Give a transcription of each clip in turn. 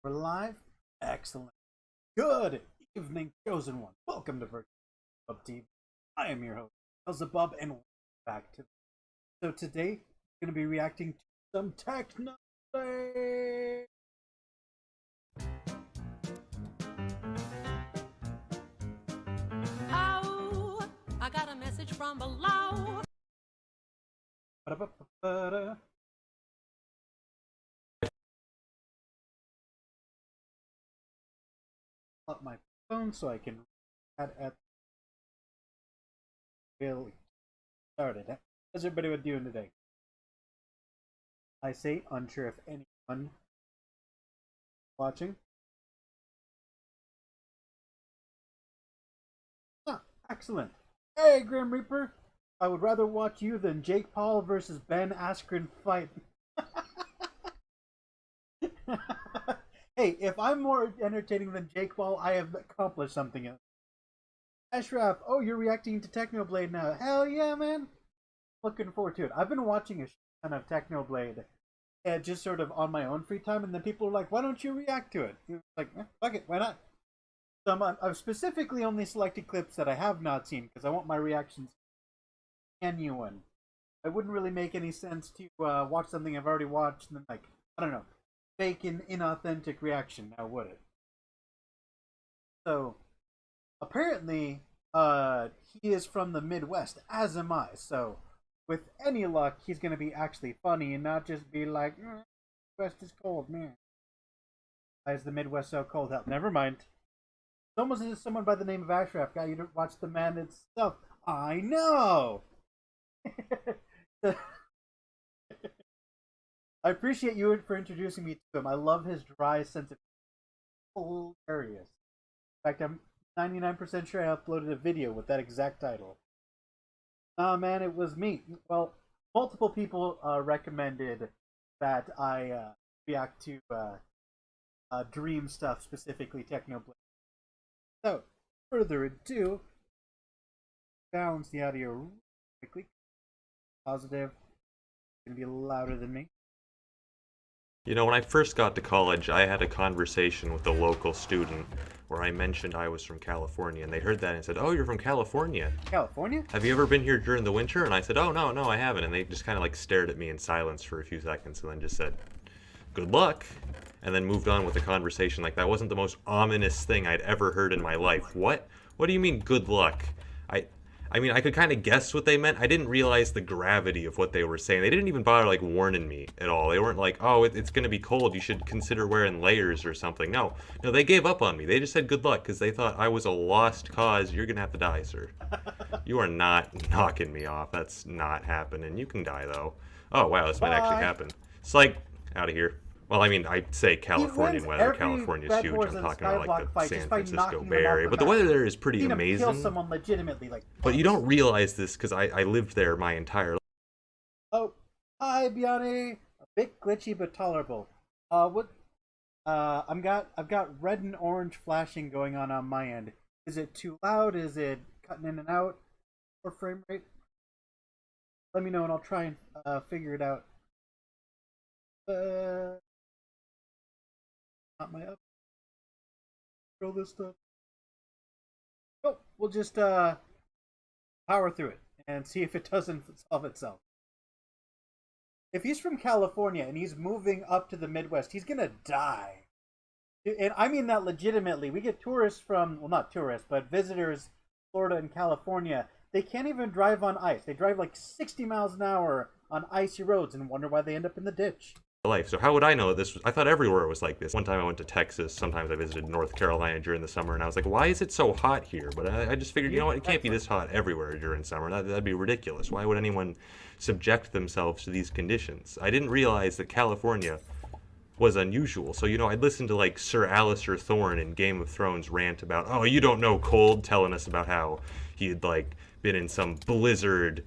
We're live. Excellent. Good evening, chosen one. Welcome to VTuber Beelzebub. I am your host, Beelzebub, and welcome back to. So today, we're going to be reacting to some Technoblade. Oh, I got a message from below. Ba-da-ba-ba-ba-da. Up my phone so I can add at really started. How's everybody doing today? I say unsure if anyone watching. Ah, excellent. Hey, Grim Reaper. I would rather watch you than Jake Paul versus Ben Askren fight. Hey, if I'm more entertaining than Jake Paul, I have accomplished something else. Ashraf, oh, you're reacting to Technoblade now. Hell yeah, man. Looking forward to it. I've been watching a ton of Technoblade just sort of on my own free time, and then people are like, why don't you react to it? You're like, fuck it, why not? So I've specifically only selected clips that I have not seen because I want my reactions genuine. It wouldn't really make any sense to watch something I've already watched and then, like, I don't know, fake an inauthentic reaction, now would it? So, apparently, he is from the Midwest, as am I, so with any luck, he's going to be actually funny and not just be like, Midwest is cold, man. Why is the Midwest so cold? Hell, never mind. It's almost as if someone by the name of Ashraf got you to watch the man itself. I know! I appreciate you for introducing me to him. I love his dry sense of hilarious. In fact, I'm 99% sure I uploaded a video with that exact title. Nah, man, it was me. Well, multiple people recommended that I react to Dream stuff, specifically Technoblade. So, further ado, balance the audio quickly. Positive. It's gonna be louder than me. You know, when I first got to college, I had a conversation with a local student where I mentioned I was from California, and they heard that and said, "Oh, you're from California? California? Have you ever been here during the winter?" And I said, "Oh, no, I haven't." And they just kind of like stared at me in silence for a few seconds and then just said, "Good luck," and then moved on with the conversation like that wasn't the most ominous thing I'd ever heard in my life. What do you mean, good luck? I mean, I could kind of guess what they meant. I didn't realize the gravity of what they were saying. They didn't even bother, like, warning me at all. They weren't like, oh, it's going to be cold. You should consider wearing layers or something. No, they gave up on me. They just said good luck because they thought I was a lost cause. You're going to have to die, sir. You are not knocking me off. That's not happening. You can die, though. Oh, wow, this might actually happen. It's like, out of here. Well, I mean, I say Californian weather. California's huge. I'm talking about like the San Francisco Bay Area. But the weather there is pretty amazing. Kill someone legitimately, like. But you don't realize this because I lived there my entire life. Oh, hi, Biani. A bit glitchy but tolerable. I've got red and orange flashing going on my end. Is it too loud? Is it cutting in and out? Or frame rate? Let me know and I'll try and figure it out. Not my up. Control this stuff. Oh, we'll just power through it and see if it doesn't solve itself. If he's from California and he's moving up to the Midwest, he's gonna die. And I mean that legitimately. We get tourists from, well, not tourists, but visitors, Florida and California. They can't even drive on ice. They drive like 60 miles an hour on icy roads and wonder why they end up in the ditch. Life. So how would I know this? I thought everywhere was like this. One time I went to Texas. Sometimes I visited North Carolina during the summer, and I was like, why is it so hot here? But I just figured, you know what? It can't be this hot everywhere during summer. That'd be ridiculous. Why would anyone subject themselves to these conditions? I didn't realize that California was unusual. So, I'd listen to like Sir Alistair Thorne in Game of Thrones rant about, oh, you don't know cold, telling us about how he had like been in some blizzard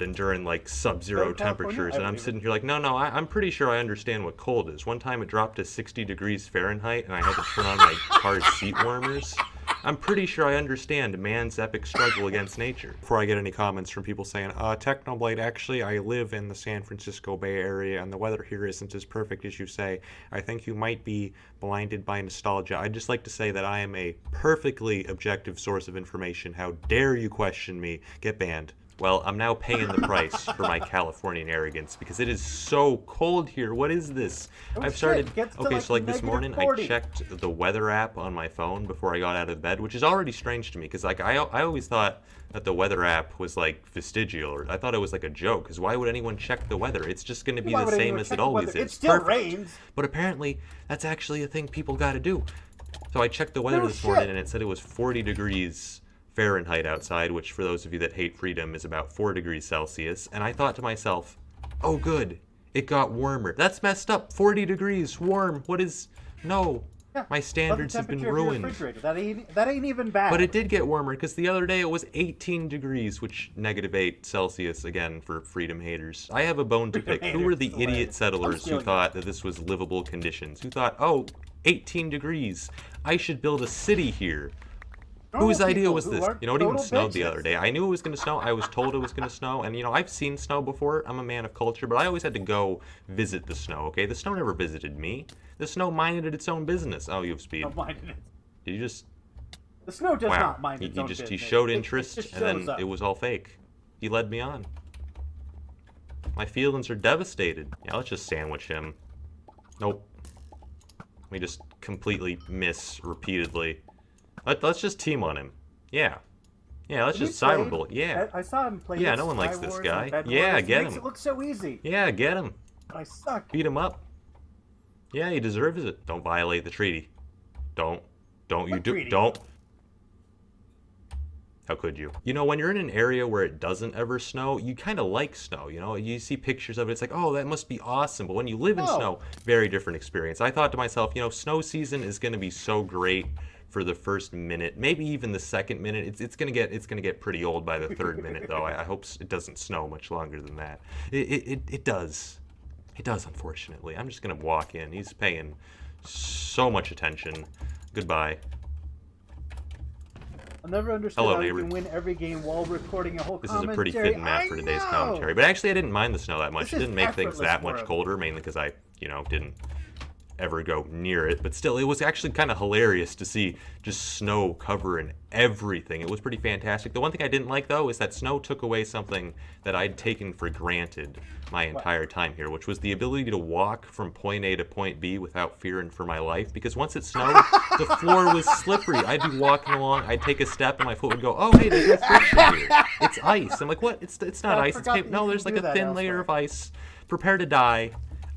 and during like sub-zero temperatures, and I'm sitting here like, no, I'm pretty sure I understand what cold is. One time it dropped to 60 degrees Fahrenheit and I had to turn on my car's seat warmers I'm pretty sure I understand man's epic struggle against nature. Before I get any comments from people saying, Technoblade, actually, I live in the San Francisco Bay Area, and the weather here isn't as perfect as you say. I think you might be blinded by nostalgia. I'd just like to say that I am a perfectly objective source of information. How dare you question me? Get banned. Well, I'm now paying the price for my Californian arrogance because it is so cold here. What is this? I've started. Okay, so like this morning, I checked the weather app on my phone before I got out of bed, which is already strange to me because like I always thought that the weather app was like vestigial, or I thought it was like a joke. Because why would anyone check the weather? It's just going to be the same as it always is. It still rains. But apparently, that's actually a thing people got to do. So I checked the weather this morning, and it said it was 40 degrees Fahrenheit outside, which for those of you that hate freedom is about 4 degrees Celsius, and I thought to myself, oh good, it got warmer. That's messed up. 40 degrees warm. What is... No. Yeah, my standards have been ruined. That ain't even bad. But it did get warmer because the other day it was 18 degrees, which -8 Celsius again for freedom haters. I have a bone to pick. Who were the idiot settlers who thought that this was livable conditions? Who thought, oh, 18 degrees. I should build a city here. Whose idea was this? You know, it even snowed the other day. I knew it was going to snow. I was told it was going to snow. And, you know, I've seen snow before. I'm a man of culture. But I always had to go visit the snow, okay? The snow never visited me. The snow minded its own business. Oh, you have speed. Did you just... The snow does not mind its own business. He showed interest, and then it was all fake. He led me on. My feelings are devastated. Yeah, let's just sandwich him. Nope. We just completely miss repeatedly. Let's just team on him. Yeah. Yeah, let's just cyberbullet. Yeah. I saw him play. Yeah, no one likes this guy. Yeah, get him. It looks so easy. Yeah, get him. I suck. Beat him up. Yeah, he deserves it. Don't violate the treaty. Don't you do... Don't. How could you? You know, when you're in an area where it doesn't ever snow, you kind of like snow, you know? You see pictures of it, it's like, oh, that must be awesome. But when you live in snow, very different experience. I thought to myself, you know, snow season is going to be so great for the first minute, maybe even the second minute. It's gonna get pretty old by the third minute, though. I hope it doesn't snow much longer than that. It does. It does, unfortunately. I'm just gonna walk in. He's paying so much attention. Goodbye. I'll never understand how you can win every game while recording a whole commentary. This is a pretty fitting map for today's commentary. But actually, I didn't mind the snow that much. It didn't make things that much colder, mainly because I, you know, didn't ever go near it. But still, it was actually kind of hilarious to see just snow covering everything. It was pretty fantastic. The one thing I didn't like, though, is that snow took away something that I'd taken for granted my entire time here, which was the ability to walk from point A to point B without fearing for my life. Because once it snowed, the floor was slippery. I'd be walking along, I'd take a step, and my foot would go, oh, hey, there's no friction here. It's ice. I'm like, what? It's not ice. It's tape. No, there's like a thin layer of ice. Prepare to die.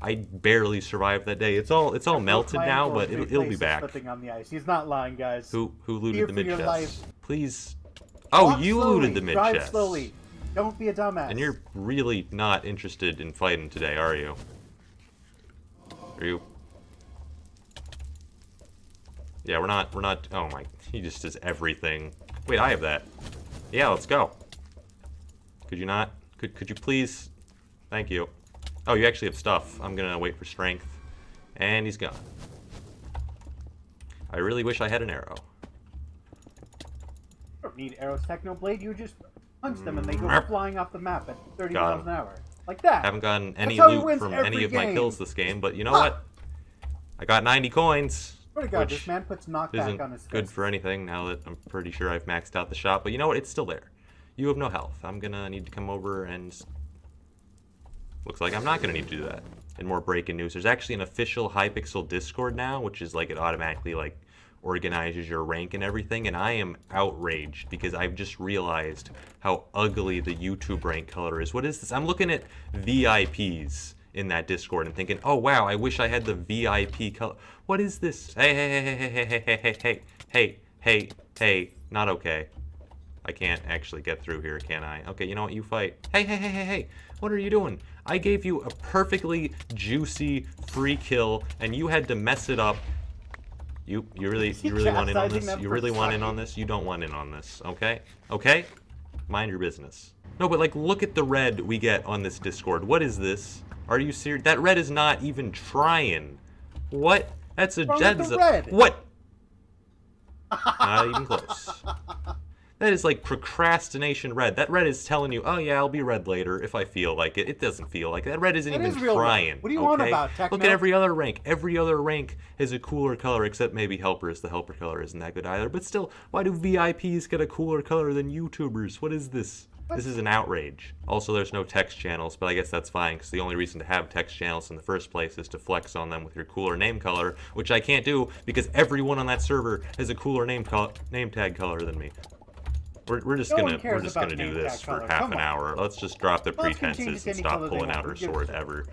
I barely survived that day. It's all melted now, but it'll be back. On the ice. He's not lying, guys. Who looted the mid chest? Please. Oh, you looted the mid chest. Drive slowly. Don't be a dumbass. And you're really not interested in fighting today, are you? Are you? Yeah, we're not. Oh my! He just does everything. Wait, I have that. Yeah, let's go. Could you not? Could you please? Thank you. Oh, you actually have stuff. I'm gonna wait for strength. And he's gone. I really wish I had an arrow. You don't need arrows, Technoblade. You just punch them and they go flying off the map at 30 miles an hour. Like that. Haven't gotten any loot from any of my kills this game, but you know what? I got 90 coins. Swear to God, this man puts knockback on his fist. Good for anything now that I'm pretty sure I've maxed out the shop. But you know what? It's still there. You have no health. I'm gonna need to come over and... Looks like I'm not going to need to do that. And more breaking news. There's actually an official Hypixel Discord now, which is like it automatically like organizes your rank and everything. And I am outraged because I've just realized how ugly the YouTube rank color is. What is this? I'm looking at VIPs in that Discord and thinking, oh wow, I wish I had the VIP color. What is this? Hey, not okay. I can't actually get through here, can I? Okay, you know what? You fight. Hey. What are you doing? I gave you a perfectly juicy free kill, and you had to mess it up. You really want in on this? You really want in on this? You don't want in on this, okay? Okay? Mind your business. No, but like, look at the red we get on this Discord. What is this? Are you serious? That red is not even trying. What? That's a... What? Not even close. That is like procrastination red. That red is telling you, oh yeah, I'll be red later if I feel like it. It doesn't feel like it. That red isn't even trying. What do you want about Techno? Look at every other rank. Every other rank has a cooler color, except maybe Helpers. The Helper color isn't that good either. But still, why do VIPs get a cooler color than YouTubers? What is this? This is an outrage. Also, there's no text channels, but I guess that's fine, because the only reason to have text channels in the first place is to flex on them with your cooler name color, which I can't do because everyone on that server has a cooler name tag color than me. We're just gonna do this for half an hour. Let's just drop the pretenses and stop pulling out our sword ever.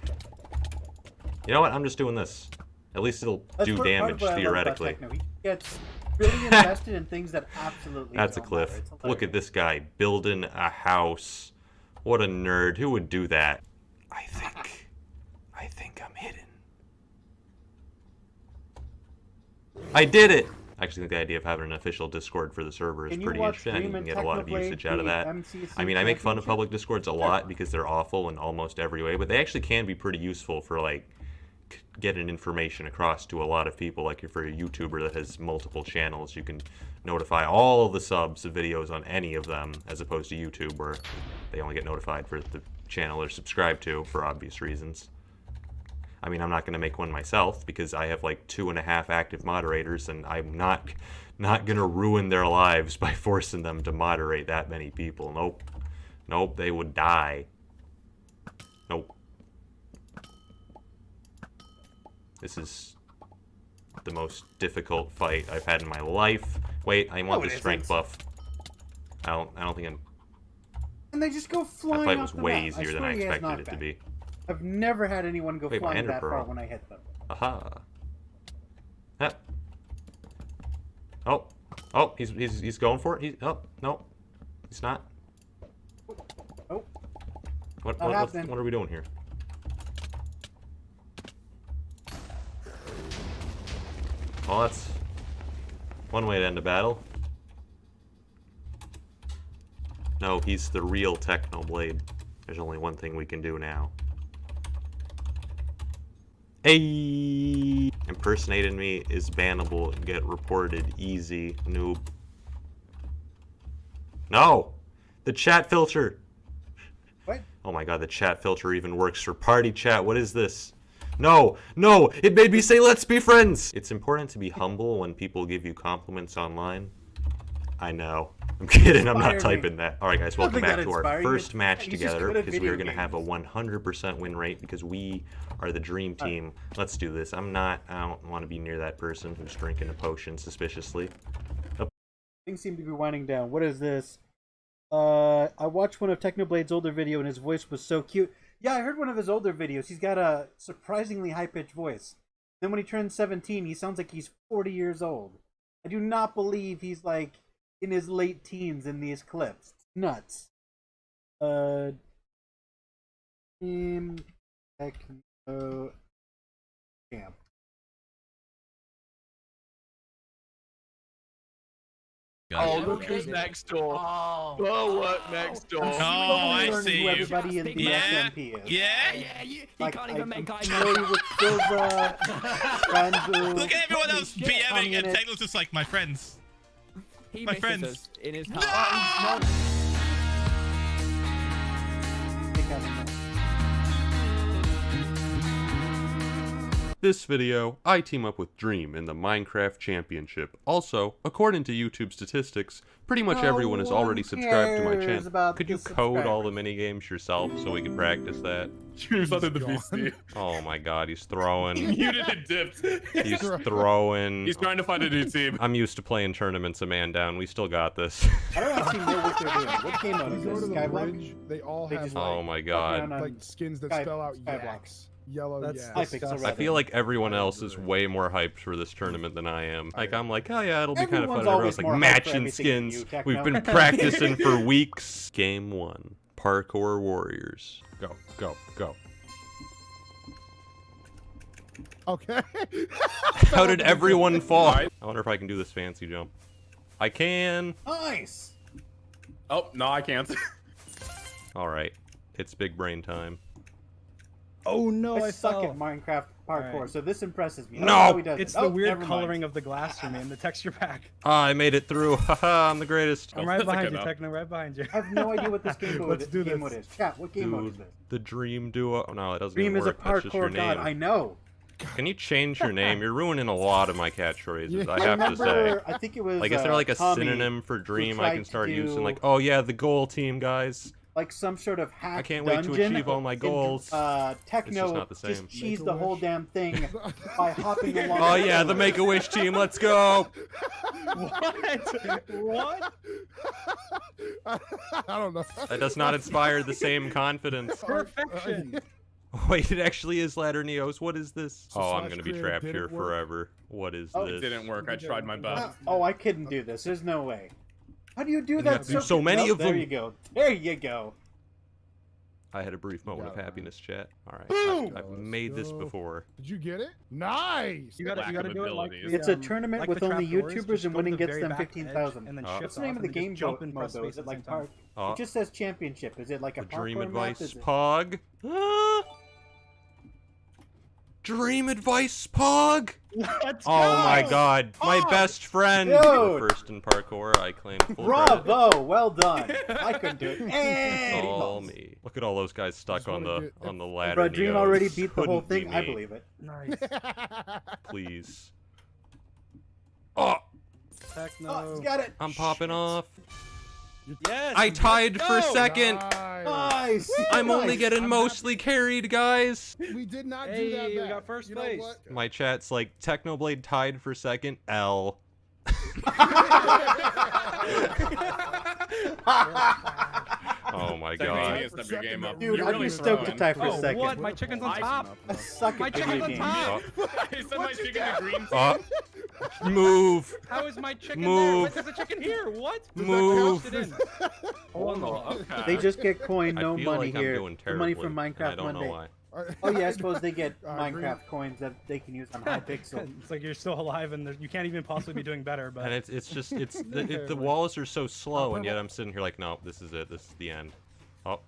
You know what? I'm just doing this. At least it'll do damage theoretically. He gets really invested in things that absolutely. That's a cliff. Look at this guy building a house. What a nerd. Who would do that? I think I'm hidden. I did it! I actually think the idea of having an official Discord for the server is pretty interesting. I think you can get a lot of usage out of that. I mean, I make fun of public Discords a lot because they're awful in almost every way, but they actually can be pretty useful for, like, getting information across to a lot of people. Like, if you're a YouTuber that has multiple channels, you can notify all of the subs of videos on any of them, as opposed to YouTube, where they only get notified for the channel they're subscribed to, for obvious reasons. I mean, I'm not going to make one myself because I have like 2.5 active moderators, and I'm not going to ruin their lives by forcing them to moderate that many people. Nope. Nope, they would die. Nope. This is the most difficult fight I've had in my life. Wait, I want the strength buff. I don't think I'm... And they just go flying. That fight was way easier than I expected it to be. I've never had anyone go flying that far when I hit them. Aha. Yep. Oh, he's going for it. Oh, no. He's not. Oh. What are we doing here? Well, that's one way to end a battle. No, he's the real Technoblade. There's only one thing we can do now. Hey! Impersonating me is bannable and get reported. Easy, noob. No! The chat filter! What? Oh my god, the chat filter even works for party chat. What is this? No! No! It made me say let's be friends! It's important to be humble when people give you compliments online. I know. I'm kidding, I'm not typing that. Alright guys, welcome back to our first match together, because we are going to have a 100% win rate, because we are the dream team. Let's do this. I don't want to be near that person who's drinking a potion suspiciously. Things seem to be winding down. What is this? I watched one of Technoblade's older video and his voice was so cute. Yeah, I heard one of his older videos. He's got a surprisingly high-pitched voice. Then when he turns 17, he sounds like he's 40 years old. I do not believe he's like in his late teens in these clips. It's nuts. Team Techno Camp. Oh, look who's next door. Oh, what next door? Oh, I see you. Everybody in DSMP is. Yeah? You Like, can't even make eye familiar with Silva, Randu, Look at everyone else Shit, BMing and communist. Techno's just like my friends. He My misses friends. us in his heart. This video, I team up with Dream in the Minecraft Championship. Also, according to YouTube statistics, pretty much everyone is already subscribed to my cares channel. about Could you the code all the minigames yourself so we can practice that? Dream's under the VC. Oh my god, he's throwing. Muted and dipped. He's throwing. He's trying to find a new team. I'm used to playing tournaments a man down. We still got this. I don't actually know what they're doing. What game mode You is go this? to the Skyblock? bridge, they all They have just, Oh my god. on like skins that Sky- spell out Skyblock. yaks. Yellow That's yaks. Hypixel I feel like everyone else is way more hyped for this tournament than I am. Like, I'm like, oh yeah, it'll be kind of fun. Everyone's Everyone's always like, more hyped for matching everything than skins. you, Techno. We've been practicing for weeks. Game 1. Parkour Warriors. Go, go, go. Okay. How did everyone fall? I wonder if I can do this fancy jump. I can. Nice! Oh, no, I can't. Alright. It's big brain time. Oh no, I I suck fell. at Minecraft parkour, Alright. so this impresses me. No! How he does It's it. the Oh, weird never mind. coloring of the glass for me and the texture pack. Ah, I made it through. Haha, I'm the greatest. I'm right that's behind okay, you, though. Techno, right behind you. I have no idea what this game mode, Let's do game this. mode is. Chat, what game mode is Dude, this? the Dream Duo. Oh, no, it doesn't Dream even is a work. That's just your parkour name. god. I know. Can you change your name? You're ruining a lot of my catchphrases, I have to say. remember, I think it was. Like, is there like a Tommy synonym for Dream I tried can to start do, using? Like, oh yeah, the goal team, guys. like some sort of hack I can't wait to dungeon, achieve all my and, goals. Techno not the same. just cheesed the Make-A-Wish. whole damn thing by hopping along. Oh yeah, the Make-A-Wish team, let's go! What? What? I don't know. That does not inspire the same confidence. Perfection. Wait, it actually is Ladder Neos. What is this? So Oh, I'm Slash gonna be Creative trapped didn't here work? forever. What is Oh, this? It didn't work. I tried my best. Oh, I couldn't do this. There's no way. How do you do You that? have to do so many Nope, of them. There you go. There you go. I had a brief moment of Got it. happiness, chat. Alright, Boom! I've Let's made this go. before. Did you get it? Nice. You gotta Lack do of it like abilities. It's a tournament like with the only trapdoors, YouTubers just and go to winning the gets very them back edge 15,000. and then Oh. shift What's the name off of the and then game just jump and mode press though? space Is it at the like same time. park? Oh. It just says championship. Is it like a The Dream parkour map? Advice Is it... Pog? Ah! Dream Advice Pog? Let's Oh go! my god, my best friend! Dude! The first in parkour, I claim full credit. Bravo! Well done. I couldn't do it. It's And all me. Look at all those guys stuck on the ladder. Bro, Dream Neos. already beat the whole Couldn't be thing. I me. believe it. Nice. Please. Oh, Techno. Oh, he's got it. I'm popping off. Yes. I tied for go! second. Nice. I'm only Nice. getting I'm mostly carried, guys. We did not do Hey, that we bad. got first You know place. what? My chat's like Technoblade tied for second. L. Oh my Technically, you god. need to step your game up. Dude, You're I'd really be stoked to throwing. tie for Oh, second. what? My chicken's on top. I suck My at chicken's video on games. top. He said my chicken to green. Move. How is my chicken there? Move. Wait, there's a chicken here. What? Move. It in. Oh no. Okay. They just get coin, no I feel money like I'm here. doing The terribly. money from and I Minecraft don't know Monday. why. Oh yeah, I suppose they get Green. Minecraft coins that they can use on Hypixel. It's like you're still alive and you can't even possibly be doing better. But And it's just the walls are so slow, and yet I'm sitting here like, no, this is it. This is the end. Oh,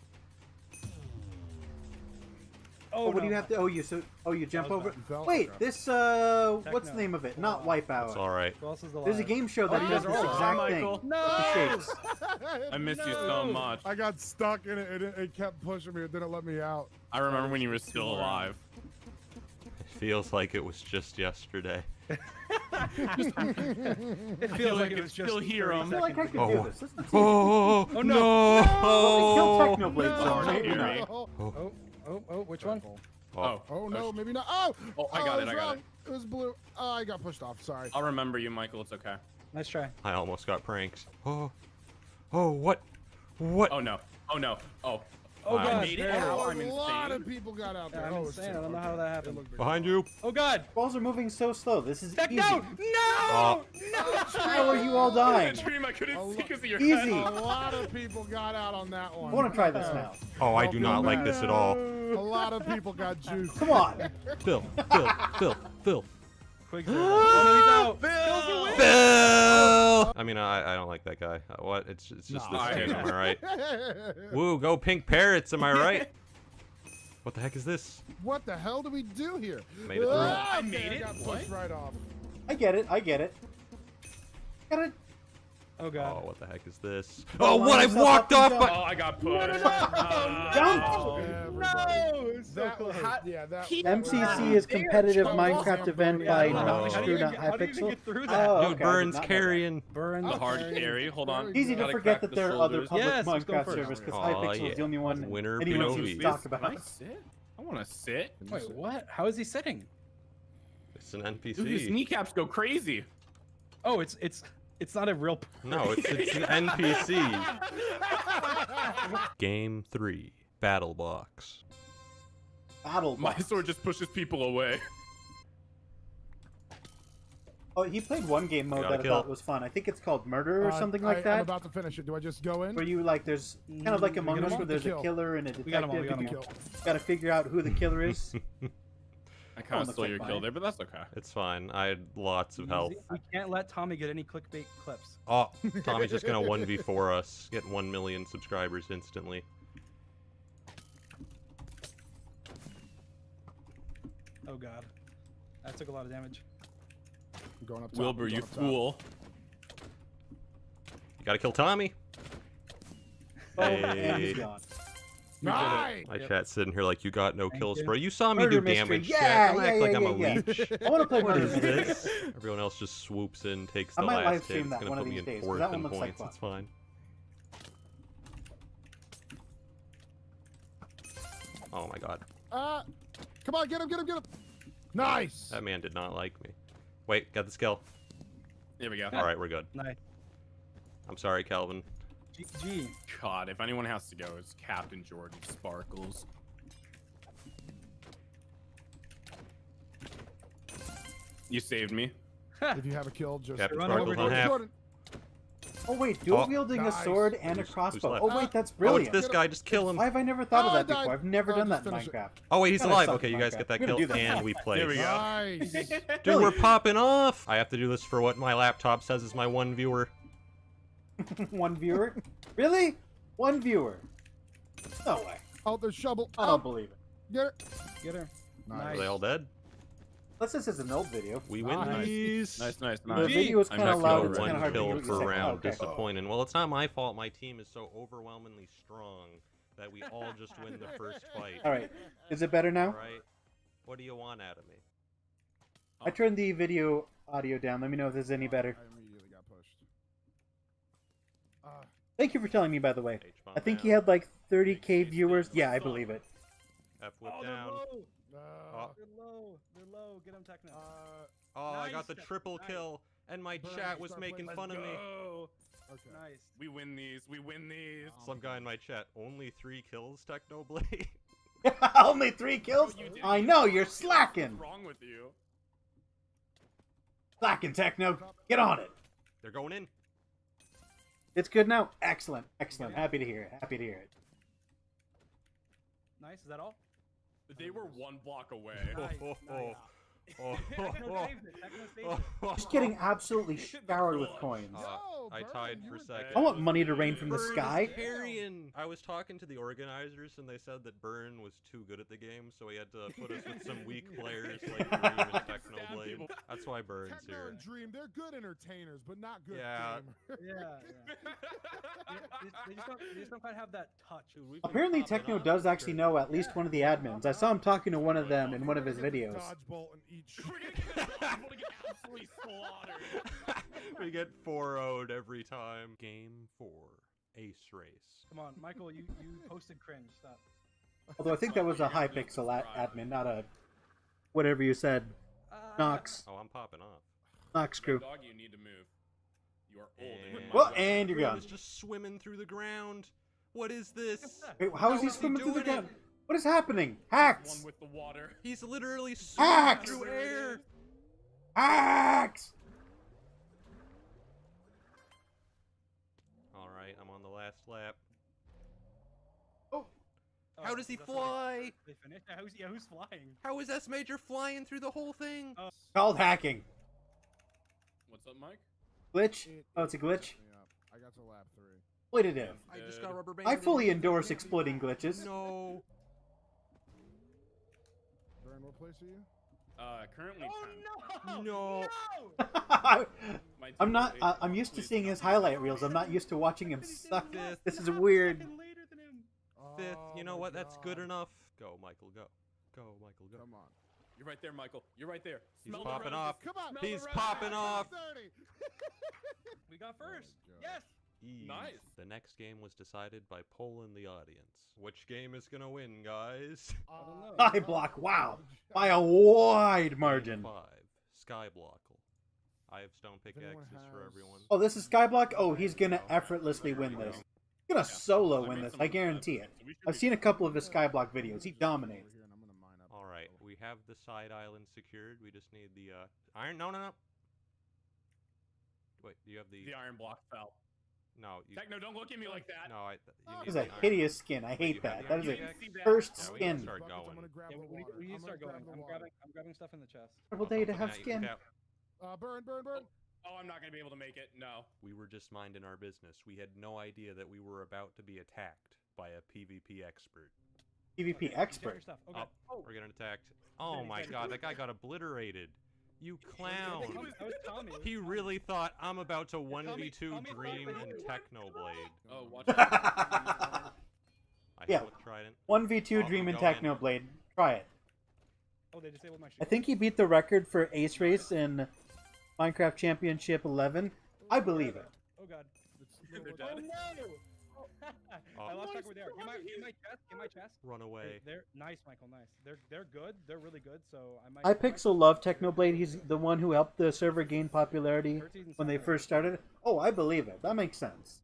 Oh, what do you have to? Oh, you jump was over. bad. You fell? Wait, Okay. this what's the name of it? Not it's Wipeout. all right. Who else is alive? There's a game show that Oh, does you this guys are all exact on, thing. Michael. with No! the shapes. I missed you so much. I got stuck in it and it kept pushing me. It didn't let me out. I remember when you were still alive. It feels like it was just yesterday. It feel feels like like it I was can just still hear 30 'em. I feel like I seconds could Oh. do this. Let's see. Oh, Oh, no. no! Well, they killed Technoblade, so No. maybe Hear not. me. Oh, which one? Oh. Oh no, maybe not. Oh! Oh, I got it, was I got wrong. it. It was blue. Oh, I got pushed off. Sorry. I'll remember you, Michael. It's okay. Nice try. I almost got pranked. Oh, what? What? Oh no. Oh no. Oh. Oh Wow. god. I made it there. out. Oh, I'm a lot insane. of people got out there. Yeah, I'm oh, insane. shit. I don't know how that happened. It looked big. Behind you. Oh god. Balls are moving so slow. This is Techno! easy. No! How are you all dying? Dream, I couldn't see because of your Easy. head. A lot of people got out on that one. I want to try this now. Oh, I do not like this at all. A lot of people got juiced. Come on. Phil. Quick. Oh no, he's out. Phil! I mean, I don't like that guy. What? It's just Nah, this I kid, know. am I right? Woo, go pink parrots, am I right? What the heck is this? What the hell do we do here? Made it through. Ah, I okay, made it? got pushed What? right off. I get it. Got it. Oh god. Oh, what the heck is this? Oh, Oh, what? I line yourself walked up off and by... Oh, I got pushed. Jump! Everybody. So That close. yeah, that MCC is competitive Damn. Minecraft event by Yeah. not How do you screw even not get- how do you even Hypixel. get through that? Oh, Dude, okay, I did Burns not know that. carrying. Burn The hard carry. Hold on. Easy to Gotta forget crack that the there are other shoulders. public Yes, let's go Minecraft first. servers because Aw, Hypixel yeah. is the only one Winner anyone POV. seems to talk about. Can I sit? I want to sit. Wait, what? How is he sitting? It's an Dude, these NPC. kneecaps go crazy. Oh, it's not a real. No, it's an NPC. Game 3. Battle Box. Battle. My Box. sword just pushes people away. Oh, he played one game mode Gotta that I kill. thought was fun. I think it's called Murder or something like I'm that. about to finish it. Do I just go in? Where you like, there's kind of like Among got Us him where all? there's a Kill. killer and a We got him all, detective. we and got you him gotta figure out who the killer is. I kind of looks stole like your fine. kill there, but that's okay. It's fine. I had lots of health. We can't let Tommy get any clickbait clips. Oh, Tommy's just gonna 1v4 us. Get 1 million subscribers instantly. Oh god. That took a lot of damage. I'm going up top. Wilbur, I'm you going up top. fool. You gotta kill Tommy. Oh, and Hey. he's gone. Nice! My Yep. chat's sitting here like you got no Thank kills, you. bro. You saw me Murder do mystery. damage. Yeah, Chat. Don't yeah, act like yeah, I'm a yeah, yeah. leech. I want to play What Murder is Mystery. this? Everyone else just swoops in, takes I the might last live hit. stream It's that gonna one put of me these in days, 'cause fourth that one in looks like points. fun. It's fine. Oh my god. Come on, get him, get him, get him! Nice! That man did not like me. Wait, got the skill. There we go. Alright, we're good. Nice. I'm sorry, Calvin. GG. God, if anyone has to go, it's Captain Jordan Sparkles. You saved me. If you have a kill, just Captain Run Sparkles over on to half. Jordan. Oh wait, dual Oh. wielding Nice. a sword and a Who's crossbow. left? Oh wait, that's Oh, brilliant. it's this guy. Just kill him. Why have I never thought of Oh, I that before? died. I've never Oh, done that just in finish it. Minecraft. Oh wait, he's Gotta alive. suck Okay, you in guys Minecraft. get that We're gonna kill, do that. and we play. There we go. Nice! Dude, we're popping off. I have to do this for what my laptop says is my one viewer. One viewer? Really? One viewer? No way. Oh, there's shovel. I don't believe it. Get it. Get her. Are they all dead? Unless this is an old video. We win Nice. these. Nice. The video is I'm kind of back loud. to It's the kind One of hard to hear kill what you per say. round. Oh, okay. Disappointing. Well, it's not my fault. My team is so overwhelmingly strong that we all just win the first fight. All right. Is it better now? All right. What do you want out of me? I turned the video audio down. Let me know if this is any better. I immediately got pushed. Thank you for telling me, by the way. H-bomb I think down. he had like 30K viewers. Yeah, I believe it. F whip Oh, they're down. low. Oh. They're low. They're low. Get him, Techno. Oh, I got the Nice. triple Nice. kill, and my Burn, chat was start making playing. fun of me. Go. Okay. Nice. We win these. We win these. Some guy in my chat, only 3 kills, Technoblade. Only 3 kills? You did- I know, you're slacking. What's wrong with you? Slacking, Techno. Get on it. They're going in. It's good now? Excellent. Excellent. Happy to hear it. Happy to hear it. Nice. Is that all? They were one block away. Nice. Oh, Nice. oh, Techno saved it. Techno saved it. Just getting absolutely showered with coins. Yo, I Burn, tied you for were second. I want money to rain from the Burn is sky. carrying. I was talking to the organizers, and they said that Burn was too good at the game, so he had to put us with some weak players like Dream and Technoblade. That's why Burn's Techno here. and Dream, they're good entertainers, but not good Yeah. gamers. Yeah. They just don't quite have that touch. Dude, we've been Apparently, popping Techno off does for actually sure. know at least one of the admins. I saw him talking to one of them in one of his We're gonna get the videos. Dodge bolt and eat shit. We're gonna get the dodgeball to get absolutely slaughtered. We get 4-0'd every time. Game 4. Ace race. Come on, Michael. You posted cringe. Stop. Although I think that was a Hypixel admin, not a whatever you said. Nox. Oh, I'm popping off. Nox crew. Dog, you need to move. You are old. And, Well, and you're Burn gone. is just swimming through the ground. What is this? Wait, how is he is he swimming through the doing ground? it? What is happening? One Hacks! with the water. He's literally swimming Hacks! through air. Hacks! All right, I'm on the last lap. Oh, How does he that's already- fly? They finished. Who's flying? How is S Major flying through the whole thing? called hacking. What's up, Mike? Glitch? Oh, it's a glitch? I got to lap 3. Exploitative. I just got rubber I banded. fully endorse exploiting glitches. No. Burn, what place are you? Currently 10. Oh No. My I'm team not. is eight. I'm used to Please seeing don't. his highlight reels. I'm not used to watching him suck. Fifth. This is weird. Later than him. Fifth. You know Oh my what? That's good God. enough. Go, Michael. Go. Go, Michael. Go. Come on. You're right there, Michael. You're right there. He's Smell the popping roses. off. Come on. Smell the He's roses. popping off. 30. We got first. God. Yes. Eve. Nice. The next game was decided by poll in the audience. Which game is gonna win, guys? don't know. High block. Wow. By a wide margin. 5. Skyblockle. I have stone anyone pickaxes for has- everyone. Oh, this is Skyblock? Oh, he's gonna effortlessly win this. He's gonna solo win this. I guarantee it. I've seen a couple of his Skyblock videos. He dominates. Over here, and I'm gonna mine up. All right, we have the side island secured. We just need the iron. No, no, no. Wait, do you have the? The iron block fell. No, you. Techno, don't look at me like that. No, you That need is the a iron. hideous skin. I you hate have that. the That is iron a You see that? cursed Yeah, we skin. can start Buckets, I'm going. gonna grab Yeah, the we need water. to I'm start gonna going. grab the I'm water. grabbing stuff in the chest. Terrible day to Yeah, have you can skin. cap- Burn, burn, burn. Oh, I'm not gonna be able to make it. No. We were just minding our business. We had no idea that we were about to be attacked by a PvP expert. PvP Okay, you got your expert. stuff. Okay. Oh, we're getting attacked. Oh my god, that guy got obliterated. You clown. That was Tommy. He really thought I'm about to Tommy- 1v2 Tommy- Dream and Technoblade. Oh, watch out. I Yeah. hit with Trident. 1v2 Oh, Dream and go in. Technoblade. Try it. Oh, they disabled my shield. I think he beat the record for ace race in Minecraft Championship 11. I believe it. Oh god. They're Oh dead. no! I lost track Nice where they are. Get my chest. Get my chest. Run away. They're nice, Michael. Nice. They're good. They're really good. So I might. iPixel loved Technoblade. He's the one who helped the server gain popularity 13 when they seconds. first started. Oh, I believe it. That makes sense.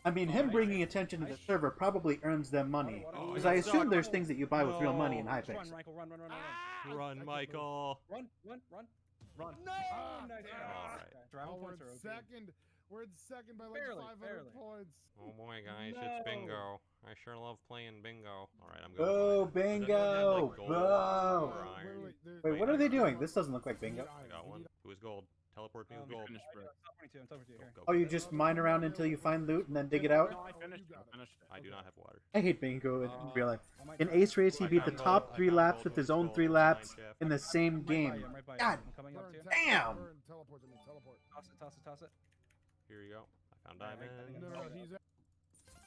I mean, him bringing attention to the server probably earns them money. Oh, Because I I got assume stuck. there's things that you buy with real money in No. Run, Hypixel. Michael. Run. Run, Michael. Run. No! Nice. Alright. Okay, Dragon Oh, we're points in are okay. second. We're in second by like Barely, 500 barely. points. Oh boy, guys, No. it's bingo. I sure love playing bingo. Alright, I'm going. Oh, for it. Does anyone have, bingo! like, gold Whoa! or iron? Wait, what are they doing? This doesn't look like bingo. I got one. Who is gold? Teleport me with gold. Finished, bro. Top 22. I'm top 22 here. Go. Oh, you just mine around until you find loot and then dig it out? No, I finished it. I finished it. I do not have water. I hate bingo in real life. I might In try. Ace Race, he I beat the found top gold. 3 I found laps gold with his with own gold 3 in laps Minecraft. in the same I'm right by game. you, I'm right by you. God I'm coming up to you. damn! Teleport to me. Teleport. Toss it. Here you go. I found Alright, diamonds. No, he's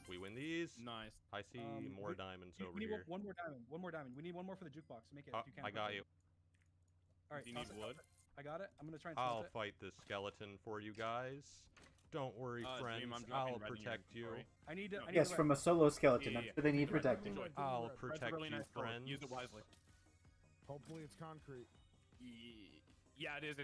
We win these. Nice. I see more diamonds We over need here. one more diamond. One more diamond. We need one more for the jukebox. Make it Oh, if you can. I got you. All right. Do you toss need it. wood? I got it. I'm gonna try and I'll toss it. fight this skeleton for you guys. Don't worry, friends. Dream, I'm dropping I'll red in your protect you. inventory. I need to. I need Yes, to from a solo skeleton. I'm Yeah, sure they need protecting. I'll Red's a protect really you, nice color. friends. Use it wisely. Hopefully it's concrete. Yeah, it is.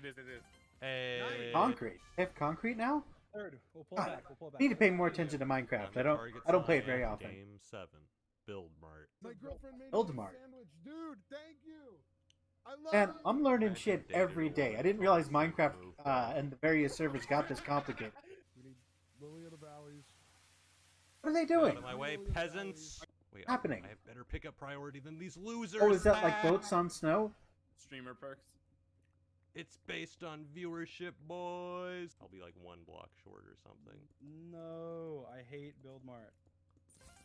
Hey. Concrete. They have concrete now? Third. We'll pull God, back. We'll pull back. I need to pay more attention to Minecraft. I don't play it very often. Game 7. Build Mart. My girlfriend made Build me a Mart. sandwich. Dude, thank you. I love Man, it. I'm learning shit every day. I didn't realize Minecraft and the various servers got this complicated. We need Lily of the Valleys. What are they Out doing? of my way, peasants. Wait, Happening? I have better pickup priority than these losers. Oh, is that like boats on snow? Streamer perks. It's based on viewership, boys. I'll be like 1 block short or something. No, I hate Build Mart.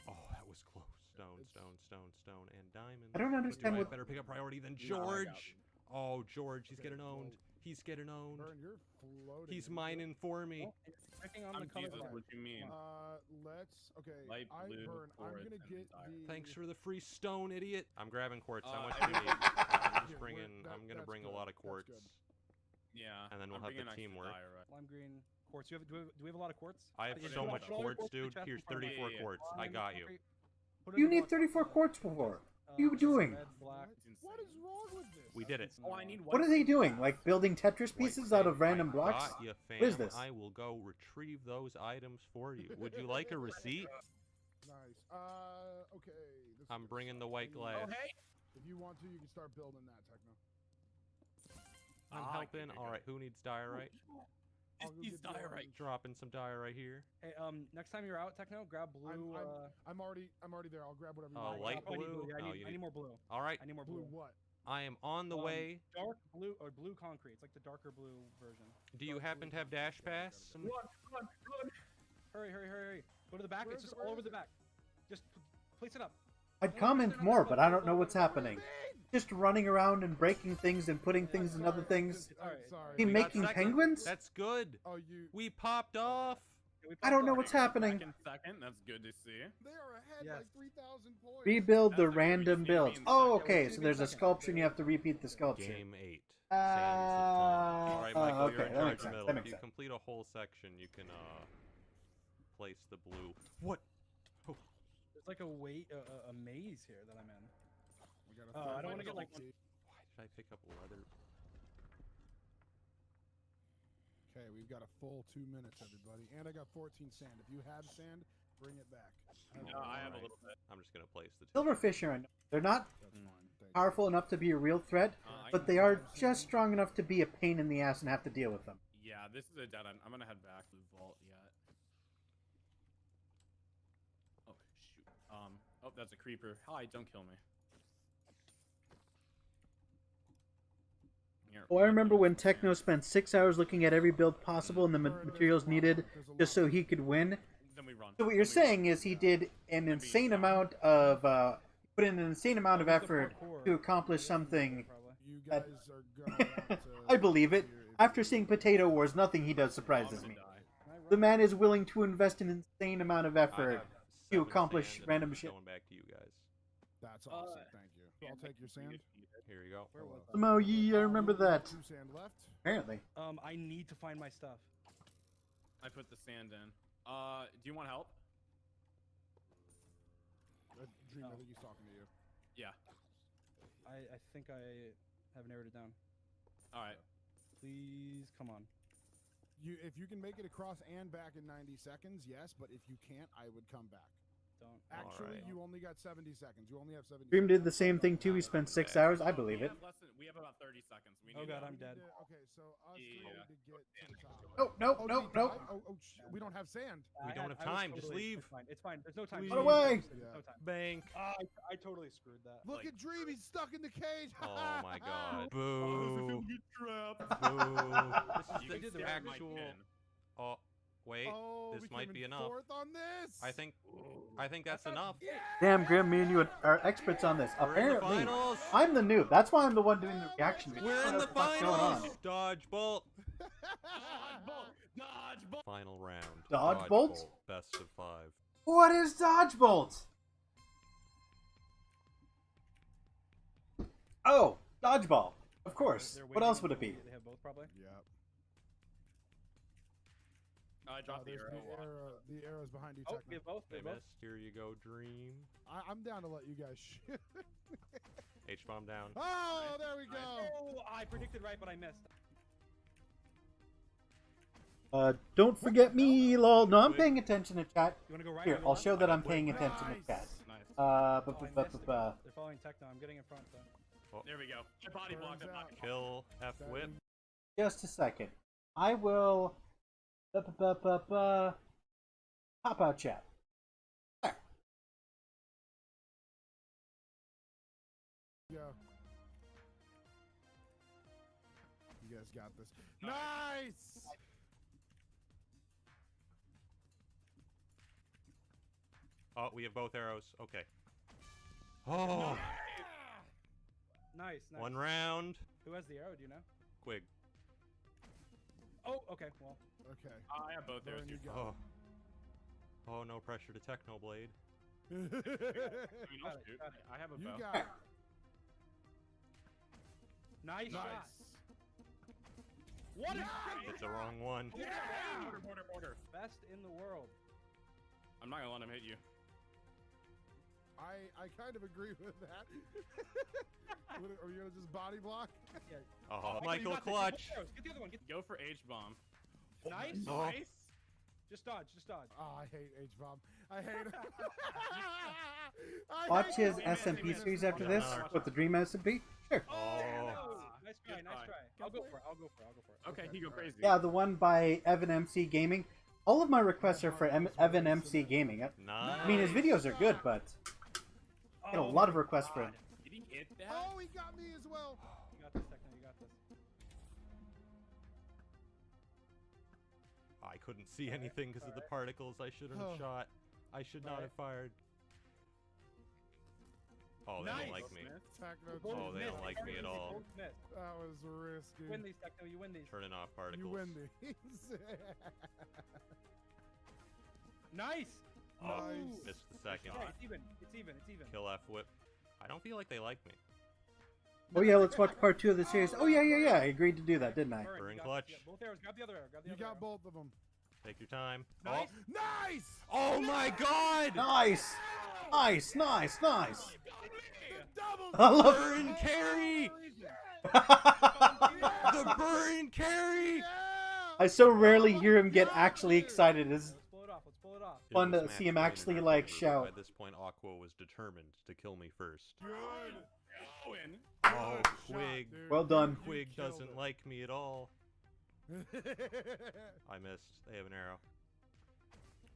Oh, that was close. Stone, and diamond. I don't But understand do I have what. better pickup priority than No, I got George? Oh, George, he's getting owned. He's getting owned. Burn, you're floating. He's Are you mining for me. Well, it's checking on I'm the color Jesus, line. what you mean? Let's. Okay. Light I blue burn. I'm forest gonna and get desire. the. Thanks for the free stone, idiot. I'm grabbing quartz. How much I do you think- need? I'm just Yeah, bringing. that- I'm gonna that's bring a good, lot of that's quartz. good. Yeah. And then we'll I'm have the bringing extra teamwork. diorite. Lime green quartz. Do we have a lot of quartz? I have Yeah, so put much all your quartz, in the dude. chest Here's in front of me. 34 Yeah. quartz. I Lime, got you. concrete. Put it You in the need box. 34 quartz for. What are you Just doing? Red, black. It's insane. What is wrong with this? We did it. Oh, I need What are they doing? Like building Tetris pieces out of random blocks? Got ya, fam. What is this? I will go retrieve those items for you. Would you like a receipt? Nice. Okay. This I'm is bringing the sucks. white If glass. you want to, you can start building that, Techno. I'm helping. All right, who needs diorite? I'll go He's get the diorite. orange. Dropping some diorite here. Hey, next time you're out, Techno, grab blue. I'm already there. I'll grab whatever you Oh, want. light I need blue? blue. Yeah, Oh, I you need need- more blue. All right, I need more Blue blue. what? I am on the way. Dark blue or blue concrete. It's like the darker blue version. Do you happen to have dash pass? Run! Hurry! Go to the back. Where It's is just it? all over the back. Just place it up. I'd comment more, but I don't know what's happening. Just running around and breaking things and putting things in other things. I'm Alright. sorry. He We got making second. penguins? That's good. Oh, you. We popped off. Yeah, we I don't popped know off. what's happening. Second. That's good to see. They are ahead Yes. like 3,000 points. Rebuild the That's the random reason you builds. mean Oh, second. okay. Yeah, So we there's a second. sculpture and you have to repeat the sculpture. Game 8. Sands of Time. All right, Michael, okay, you're in that charge makes sense, middle. that If makes you sense. complete a whole section, you can place the blue. What? There's like a maze here that I'm in. We got a Oh, I third don't wanna get, like, difficulty. Why did I pick up leather? Okay, we've got a full 2 minutes, everybody. And I got 14 sand. If you have sand, bring it back. No, I have a Alright. little bit. I'm just gonna place the two. Silverfish are. They're not That's fine. Thank you. powerful enough to be a real threat, I but can- they are just strong enough to be a pain in the ass and have to deal with them. Yeah, this is a dead end. I'm gonna head back to the vault yet. Oh shoot. Oh, that's a creeper. Hi, don't kill me. Here, Oh, I remember when Techno spent 6 hours looking at every build possible and the materials needed just so he could win. Then we run. So what Then you're we saying is he did an insane amount of put in an insane amount of effort to accomplish something. You guys are gonna want to I believe it. here if After you- seeing Potato Wars, nothing he does surprises I'm me. gonna die. The man is willing to invest an insane amount of I effort have to 7 accomplish sand, and random I'm shit. Going back to you guys. That's awesome. Thank you. I'll take your sand. Here you go. Where was that? Samo, I remember that. 2 sand left. Apparently. I need to find my stuff. I put the sand in. Do you want help? Dream, I Oh. think he's talking to you. Yeah. I think I have narrowed it down. All right. Please, come on. If you can make it across and back in 90 seconds, yes. But if you can't, I would come back. Don't. Actually, Alright. you only got 70 seconds. You only have 70 Dream did seconds. the same thing too. He spent 6 hours. I believe it. We have about 30 seconds. We Oh need god, to- I'm dead. Okay, so us three Yeah. need to get to the top. Oh, no, Oh, no, did he no. die? We don't have sand. We don't have time, just leave. It's fine. It's fine. There's no time. Please. Run away. There's no time. Bank. I totally screwed that. Look Like- at Dream. He's stuck in the cage. Oh my god. Oh, Boo. get trapped. Boo. You This can is the stare at my actual. chin. Oh, wait. Oh, This we might came be in enough. 4th on this. I think that's enough. Damn, Grim, me and you are experts on this. We're in the Apparently, finals. I'm the noob. That's why I'm the one doing the reaction. videos. We're in What the fuck's going on? finals. Dodge bolt. Dodgeball. Final round. Dodge bolt? Best of 5. What is Dodge Bolt? Oh, dodgeball. Of course. They're What else waiting. would it be? They have both probably. Yep. I dropped the There's arrow. the arrows behind you. Oh, Techno. we have both. We They have both. missed. Here you go, Dream. I'm down to let you guys shoot. H-bomb down. Oh, there we go. Oh, I predicted right, but I missed. Don't forget me, lol. No, I'm paying attention to chat. You want to go right? Here, or go I'll left? show that I'm paying attention to Nice. chat. Nice. Oh, I missed it. Ba-ba-ba-ba. They're following Techno. I'm getting in front though. There we go. I body blocked it. Turns out- Kill F whip. Just a second. I will. Ba-ba-ba-ba-ba. Pop out chat. There. Go. You guys got this. Nice. Oh, we have both arrows. Okay. Oh, Nice. Nice. 1 round. Who has the arrow? Do you know? Quig. Oh, okay. Well, Okay. I have both arrows. Burn, you too. Oh. Oh, no pressure to Technoblade. I mean, I'll Got it, shoot. got it. I have a You bow. got it. nice shot. Nice. What is It's the wrong one. Border. best in the world? I'm not gonna let him hit you. I kind of agree with that. Are you gonna just body block? Yeah. Oh, you Michael got the- Clutch. Get the other one. Get Go for H bomb. Nice. Oh. Nice. Just dodge. Just dodge. Oh, I hate H-bomb. I hate it. I Watch hate his it. SMP series after this with the Dream SMP. Sure. Oh. Nice try. Good Nice try. try. I'll go for it. I'll go for it. Okay, he go crazy. Yeah, the one by Evan MC Gaming. All of my requests are for Evan MC Gaming. Nice. I mean, his videos are good, but I get a lot of requests for him. Did he hit that? Oh, he got me as well. You got this, Techno. You got this. I couldn't see anything because of the particles. I shouldn't have Oh. shot. I should not have fired. Oh, they don't like me. Techno, Oh, they don't like me at all. Both missed. that was risky. You win these, Techno. You win these. Turning off particles. You win these. Nice. Oh, Nice. missed the second. Okay, it's even. It's even. It's even. Kill F whip. I don't feel like they like me. Oh yeah, let's watch part 2 of the series. Oh yeah, I agreed to do that, didn't I? Burn, Burn you got clutch. this. Yeah, both arrows. Grab the other arrow. Grab the You other got arrow. both of them. Take your time. Nice. Nice. Oh my god! Nice, nice, nice, nice. Double. I love. Burn carry! I The burn carry! Yeah. so rarely hear him get actually excited. It's Let's pull it off. Let's pull it off. It fun was to match see him point in actually our like favor, but shout. By this point, Aqua was determined to kill me first. Good. Owen. Oh, Good shot, Quig. dude. Well done. You Quig killed doesn't it. like me at all. I missed. They have an arrow.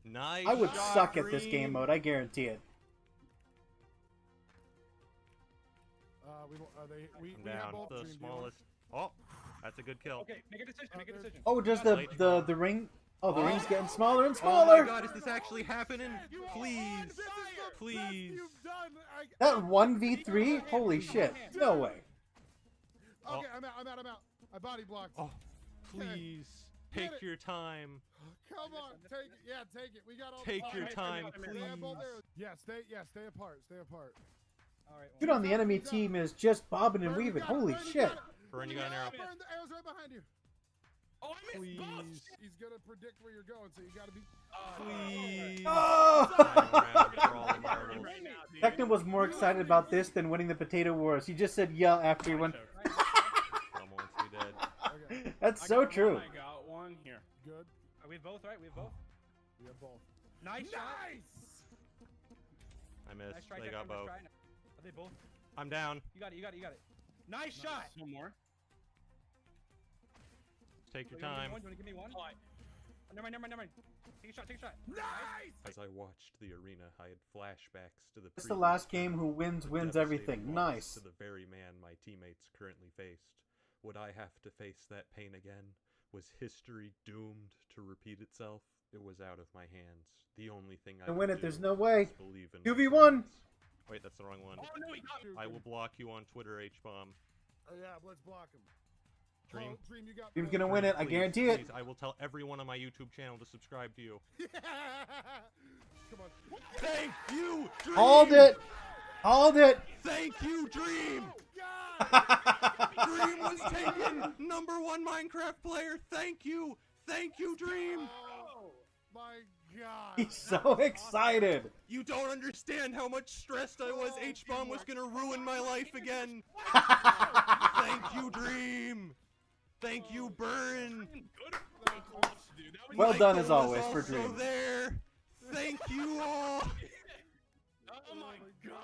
Nice. I would shot, suck at this Dream. game mode. I guarantee it. We I'm have down. both The Dream, do you want- smallest. Oh, that's a good kill. Okay, make a decision. Make a decision. Oh, does Blade the ring? Oh, the ring's getting smaller and Oh my smaller. god, is this actually happening? Please. Please. You've done. That 1v3? Holy shit. No way. Okay, I'm out. I body blocked. Oh, please. Get Take it. your time. Come on, take it. Yeah, take it. We got all. Take your Alright, time, grab both please. arrows. Yeah, stay apart. Stay apart. All right. Dude on the enemy team is just bobbing and Burn, you weaving. got it, Holy Burn, you shit. got it. Burn, you got an arrow. Burn, the arrow's right behind you. Oh, I missed both. He's gonna predict where you're going, so you gotta be. Please. Oh! Techno was more excited about this than winning the Potato Wars. He just said yeah after he won. Almost be dead. Okay, That's so true. I got one here. good. Are we both right? We have both. We have both. Nice shot. I missed. Nice try. They Jack, got nice both. try. Are they both? I'm down. You got it. You got it. You got it. Nice shot. One more. Take your You wanna time. give me one? Never mind. Take a shot. Nice. As I watched the arena, I had flashbacks to the It's the previous last game. tournament, Who wins the wins devastating everything. loss Nice. To the very man my teammates currently faced. Would I have to face that pain again? Was history doomed to repeat itself? It was out of my hands. The only thing I To could win it, do there's no way. was believe in 2v1. my friends. Wait, that's the wrong one. Oh no, he got me. I will block you on Twitter, H-bomb. Oh, yeah, let's block him. Dream. Oh, Dream, you got. Dream's both. gonna win it. I Please, guarantee it. please, I will tell everyone on my YouTube channel to subscribe to you. Come on. Thank you, Dream! Hold it. Hold it. Thank you, Dream! God. Dream was taken! #1 Minecraft player! Thank you! Thank you, Dream! Oh my God. He's so excited. You don't understand how much stressed I was. Oh, H-bomb was gonna ruin my life again. Oh, Thank you, Dream! Thank you, Burn! Good approach, dude. That was Well done Michael as always was for also Dream. there. Thank you all! Oh my God.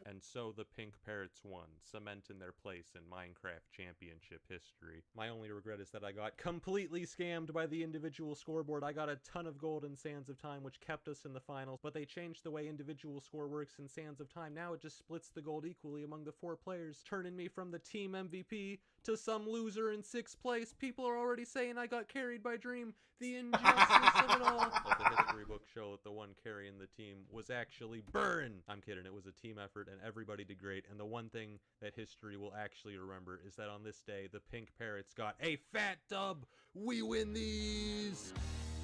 And so the Pink Parrots won, cementing their place in Minecraft Championship history. My only regret is that I got completely scammed by the individual scoreboard. I got a ton of gold in Sands of Time, which kept us in the finals, but they changed the way individual score works in Sands of Time. Now it just splits the gold equally among the 4 players, turning me from the team MVP to some loser in 6th place. People are already saying I got carried by Dream. The injustice of it all. But the history books show that the one carrying the team was actually Burn. I'm kidding, it was a team effort and everybody did great. And the one thing that history will actually remember is that on this day, the Pink Parrots got a fat dub. We win these.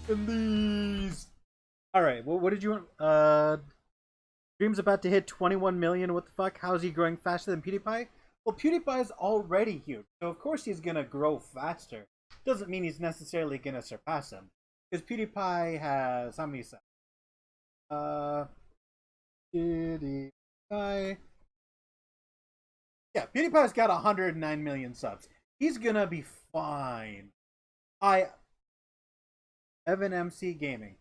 And these. All right. Well, what did you want? Dream's about to hit 21 million. What the fuck? How's he growing faster than PewDiePie? Well, PewDiePie is already huge, so of course he's gonna grow faster. Doesn't mean he's necessarily gonna surpass him, because PewDiePie has how many subs? PewDiePie. Yeah, PewDiePie's got 109 million subs. He's gonna be fine. Evan MC Gaming.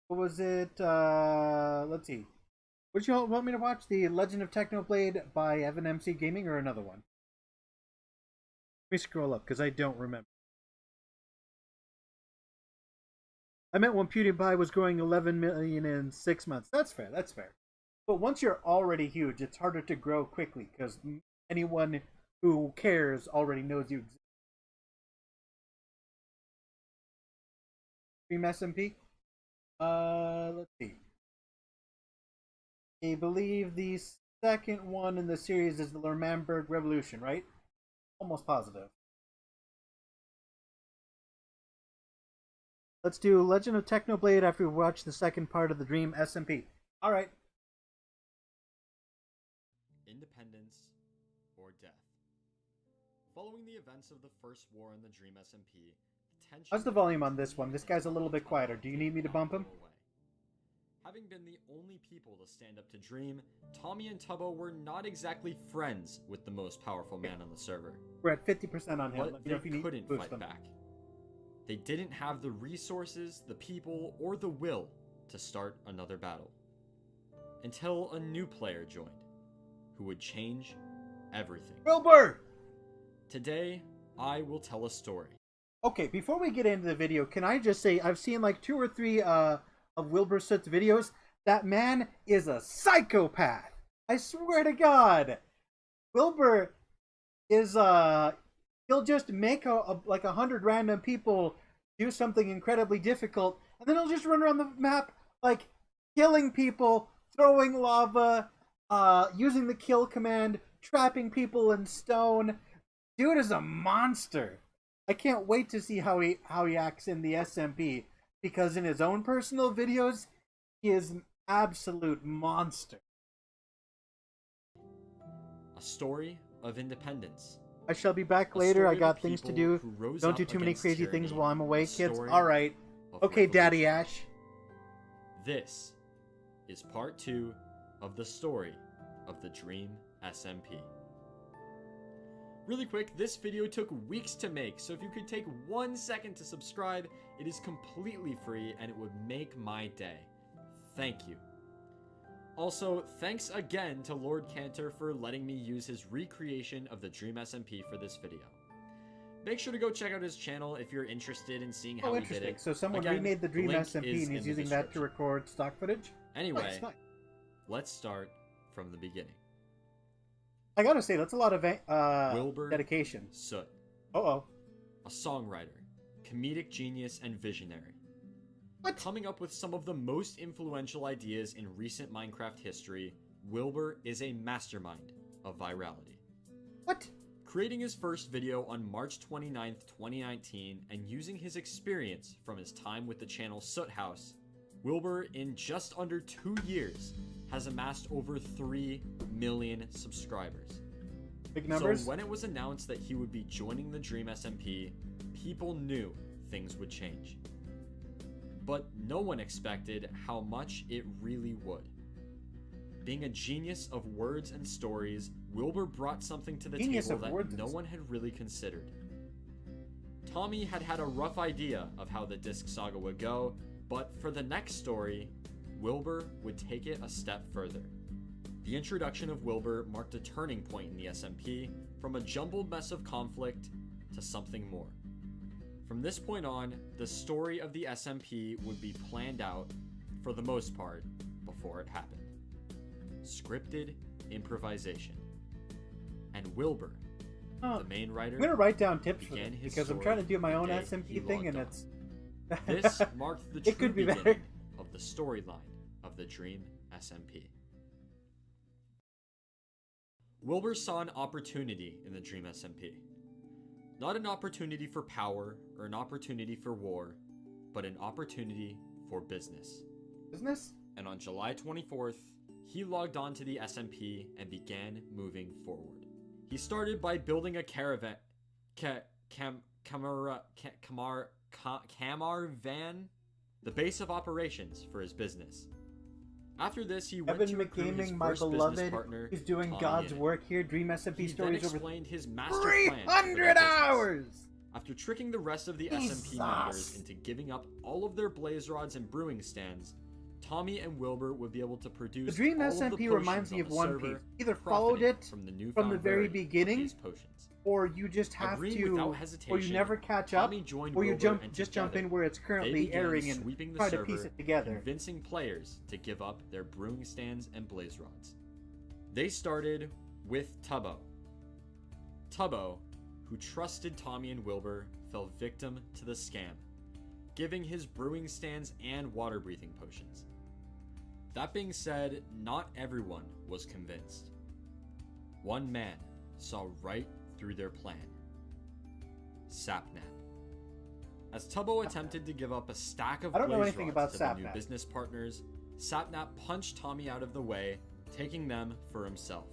What was it? Let's see. What did you want me to watch? The Legend of Technoblade by Evan MC Gaming or another one? Let me scroll up because I don't remember. I meant when PewDiePie was growing 11 million in 6 months. That's fair. That's fair. But once you're already huge, it's harder to grow quickly because anyone who cares already knows you exist. Dream SMP? Let's see. I believe the second one in the series is the Lermanberg Revolution, right? Almost positive. Let's do Legend of Technoblade after we watch the second part of the Dream SMP. Alright. Independence or death. Following the events of the First War in the Dream SMP, tension... How's the volume on this one? This guy's a little bit quieter. Do you need me to bump him? Having been the only people to stand up to Dream, Tommy and Tubbo were not exactly friends with the most powerful man on the server. We're at 50% on him. But Let me know if you they need to couldn't boost fight them. back. They didn't have the resources, the people, or the will to start another battle. Until a new player joined, who would change everything. Wilbur! Today, I will tell a story. Okay, before we get into the video, can I just say I've seen like 2 or 3 of Wilbur Soot's videos. That man is a psychopath. I swear to God. Wilbur is he'll just make like 100 random people do something incredibly difficult, and then he'll just run around the map like killing people, throwing lava, using the kill command, trapping people in stone. Dude is a monster. I can't wait to see how he acts in the SMP, because in his own personal videos, he is an absolute monster. A story of independence. I shall be back A later. story I of got a things to people do. who rose Don't up do too many against crazy tyranny. things while I'm away, A kids. story Alright. of Okay, Daddy revolution. Ash. This is part 2 of the story of the Dream SMP. Really quick, this video took weeks to make, so if you could take 1 second to subscribe, it is completely free and it would make my day. Thank you. Also, thanks again to Lord Cantor for letting me use his recreation of the Dream SMP for this video. Make sure to go check out his channel if you're interested in seeing how he did Interesting. it. So someone Again, remade the Dream link SMP is and he's in the using that to description. record stock footage? Anyway, Nice. let's start from the beginning. I gotta say, that's a lot of Wilbur dedication. Soot, Uh-oh. a songwriter, comedic genius, and visionary. What? Coming up with some of the most influential ideas in recent Minecraft history, Wilbur is a mastermind of virality. What? Creating his first video on March 29th, 2019, and using his experience from his time with the channel Soot House, Wilbur, in just under 2 years, has amassed over 3 million subscribers. Big numbers? So when it was announced that he would be joining the Dream SMP, people knew things would change. But no one expected how much it really would. Being a genius of words and stories, Wilbur brought something to the Genius table of words that and no one had really considered. Tommy had had a rough idea of how the Disc Saga would go, but for the next story, Wilbur would take it a step further. The introduction of Wilbur marked a turning point in the SMP, from a jumbled mess of conflict to something more. From this point on, the story of the SMP would be planned out, for the most part, before it happened. Scripted improvisation. And Wilbur, Oh, the main writer, I'm gonna write down tips for began this, his because I'm story trying to do my own the day he SMP thing, and logged it's... This marked the true It could be beginning better. of the storyline of the Dream SMP. Wilbur saw an opportunity in the Dream SMP. Not an opportunity for power or an opportunity for war, but an opportunity for business. Business? And on July 24th, he logged on to the SMP and began moving forward. He started by building a caravan, Camar van, the base of operations for his business. After this, he went Evan to recruit his McGaming, my first business beloved, partner, is doing Tommy God's in. work here. Dream SMP He then stories over explained his master plan for their 300 business. hours! After tricking the rest of the SMP members into giving up all of their blaze rods and brewing stands, Tommy and Wilbur would be able to produce The Dream all of the SMP reminds potions me on of the One server, Piece. Either followed profiting it from the, from newfound the very rarity of beginning, these potions. or you just have Agreeing to, without or you hesitation, never catch up, Tommy joined or you Wilbur, and just jump together, in where it's they currently began airing and sweeping the try to server, piece it together. convincing players to give up their brewing stands and blaze rods. They started with Tubbo. Tubbo, who trusted Tommy and Wilbur, fell victim to the scam, giving his brewing stands and water breathing potions. That being said, not everyone was convinced. One man saw right through their plan. Sapnap. As Tubbo attempted to give up a stack of I don't know blaze anything rods about to the new Sapnap. business partners, Sapnap punched Tommy out of the way, taking them for himself.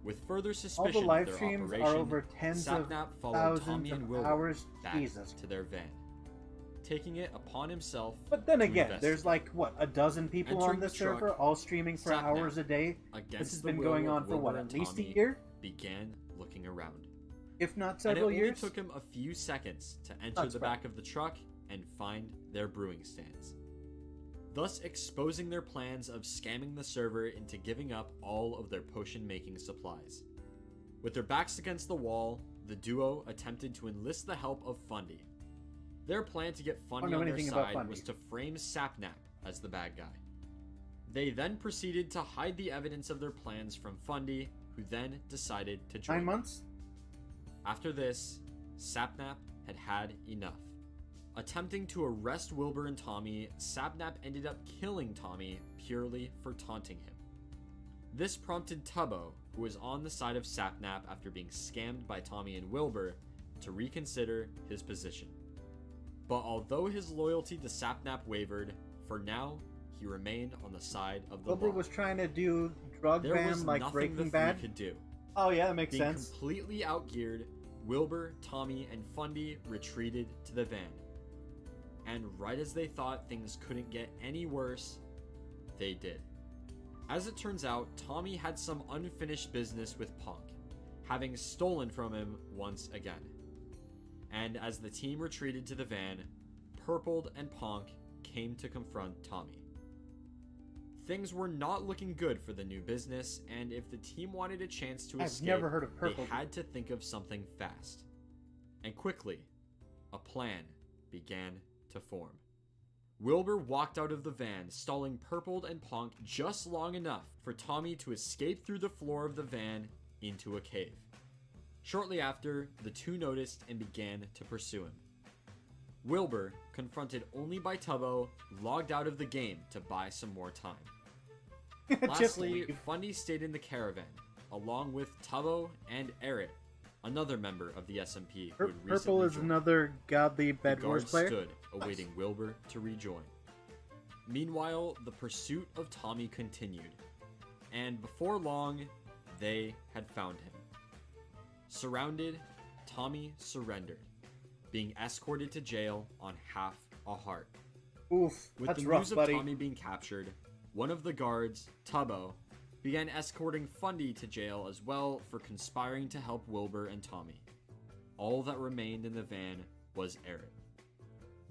With further All suspicion the live of their streams operation, are over tens of Sapnap followed thousands Tommy and of Wilbur hours. back Jesus. to their van, taking it upon himself. But then to again, investigate. there's like, what, a dozen people Entering on this the truck, server, all streaming for Sapnap, hours a day? Against This has the been will going of on for what, Wilbur at and least a Tommy, year? began looking around. If not And it several only years? took him a few seconds to enter That's the right. back of the truck and find their brewing stands, thus exposing their plans of scamming the server into giving up all of their potion making supplies. With their backs against the wall, the duo attempted to enlist the help of Fundy. Their plan to get Fundy know on their anything about side Fundy. was to frame Sapnap as the bad guy. They then proceeded to hide the evidence of their plans from Fundy, who then decided to join 9 them. months? After this, Sapnap had had enough. Attempting to arrest Wilbur and Tommy, Sapnap ended up killing Tommy purely for taunting him. This prompted Tubbo, who was on the side of Sapnap after being scammed by Tommy and Wilbur, to reconsider his position. But although his loyalty to Sapnap wavered, for now, he remained on the side of the Wilbur law. was trying to do drug There was ban like nothing Breaking the three Bad. could do. Oh yeah, that makes Being sense. completely outgeared, Wilbur, Tommy, and Fundy retreated to the van. And right as they thought things couldn't get any worse, they did. As it turns out, Tommy had some unfinished business with Punk, having stolen from him once again. And as the team retreated to the van, Purpled and Punk came to confront Tommy. Things were not looking good for the new business, and if the team wanted a chance to escape, never heard of Purpled. they had to think of something fast. And quickly, a plan began to form. Wilbur walked out of the van, stalling Purpled and Punk just long enough for Tommy to escape through the floor of the van into a cave. Shortly after, the two noticed and began to pursue him. Wilbur, confronted only by Tubbo, logged out of the game to buy some more time. Just Lastly, leave. Fundy stayed in the caravan, along with Tubbo and Eric, another member of the SMP who had recently Purple is joined. another godly The Bed Wars guards player. stood, awaiting Wilbur to rejoin. Meanwhile, the pursuit of Tommy continued, and before long, they had found him. Surrounded, Tommy surrendered, being escorted to jail on half a heart. Oof, With that's the rough, news of buddy. Tommy being captured, one of the guards, Tubbo, began escorting Fundy to jail as well for conspiring to help Wilbur and Tommy. All that remained in the van was Eric,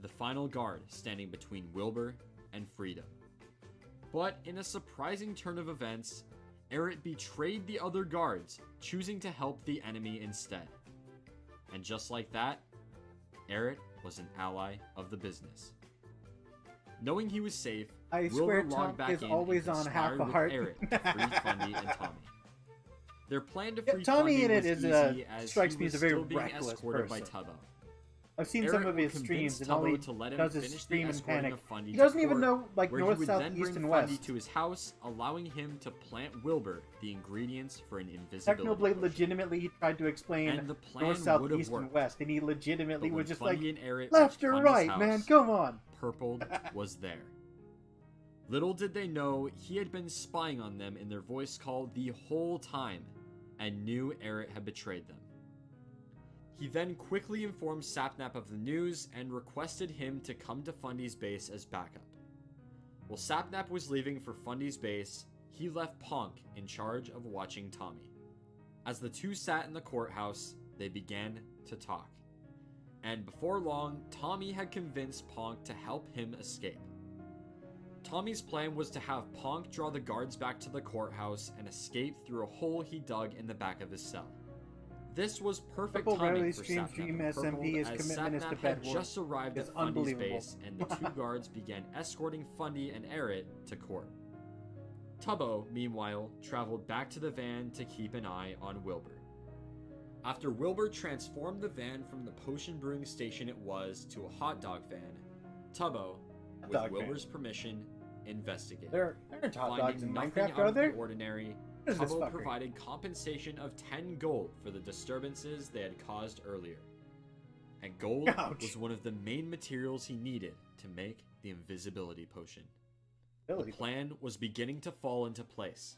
the final guard standing between Wilbur and freedom. But in a surprising turn of events, Eric betrayed the other guards, choosing to help the enemy instead. And just like that, Eric was an ally of the business. Knowing he was safe, I Wilbur swear logged Tom back is in always and on half conspired a with heart. Eric to free Fundy and Tommy. Their plan to Yeah, free Tommy Fundy in it was is, easy as strikes he me as was a very still being reckless escorted by person. Tubbo. I've seen Eric some of would his convince streams, and all he Tubbo to let him does is finish the scream and escorting panic. of Fundy He to doesn't even court, know like where north, he would south, then east, bring and Fundy west. to his house, allowing him to plant Wilbur the ingredients for an invisibility Technoblade potion. legitimately tried to explain And the plan north, south, would have east, and worked. west, and he legitimately But was when just Fundy like, and Eric left reached or Fundy's right, house, man, come on. Purpled was there. Little did they know he had been spying on them in their voice call the whole time, and knew Eric had betrayed them. He then quickly informed Sapnap of the news and requested him to come to Fundy's base as backup. While Sapnap was leaving for Fundy's base, he left Punk in charge of watching Tommy. As the two sat in the courthouse, they began to talk. And before long, Tommy had convinced Punk to help him escape. Tommy's plan was to have Punk draw the guards back to the courthouse and escape through a hole he dug in the back of his cell. This was perfect Purple timing rarely for streams Sapnap Dream and SMP. Purpled, His as commitment is to Sapnap had Bed Wars. just arrived It's at Fundy's unbelievable. base, and the two guards began escorting Fundy and Eric to court. Tubbo, meanwhile, traveled back to the van to keep an eye on Wilbur. After Wilbur transformed the van from the potion brewing station it was to a hot dog van, Tubbo, with dog van. Wilbur's permission, investigated. There aren't hot dogs Finding in nothing Minecraft, out are of the there? ordinary, What is this Tubbo fucker? provided compensation of 10 gold for the disturbances they had caused earlier. And gold Ouch. was one of the main materials he needed to make the invisibility potion. The plan was beginning to fall into place.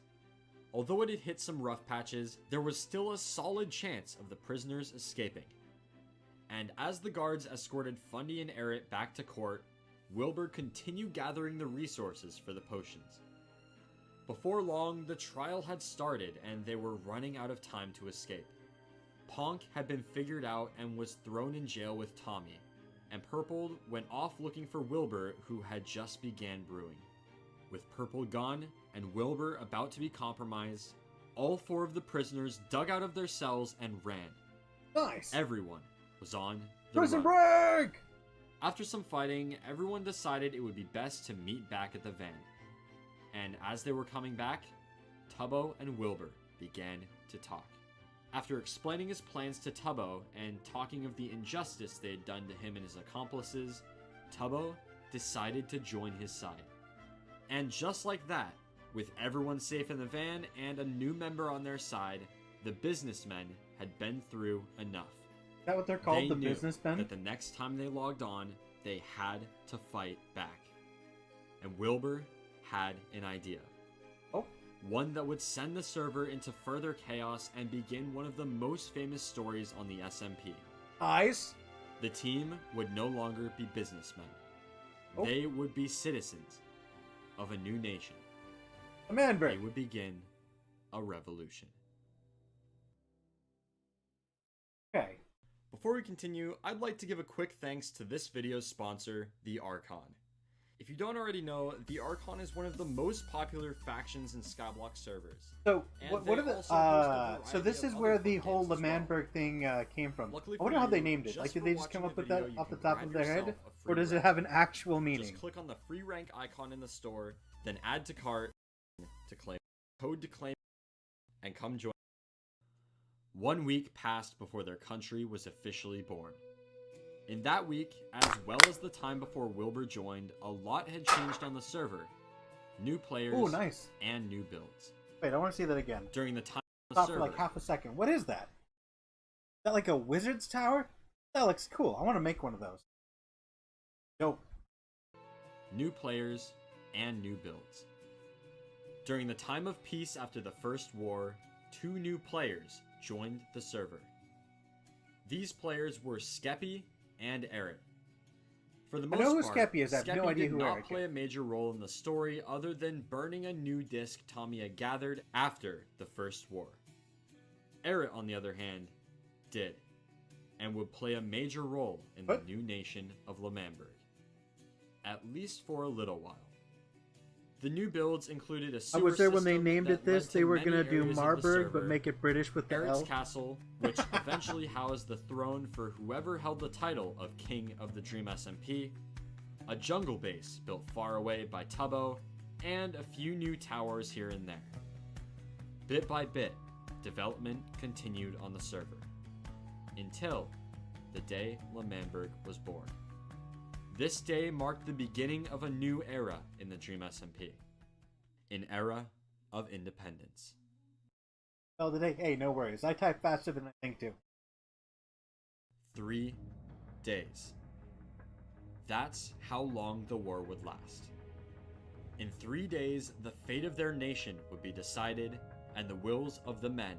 Although it had hit some rough patches, there was still a solid chance of the prisoners escaping. And as the guards escorted Fundy and Eric back to court, Wilbur continued gathering the resources for the potions. Before long, the trial had started and they were running out of time to escape. Punk had been figured out and was thrown in jail with Tommy, and Purple went off looking for Wilbur, who had just began brewing. With Purple gone and Wilbur about to be compromised, all four of the prisoners dug out of their cells and ran. Nice. Everyone was on the Prison run. break! After some fighting, everyone decided it would be best to meet back at the van. And as they were coming back, Tubbo and Wilbur began to talk. After explaining his plans to Tubbo and talking of the injustice they had done to him and his accomplices, Tubbo decided to join his side. And just like that, with everyone safe in the van and a new member on their side, the businessmen had been through enough. Is that what they're called, They the knew businessmen? that the next time they logged on, they had to fight back. And Wilbur had an idea. Oh. One that would send the server into further chaos and begin one of the most famous stories on the SMP. Eyes? The team would no longer be businessmen. Oh. They would be citizens of a new nation. A man They bird. would begin a revolution. Okay. Before we continue, I'd like to give a quick thanks to this video's sponsor, the Archon. If you don't already know, the Archon is one of the most popular factions in Skyblock servers. So, And what they are the... also host a so variety this of is where other the fun whole games as well. Lemanberg thing came from. Luckily I wonder for how they you, named it. just Like, did for they just come watching up with the that video, off you the can top of grant their head? yourself a free Or does it rank. have an actual meaning? Just click on the free rank icon in the store, then add to cart to claim code to claim, and come join. 1 week passed before their country was officially born. In that week, as well as the time before Wilbur joined, a lot had changed on the server. New players Ooh, nice. and new builds. Wait, I want to see that again. During the time on the Stop for server, like half a second. What is that? Is that like a wizard's tower? That looks cool. I want to make one of those. Dope. new players, and new builds. During the time of peace after the First War, 2 new players joined the server. These players were Skeppy and Eric. For the I most know who part, Skeppy is. I have no Skeppy idea did who not Eric play is. a major role in the story other than burning a new disc Tamiya gathered after the First War. Eric, on the other hand, did, and would play a major role in What? the new nation of Lemanberg. At least for a little while. The new builds included a I sewer was there when they system named that it this. led to They were many gonna do areas of the Marburg, but server. make it British with the Eric's L. castle, which eventually housed the throne for whoever held the title of King of the Dream SMP, a jungle base built far away by Tubbo, and a few new towers here and there. Bit by bit, development continued on the server, until the day Lemanberg was born. This day marked the beginning of a new era in the Dream SMP. An era of independence. Oh, today. Hey, no worries. I type faster than I think to. 3 days. That's how long the war would last. In 3 days, the fate of their nation would be decided, and the wills of the men,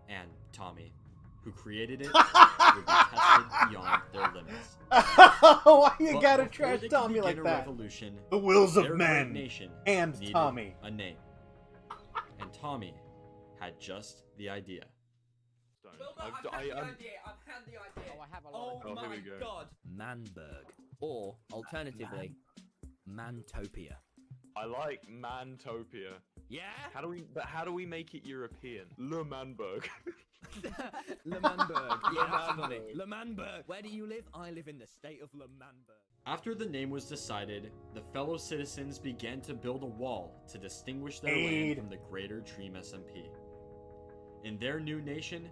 and Tommy, who created it, would be tested beyond their limits. Why you But gotta before trash they could Tommy begin like a that? revolution, The wills of their great men nation and needed Tommy. a name. And Tommy had just the idea. I've had the idea. Oh, I have a Oh lot my of here we go. god. Manberg. Or, alternatively, Mantopia. I like Mantopia. Yeah? How do we make it European? Le Manberg. Lemanberg. Yeah, that's funny. Lemanberg. Lemanberg. Where do you live? I live in the state of Lemanberg. After the name was decided, the fellow citizens began to build a wall to distinguish their Aid. land from the greater Dream SMP. In their new nation,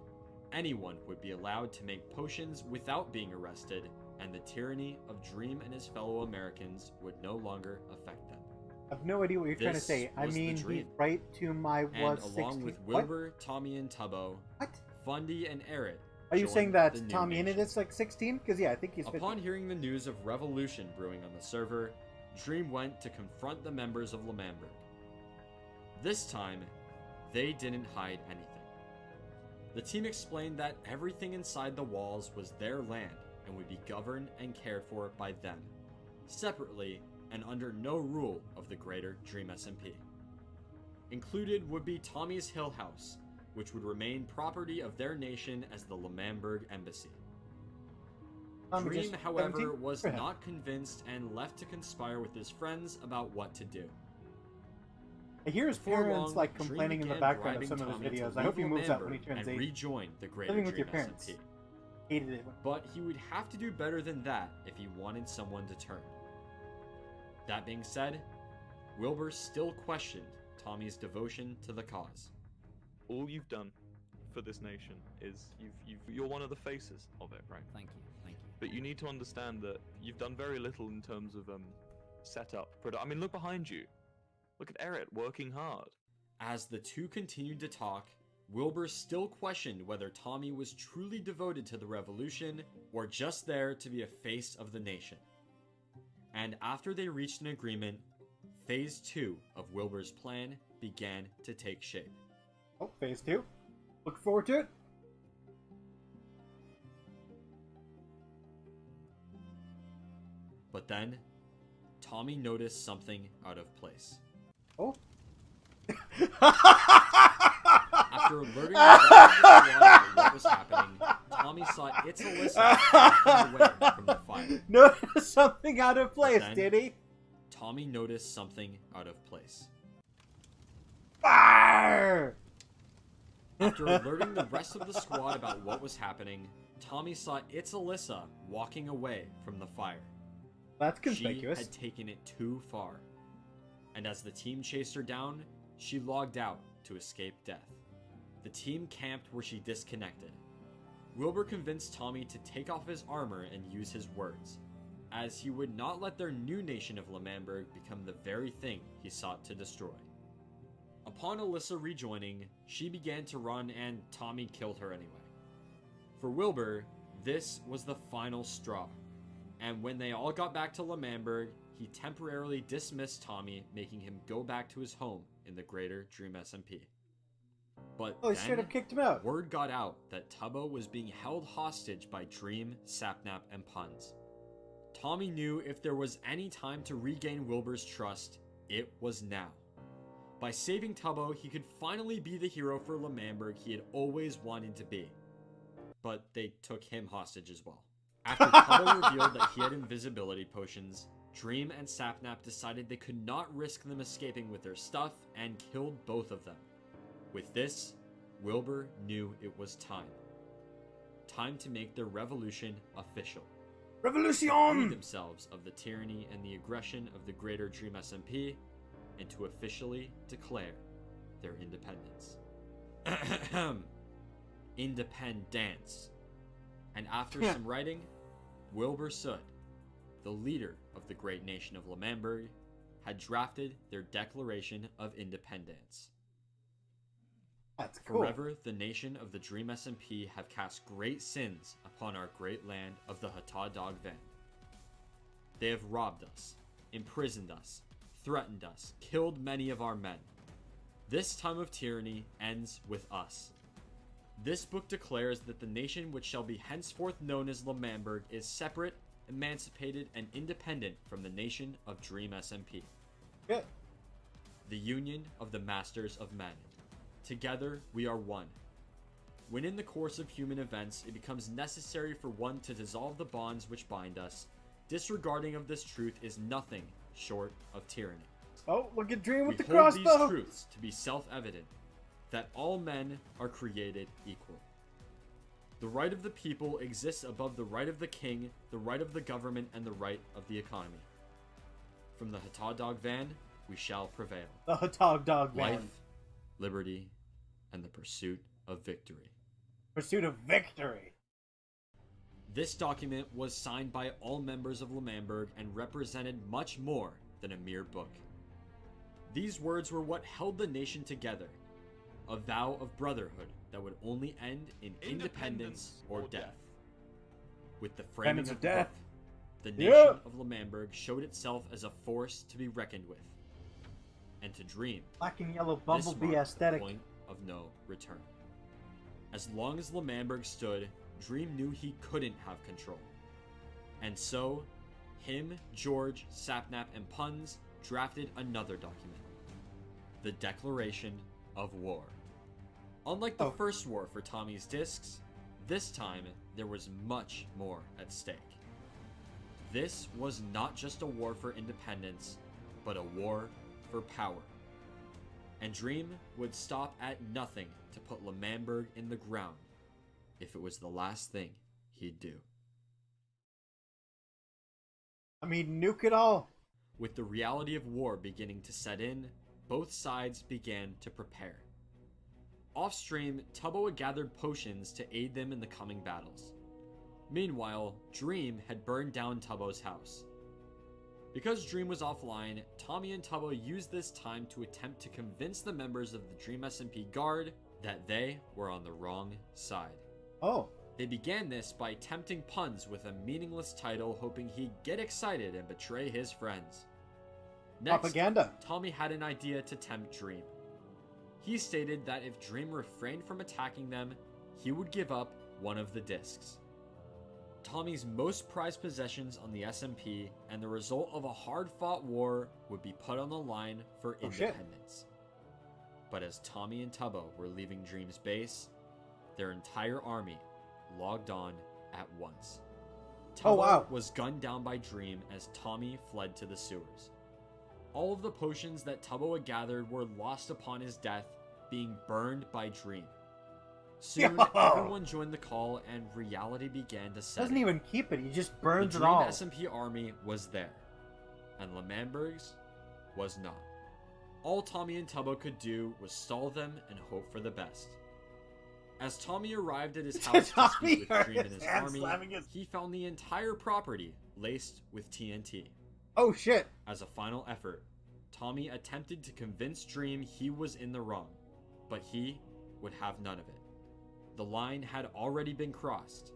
anyone would be allowed to make potions without being arrested, and the tyranny of Dream and his fellow Americans would no longer affect them. I have no idea what you're trying to This say. I was the mean, he's dream. right to my And was along 16. with What? Wilbur, Tommy, and Tubbo, What? Fundy, and Eric. Are you joined saying that the new Tommy in it nation. is like 16? Because yeah, I think he's 15. Upon hearing the news of revolution brewing on the server, Dream went to confront the members of Lemanberg. This time, they didn't hide anything. The team explained that everything inside the walls was their land and would be governed and cared for by them, separately and under no rule of the greater Dream SMP. Included would be Tommy's Hill House, which would remain property of their nation as the Lemanberg Embassy. Tommy Dream, just however, 17? was For him. not convinced and left to conspire with his friends about what to do. I hear his Before parents long, like Dream complaining in the began background of bribing some of his Tommy to videos. I hope he leave moves out when he Lemanberg turns and 8. rejoin the greater Living with Dream your parents. SMP. Hated it. But he would have to do better than that if he wanted someone to turn. That being said, Wilbur still questioned Tommy's devotion to the cause. All you've done for this nation is you're one of the faces of it, right? Thank you, thank you. But you need to understand that you've done very little in terms of setup. I mean, look behind you. Look at Eret working hard. As the two continued to talk, Wilbur still questioned whether Tommy was truly devoted to the revolution or just there to be a face of the nation. And after they reached an agreement, Phase 2 of Wilbur's plan began to take shape. Oh, Phase 2. Look forward to it. But then, Tommy noticed something out of place. Oh. After alerting the rest of the squad about what was happening, Tommy saw It's Alyssa walking away from the fire. Noticed something out of place, Then, did he? Tommy noticed something out of place. Fire! After alerting the rest of the squad about what was happening, Tommy saw It's Alyssa walking away from the fire. That's conspicuous. She had taken it too far. And as the team chased her down, she logged out to escape death. The team camped where she disconnected. Wilbur convinced Tommy to take off his armor and use his words, as he would not let their new nation of L'Manberg become the very thing he sought to destroy. Upon Alyssa rejoining, she began to run and Tommy killed her anyway. For Wilbur, this was the final straw, and when they all got back to L'Manberg, he temporarily dismissed Tommy, making him go back to his home in the greater Dream SMP. But Oh, he then, straight up kicked him out. word got out that Tubbo was being held hostage by Dream, Sapnap, and Puns. Tommy knew if there was any time to regain Wilbur's trust, it was now. By saving Tubbo, he could finally be the hero for L'Manberg he had always wanted to be. But they took him hostage as well. After Tubbo revealed that he had invisibility potions, Dream and Sapnap decided they could not risk them escaping with their stuff and killed both of them. With this, Wilbur knew it was time. Time to make their revolution official. Revolution! Free themselves of the tyranny and the aggression of the greater Dream SMP, and to officially declare their independence. Independence. And after some writing, Wilbur Sood, the leader of the great nation of L'Manberg, had drafted their Declaration of Independence. That's cool. Forever, the nation of the Dream SMP have cast great sins upon our great land of the Hata Dog Van. They have robbed us, imprisoned us, threatened us, killed many of our men. This time of tyranny ends with us. This book declares that the nation which shall be henceforth known as L'Manberg is separate, emancipated, and independent from the nation of Dream SMP. Good. The union of the masters of men. Together, we are one. When in the course of human events, it becomes necessary for one to dissolve the bonds which bind us, disregarding of this truth is nothing short of tyranny. Oh, look at Dream with We the hold crossbow! these truths to be self-evident, that all men are created equal. The right of the people exists above the right of the king, the right of the government, and the right of the economy. From the Hata Dog Van, we shall prevail. The Hata Dog Life, Van. liberty, and the pursuit of victory. Pursuit of victory. This document was signed by all members of L'Manberg and represented much more than a mere book. These words were what held the nation together, a vow of brotherhood that would only end in independence or death. With the framing Independence of or the death. book, the nation Yeah. of L'Manberg showed itself as a force to be reckoned with, and to Dream, Black and yellow this bumblebee marked aesthetic. the point of no return. As long as L'Manberg stood, Dream knew he couldn't have control. And so, him, George, Sapnap, and Puns drafted another document. The Declaration of War. Unlike the first war for Tommy's discs, this time there was much more at stake. This was not just a war for independence, but a war for power. And Dream would stop at nothing to put L'Manberg in the ground, if it was the last thing he'd do. I mean, nuke it all. With the reality of war beginning to set in, both sides began to prepare. Off-stream, Tubbo had gathered potions to aid them in the coming battles. Meanwhile, Dream had burned down Tubbo's house. Because Dream was offline, Tommy and Tubbo used this time to attempt to convince the members of the Dream SMP Guard that they were on the wrong side. Oh. They began this by attempting puns with a meaningless title, hoping he'd get excited and betray his friends. Next, Propaganda. Tommy had an idea to tempt Dream. He stated that if Dream refrained from attacking them, he would give up one of the discs. Tommy's most prized possessions on the SMP and the result of a hard-fought war would be put on the line for independence. But as Tommy and Tubbo were leaving Dream's base, their entire army logged on at once. Tubbo was gunned down by Dream as Tommy fled to the sewers. All of the potions that Tubbo had gathered were lost upon his death, being burned by Dream. Soon, everyone joined the call and reality began to set. Doesn't even keep it, he just burns the it all. Dream SMP army was there, and L'Manberg's was not. All Tommy and Tubbo could do was stall them and hope for the best. As Tommy arrived at his house to speak with Dream and his army, he found the entire property laced with TNT. Oh shit! As a final effort, Tommy attempted to convince Dream he was in the wrong, but he would have none of it. The line had already been crossed,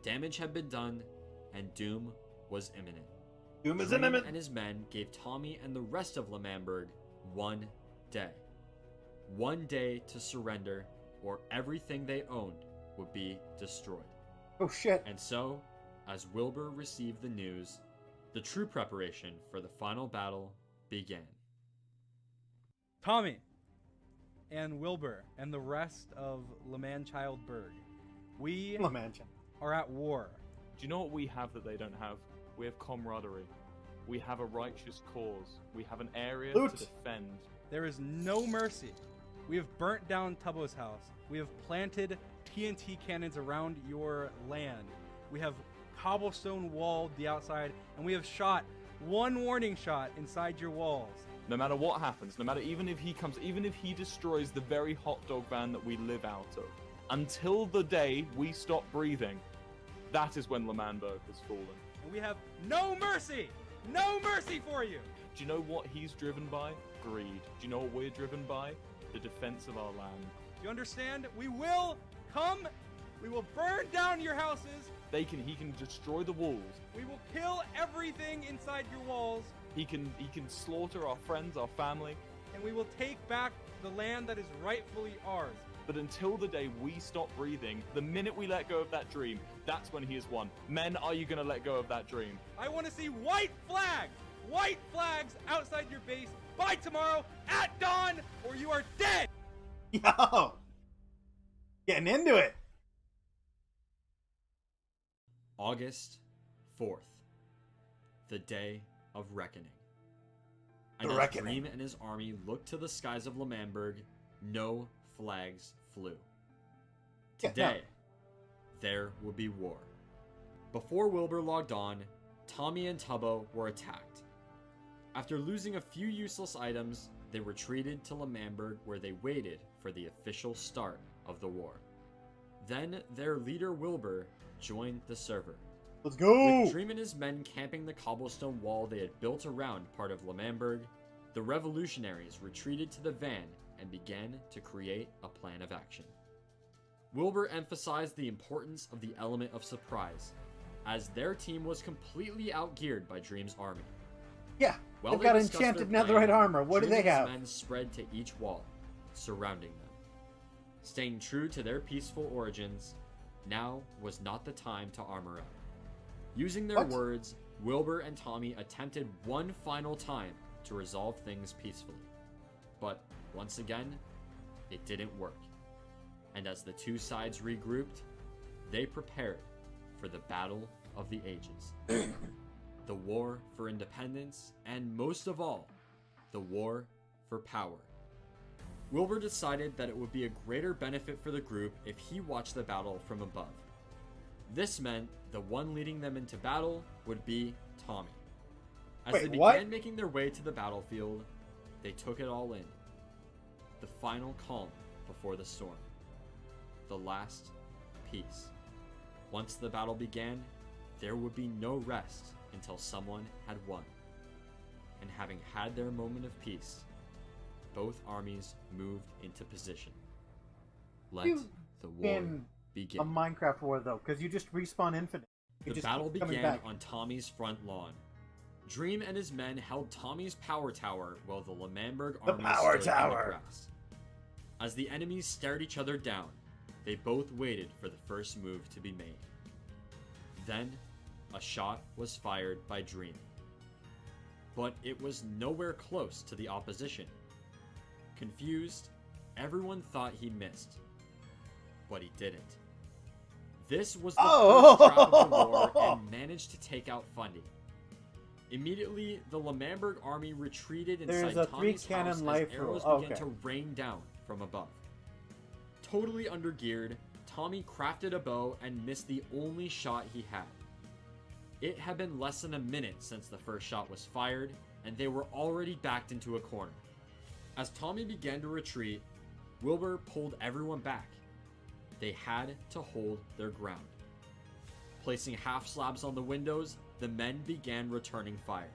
damage had been done, and doom was imminent. Doom is Dream imminent! And his men gave Tommy and the rest of L'Manberg 1 day. 1 day to surrender, or everything they owned would be destroyed. Oh shit. And so, as Wilbur received the news, the true preparation for the final battle began. Tommy and Wilbur and the rest of L'Manchildberg, we are at war. Do you know what we have that they don't have? We have camaraderie. We have a righteous cause. We have an area to defend. There is no mercy. We have burnt down Tubbo's house. We have planted TNT cannons around your land. We have cobblestone walled the outside, and we have shot one warning shot inside your walls. No matter what happens, no matter even if he destroys the very hot dog van that we live out of, until the day we stop breathing, that is when L'Manberg has fallen. And we have no mercy! No mercy for you! Do you know what he's driven by? Greed. Do you know what we're driven by? The defense of our land. You understand? We will come, we will burn down your houses. He can destroy the walls. We will kill everything inside your walls. He can slaughter our friends, our family. And we will take back the land that is rightfully ours. But until the day we stop breathing, the minute we let go of that dream, that's when he has won. Men, are you going to let go of that dream? I want to see white flags outside your base by tomorrow at dawn, or you are dead! Yo! Getting into it! August 4th. The day of reckoning. The And as reckoning. Dream and his army looked to the skies of L'Manberg, no flags flew. Today, there would be war. Before Wilbur logged on, Tommy and Tubbo were attacked. After losing a few useless items, they retreated to L'Manberg where they waited for the official start of the war. Then their leader Wilbur joined the server. Let's go! With Dream and his men camping the cobblestone wall they had built around part of L'Manberg, the revolutionaries retreated to the van and began to create a plan of action. Wilbur emphasized the importance of the element of surprise, as their team was completely outgeared by Dream's army. Yeah, While they've they got discussed enchanted their netherite plan, armor. What do Dream they and his have? men spread to each wall, surrounding them. Staying true to their peaceful origins, now was not the time to armor up. Using their words, Wilbur and Tommy attempted one final time to resolve things peacefully. But, once again, it didn't work. And as the two sides regrouped, they prepared for the Battle of the Ages. The war for independence, and most of all, the war for power. Wilbur decided that it would be a greater benefit for the group if he watched the battle from above. This meant the one leading them into battle would be Tommy. As they began making their way to the battlefield, they took it all in. The final calm before the storm. The last piece. Once the battle began, there would be no rest until someone had won. And having had their moment of peace, both armies moved into position. Let the war In begin. a Minecraft war, though, because you just respawn infinite. You The just battle keep coming began back. on Tommy's front lawn. Dream and his men held Tommy's power tower while the Lemannberg army power stood in tower. the grass. As the enemies stared each other down, they both waited for the first move to be made. Then, a shot was fired by Dream. But it was nowhere close to the opposition. Confused, everyone thought he missed. But he didn't. This was the first trap of the war and managed to take out Fundy. Immediately, the Lemannberg army retreated There's inside a Tommy's three-cannon house as life arrows rule. began to rain down from above. Totally undergeared, Tommy crafted a bow and missed the only shot he had. It had been less than a minute since the first shot was fired, and they were already backed into a corner. As Tommy began to retreat, Wilbur pulled everyone back. They had to hold their ground. Placing half slabs on the windows, the men began returning fire.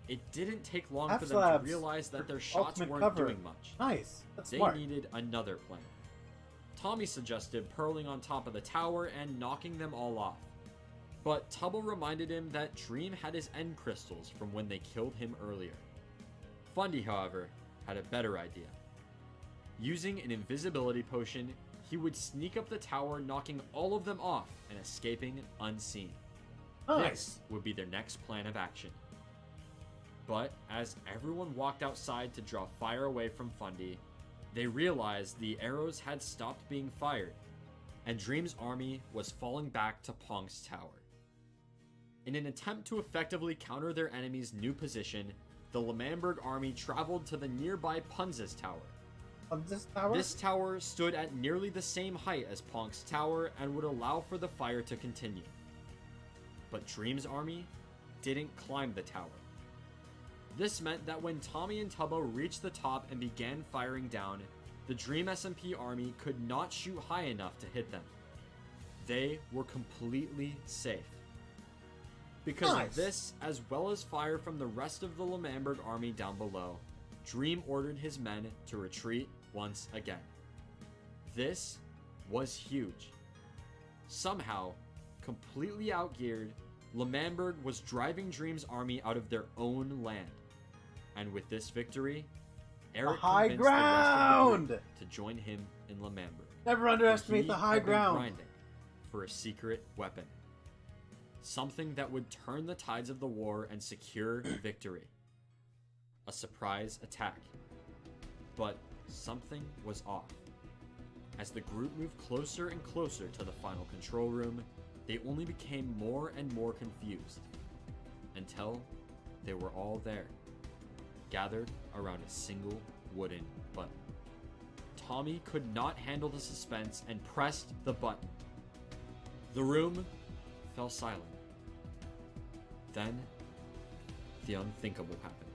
It didn't take long Half for them slabs to realize that their for shots ultimate weren't cover. doing much. Nice. That's They smart. needed another plan. Tommy suggested purling on top of the tower and knocking them all off. But Tubble reminded him that Dream had his end crystals from when they killed him earlier. Fundy, however, had a better idea. Using an invisibility potion, he would sneak up the tower, knocking all of them off and escaping unseen. Nice. This would be their next plan of action. But as everyone walked outside to draw fire away from Fundy, they realized the arrows had stopped being fired, and Dream's army was falling back to Pong's tower. In an attempt to effectively counter their enemy's new position, the Lemannberg army traveled to the nearby Punz's tower. Punz's tower? This tower stood at nearly the same height as Pong's tower and would allow for the fire to continue. But Dream's army didn't climb the tower. This meant that when Tommy and Tubbo reached the top and began firing down, the Dream SMP army could not shoot high enough to hit them. They were completely safe. Because of this, as well as fire from the rest of the Lemannberg army down below, Dream ordered his men to retreat once again. This was huge. Somehow, completely outgeared, Lemannberg was driving Dream's army out of their own land. And with this victory, Eric high convinced the rest of the ground! group to join him in Lemannberg. Never where underestimate he the high had been ground. grinding for a secret weapon. Something that would turn the tides of the war and secure victory. A surprise attack. But something was off. As the group moved closer and closer to the final control room, they only became more and more confused. Until they were all there, gathered around a single wooden button. Tommy could not handle the suspense and pressed the button. The room fell silent. Then, the unthinkable happened.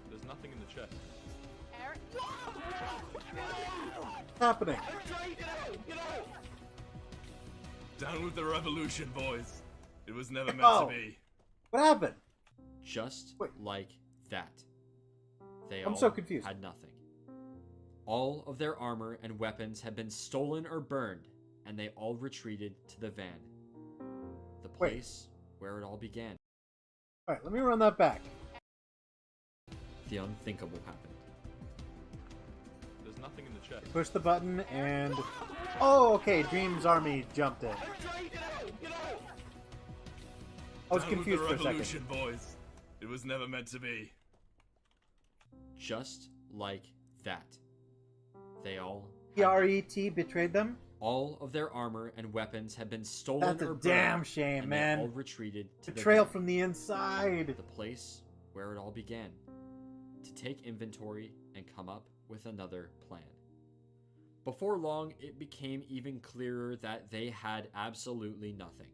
There's nothing in the chest. What's happening? Down with the revolution, boys. It was never meant Oh. to be. What happened? Just like that. They I'm all so confused. had nothing. All of their armor and weapons had been stolen or burned, and they all retreated to the van. The place where it all began. Alright, let me run that back. The unthinkable happened. There's nothing in the chest. Push the button and... Oh, okay, Dream's army jumped in. I was Down with confused the for a second. revolution, boys. It was never meant to be. Just like that. They all PRET betrayed them? All of their armor and weapons had been stolen That's a or burned, damn shame, and man. They all retreated to Betrayal the from the inside. The place where it all began. To take inventory and come up with another plan. Before long, it became even clearer that they had absolutely nothing.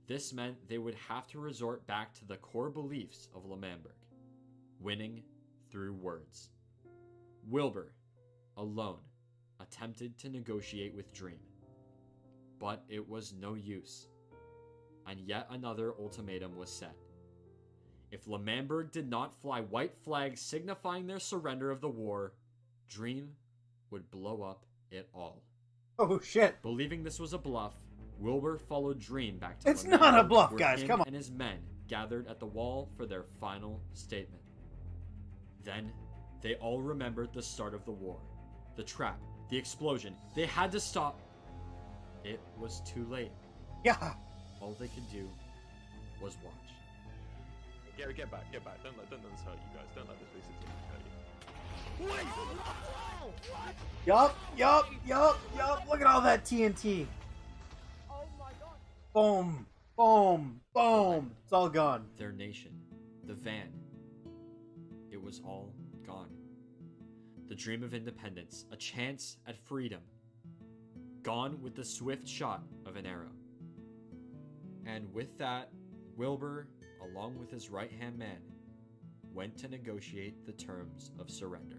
This meant they would have to resort back to the core beliefs of Lemannberg. Winning through words. Wilbur alone, attempted to negotiate with Dream. But it was no use, and yet another ultimatum was set. If L'Manberg did not fly white flags signifying their surrender of the war, Dream would blow up it all. Oh shit. Believing this was a bluff, Wilbur followed Dream back to It's L'Manberg, not a bluff, where guys, him come on. and his men gathered at the wall for their final statement. Then, they all remembered the start of the war. The trap, the explosion. They had to stop. It was too late. Yeah. All they could do was watch. Get back. Don't let this hurt you guys. Don't let this be hurt you. Yup. Look at all that TNT. Oh my god. Boom. Boom. Boom. It's all gone. Their nation, the van. It was all gone. The dream of independence, a chance at freedom. Gone with the swift shot of an arrow. And with that, Wilbur, along with his right-hand man, went to negotiate the terms of surrender.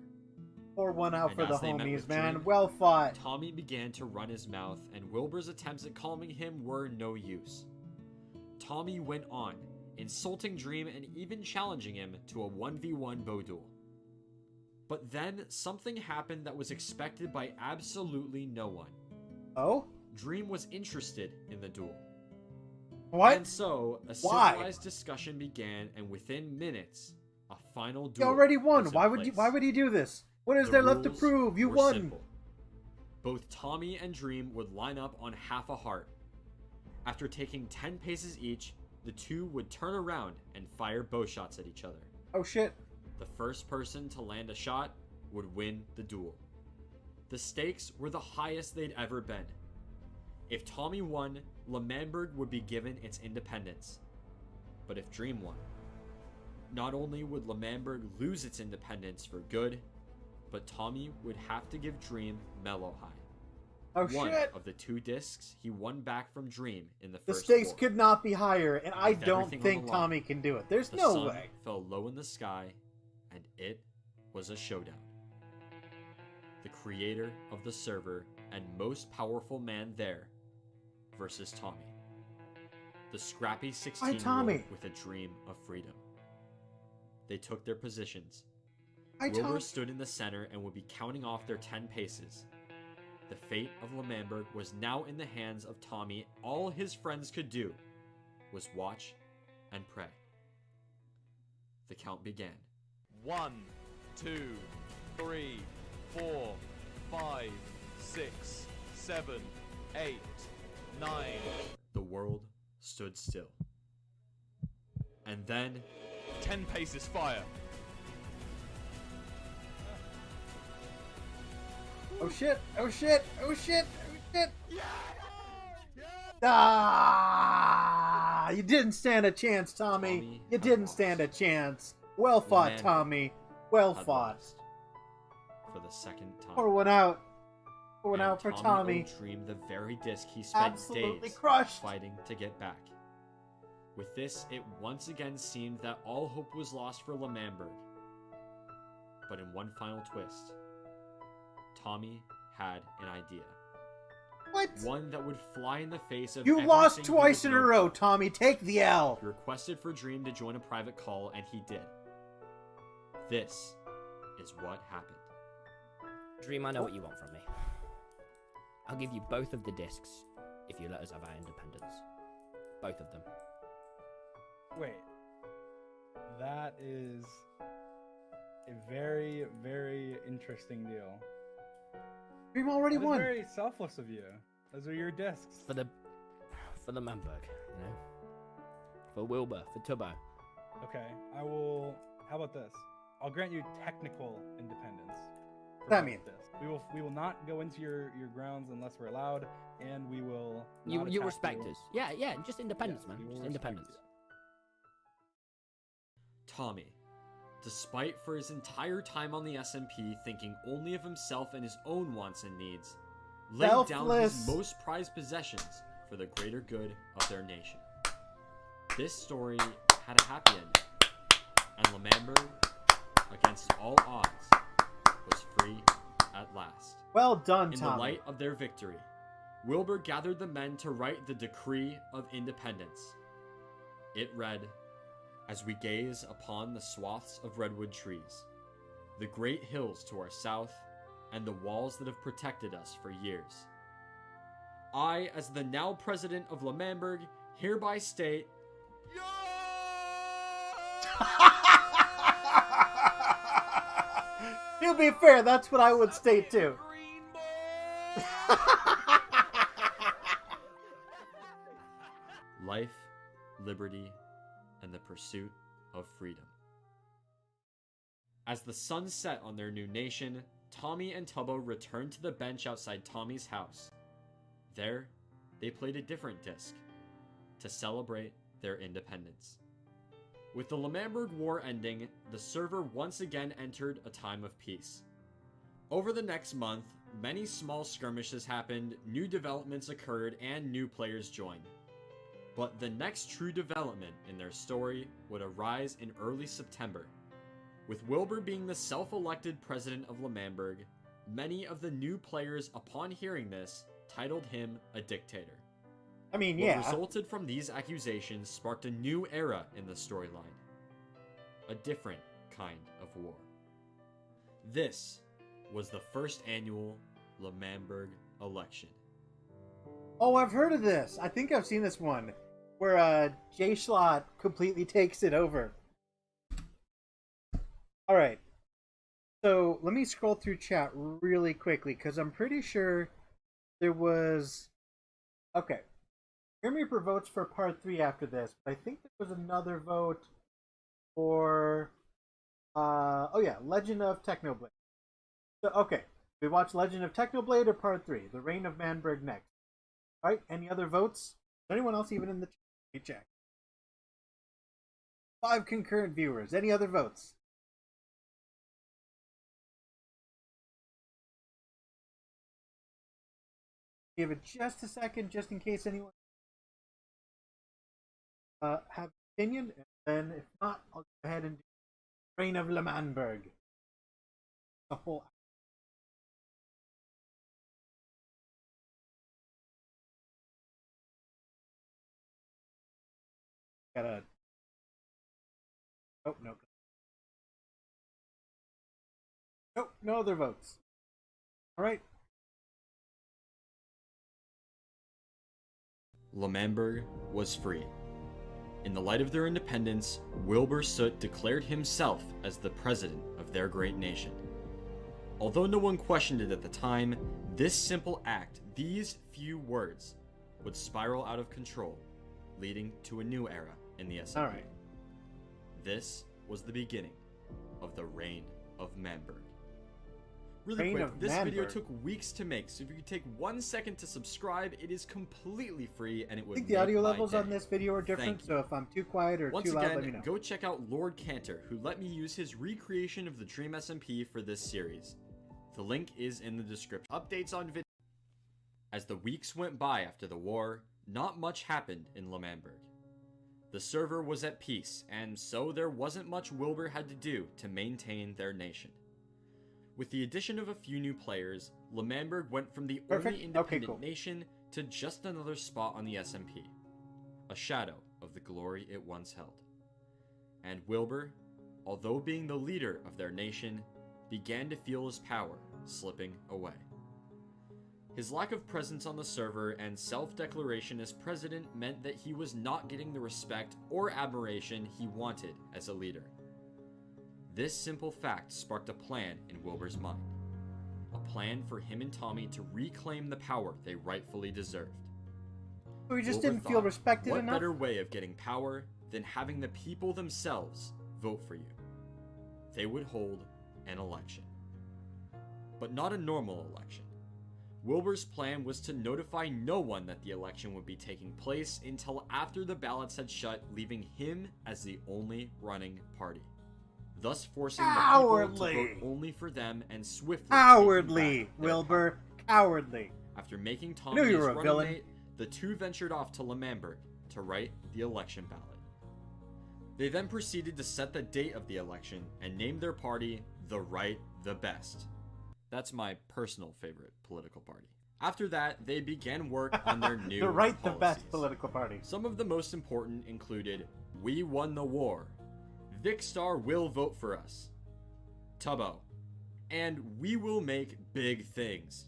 Pour one out And for the as they met homies, with man. Dream, Well fought. Tommy began to run his mouth, and Wilbur's attempts at calming him were no use. Tommy went on, insulting Dream and even challenging him to a 1v1 bow duel. But then something happened that was expected by absolutely no one. Oh? Dream was interested in the duel. What? And so, a Why? civilized discussion began, and within minutes, a final You duel already won. was in Why would place. he do this? What is The there left to rules prove? You were won. simple. Both Tommy and Dream would line up on half a heart. After taking 10 paces each, the two would turn around and fire bow shots at each other. Oh shit. The first person to land a shot would win the duel. The stakes were the highest they'd ever been. If Tommy won, L'Manberg would be given its independence. But if Dream won, not only would L'Manberg lose its independence for good, but Tommy would have to give Dream Mellow High. Oh One shit. of the two discs he won back from Dream in the The first stakes war. could not be higher, and I With don't everything on think the line, Tommy can do it. There's The no sun way. fell low in the sky, and it was a showdown. The creator of the server and most powerful man there versus Tommy. The scrappy 16-year-old Tommy. with a dream of freedom. They took their positions. Hi, Wilbur Tom. stood in the center and would be counting off their 10 paces. The fate of L'Manberg was now in the hands of Tommy. All his friends could do was watch and pray. The count began. 1, 2, 3, 4, 5, 6, 7, 8, 9. The world stood still. And then 10 paces fire. Oh shit. Oh shit. Oh shit. Oh shit. Ah! You didn't stand a chance, Tommy. Tommy You had didn't lost. stand a chance. Well fought, L'Manberg Tommy. Well had fought. lost for the second time. Pour one out. Pour one And out for Tommy. owed Dream the very disc he spent Absolutely days crushed. fighting to get back. With this, it once again seemed that all hope was lost for L'Manberg. But in one final twist, Tommy had an idea. What? One that would fly in the face of You lost everything he twice was in a known row, for. Tommy. Take the L. He requested for Dream to join a private call, and he did. This is what happened. Dream, I know what you want from me. I'll give you both of the discs if you let us have our independence. Both of them. Wait. That is a very, very interesting deal. Dream already That is won. very selfless of you. Those are your discs. For the Manberg, you know? For Wilbur, for Tubbo. Okay, I will. How about this? I'll grant you technical independence. for That both means- discs. We will not go into your grounds unless we're allowed, and we will. You not attack respect you. us. Yeah, just independence, Yes, man. we will Just respect independence. you. Tommy, despite for his entire time on the SMP thinking only of himself and his own wants and needs, laid down his Selfless. most prized possessions for the greater good of their nation. This story had a happy ending, and L'Manberg, against all odds, was free at last. Well done, In Tommy. the light of their victory, Wilbur gathered the men to write the Decree of Independence. It read, "As we gaze upon the swaths of redwood trees, the great hills to our south, and the walls that have protected us for years, I, as the now president of Lemamberg, hereby state..." To be fair, that's what I would state too. Life, liberty, and the pursuit of freedom. As the sun set on their new nation, Tommy and Tubbo returned to the bench outside Tommy's house. There, they played a different disc to celebrate their independence. With the Lemamberg War ending, the server once again entered a time of peace. Over the next month, many small skirmishes happened, new developments occurred, and new players joined. But the next true development in their story would arise in early September. With Wilbur being the self-elected president of Lemamberg, many of the new players, upon hearing this, titled him a dictator. I mean, What yeah. resulted from these accusations sparked a new era in the storyline. A different kind of war. This was the first annual Lemamberg election. Oh, I've heard of this. I think I've seen this one. Where J Schlott completely takes it over. Alright. So, let me scroll through chat really quickly, because I'm pretty sure there was... Okay. Grimreaper votes for part 3 after this, but I think there was another vote for... oh yeah, Legend of Technoblade. So, okay. We watch Legend of Technoblade or part 3? The Reign of Manberg next. Alright, any other votes? Is anyone else even in the chat? 5 concurrent viewers. Any other votes? Give it just a second, just in case anyone have an opinion, and then if not, I'll go ahead and do Reign of Lemamberg. The whole. Gotta. Oh no. Nope, no other votes. All right. Lemamberg was free. In the light of their independence, Wilbur Soot declared himself as the president of their great nation. Although no one questioned it at the time, this simple act, these few words, would spiral out of control, leading to a new era in the SMP. Alright. This was the beginning of the Reign of Manberg. Really Reign quick, of this video Manberg. took weeks to make, so if you could take 1 second to subscribe, it is completely free and it I would think the make audio my levels day. on this video are different, Thank you. so if I'm too quiet or Once too loud, again, let me know. go check out Lord Cantor, who let me use his recreation of the Dream SMP for this series. The link is in the description. Updates on video. As the weeks went by after the war, not much happened in Lemamberg. The server was at peace, and so there wasn't much Wilbur had to do to maintain their nation. With the addition of a few new players, Lemamberg went from the Perfect. only independent Okay, cool. nation to just another spot on the SMP, a shadow of the glory it once held. And Wilbur, although being the leader of their nation, began to feel his power slipping away. His lack of presence on the server and self-declaration as president meant that he was not getting the respect or admiration he wanted as a leader. This simple fact sparked a plan in Wilbur's mind. A plan for him and Tommy to reclaim the power they rightfully deserved. So we just Wilbur didn't feel thought, respected what enough? better way of getting power than having the people themselves vote for you? They would hold an election. But not a normal election. Wilbur's plan was to notify no one that the election would be taking place until after the ballots had shut, leaving him as the only running party. Thus forcing the people Cowardly. to vote only for them and swiftly Cowardly, taking back their Wilbur. power. Cowardly. After making knew Tommy you his were a running villain. mate, the two ventured off to Lemamberg to write the election ballot. They then proceeded to set the date of the election and named their party The Right the Best. That's my personal favorite political party. After that, they began work on their new the right policies. the best political party. Some of the most important included We Won the War, Vicstar will vote for us, Tubbo, and we will make big things.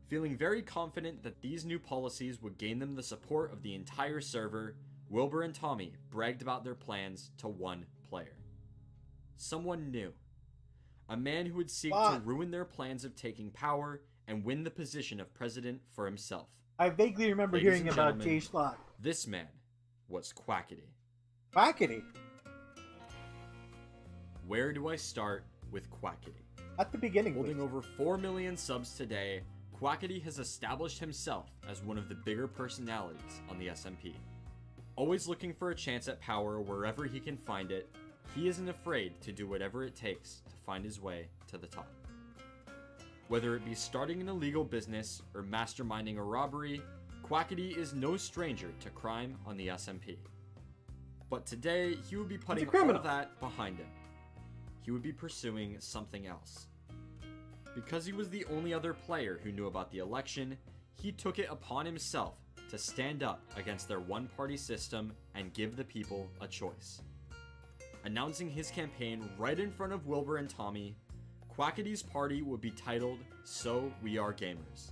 Feeling very confident that these new policies would gain them the support of the entire server, Wilbur and Tommy bragged about their plans to one player. Someone new. A man who would seek to ruin their plans of taking power and win the position of president for himself. I vaguely remember Ladies hearing and about gentlemen, Jay Schlott. This man was Quackity. Quackity? Where do I start with Quackity? At the beginning, Holding please. over 4 million subs today, Quackity has established himself as one of the bigger personalities on the SMP. Always looking for a chance at power wherever he can find it, he isn't afraid to do whatever it takes to find his way to the top. Whether it be starting an illegal business or masterminding a robbery, Quackity is no stranger to crime on the SMP. But today, he would be putting all that behind him. He would be pursuing something else. Because he was the only other player who knew about the election, he took it upon himself to stand up against their one-party system and give the people a choice. Announcing his campaign right in front of Wilbur and Tommy, Quackity's party would be titled So We Are Gamers,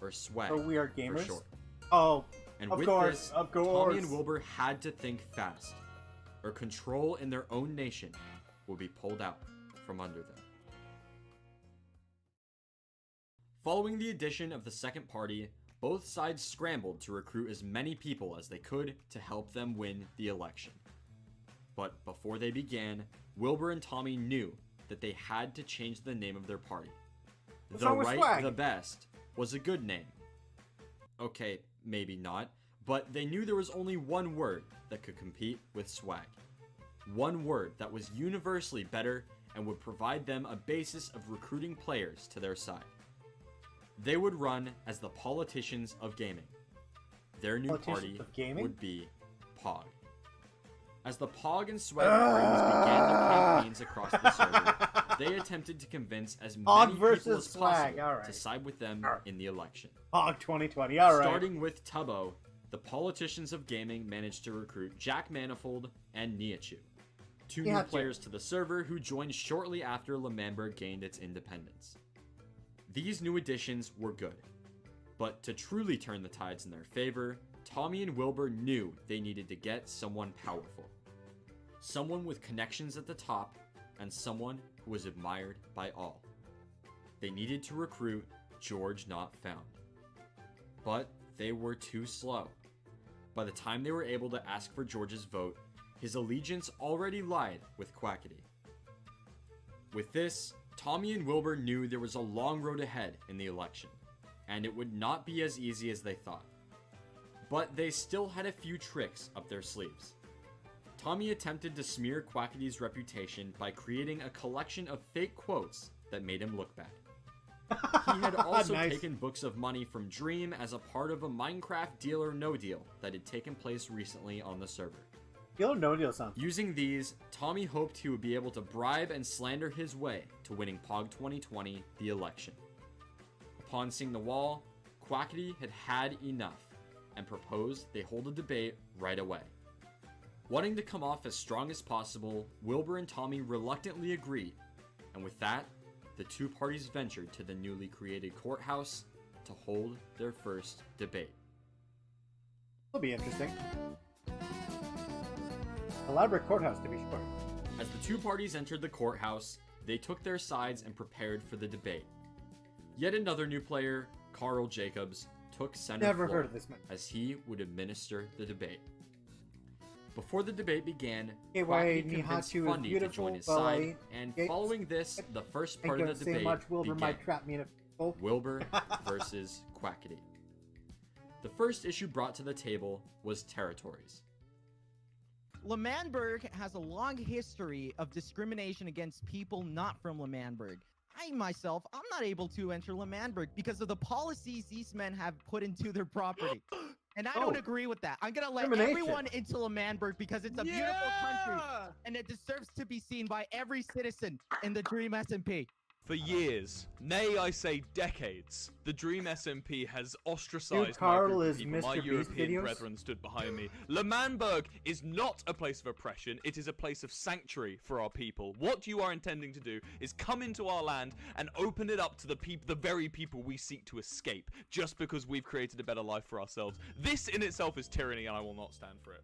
or SWAG. So We Are Gamers? For short. Oh, and of with course, this, of course. Tommy and Wilbur had to think fast, or control in their own nation would be pulled out from under them. Following the addition of the second party, both sides scrambled to recruit as many people as they could to help them win the election. But before they began, Wilbur and Tommy knew that they had to change the name of their party. What's The wrong with Right Swag? the Best was a good name. Okay, maybe not, but they knew there was only one word that could compete with swag. One word that was universally better and would provide them a basis of recruiting players to their side. They would run as the Politicians of Gaming. Their new party would be POG. As the POG and Swag parties began their campaigns across the server, they attempted to convince as many people as possible to side with them in the election. POG 2020, alright. Starting with Tubbo, the Politicians of Gaming managed to recruit Jack Manifold and Niachu, two new players to the server who joined shortly after Lemamberg gained its independence. These new additions were good, but to truly turn the tides in their favor, Tommy and Wilbur knew they needed to get someone powerful. Someone with connections at the top, and someone who was admired by all. They needed to recruit George Not Found. But they were too slow. By the time they were able to ask for George's vote, his allegiance already lied with Quackity. With this, Tommy and Wilbur knew there was a long road ahead in the election, and it would not be as easy as they thought. But they still had a few tricks up their sleeves. Tommy attempted to smear Quackity's reputation by creating a collection of fake quotes that made him look bad. He had also taken books of money from Dream as a part of a Minecraft Deal or No Deal that had taken place recently on the server. Deal or No Deal sounds. Using these, Tommy hoped he would be able to bribe and slander his way to winning POG 2020, the election. Upon seeing the wall, Quackity had had enough and proposed they hold a debate right away. Wanting to come off as strong as possible, Wilbur and Tommy reluctantly agreed, and with that, the two parties ventured to the newly created courthouse to hold their first debate. That'll be interesting. Elaborate courthouse, to be sure. As the two parties entered the courthouse, they took their sides and prepared for the debate. Yet another new player, Carl Jacobs, took center floor as he would administer the debate. Before the debate began, Quackity convinced Fundy to join his side, and following this, the first part of the debate began. Wilbur versus Quackity. The first issue brought to the table was territories. Lemamberg has a long history of discrimination against people not from Lemamberg. I myself, I'm not able to enter Lemamberg because of the policies these men have put into their property. And I don't agree with that. I'm gonna let everyone into Lemamberg because it's a beautiful country and it deserves to be seen by every citizen in the Dream SMP. For years, nay I say decades, the Dream SMP has ostracized Dude, Carl my group of is people. My Mr. Beast European videos? brethren stood behind me. L'Manberg is not a place of oppression, it is a place of sanctuary for our people. What you are intending to do is come into our land and open it up to the very people we seek to escape, just because we've created a better life for ourselves. This in itself is tyranny, and I will not stand for it.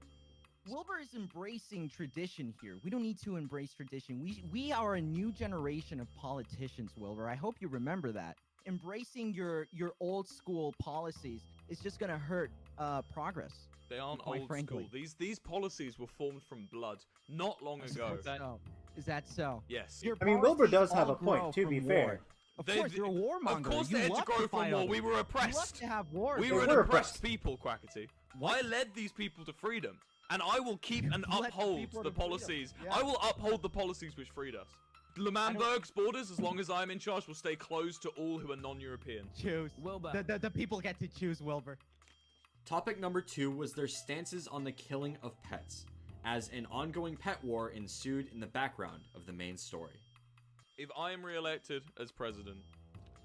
Wilbur is embracing tradition here. We don't need to embrace tradition. We are a new generation of politicians, Wilbur. I hope you remember that. Embracing your old school policies is just gonna hurt progress. They aren't quite old frankly. school. These policies were formed from blood not long ago. Is that so? Yes. Your I mean, Wilbur policies does have all a point, grow to be from fair. war. Of course, you're a warmonger. Of course You they had to love grow fight from war. others. We were You love oppressed. to have wars. We They were an were oppressed oppressed. people, Quackity. I led these people to freedom, and I will keep and You led the uphold people the to freedom. policies. Yeah. I will uphold the policies which freed us. L'Manberg's borders, as long as I'm in charge, will stay closed to all who are non-European. Choose. Wilbur. The people get to choose, Wilbur. Topic number 2 was their stances on the killing of pets, as an ongoing pet war ensued in the background of the main story. If I am re-elected as president,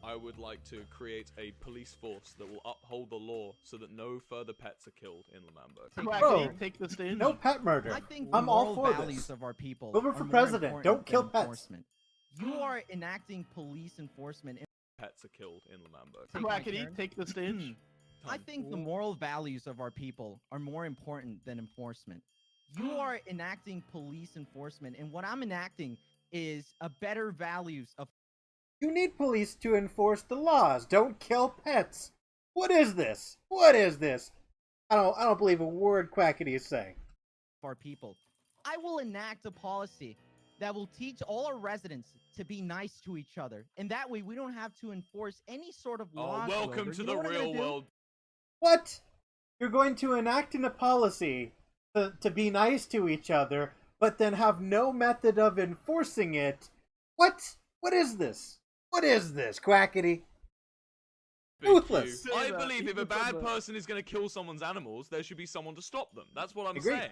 I would like to create a police force that will uphold the law so that no further pets are killed in L'Manberg. Bro, Take the stage. no pet murder. I think the I'm all moral for values this. of our people Wilbur are for more president. important Don't kill than pets. enforcement. You are enacting police enforcement. Pets are killed in L'Manberg. Take my turn. take the stage. I think the moral values of our people are more important than enforcement. You are enacting police enforcement, and what I'm enacting is a better values of You need police to enforce the laws. Don't kill pets. What is this? What is this? I don't believe a word Quackity is saying. our people. I will enact a policy that will teach all our residents to be nice to each other, and that way we don't have to enforce any sort of Oh, laws. welcome Wilbur. to You the know what I'm real gonna do? world. What? You're going to enact in a policy to be nice to each other, but then have no method of enforcing it? What? What is this? What is this, Quackity? Ruthless. I believe if a bad person is going to kill someone's animals, there should be someone to stop them. That's what I'm Agreed. saying.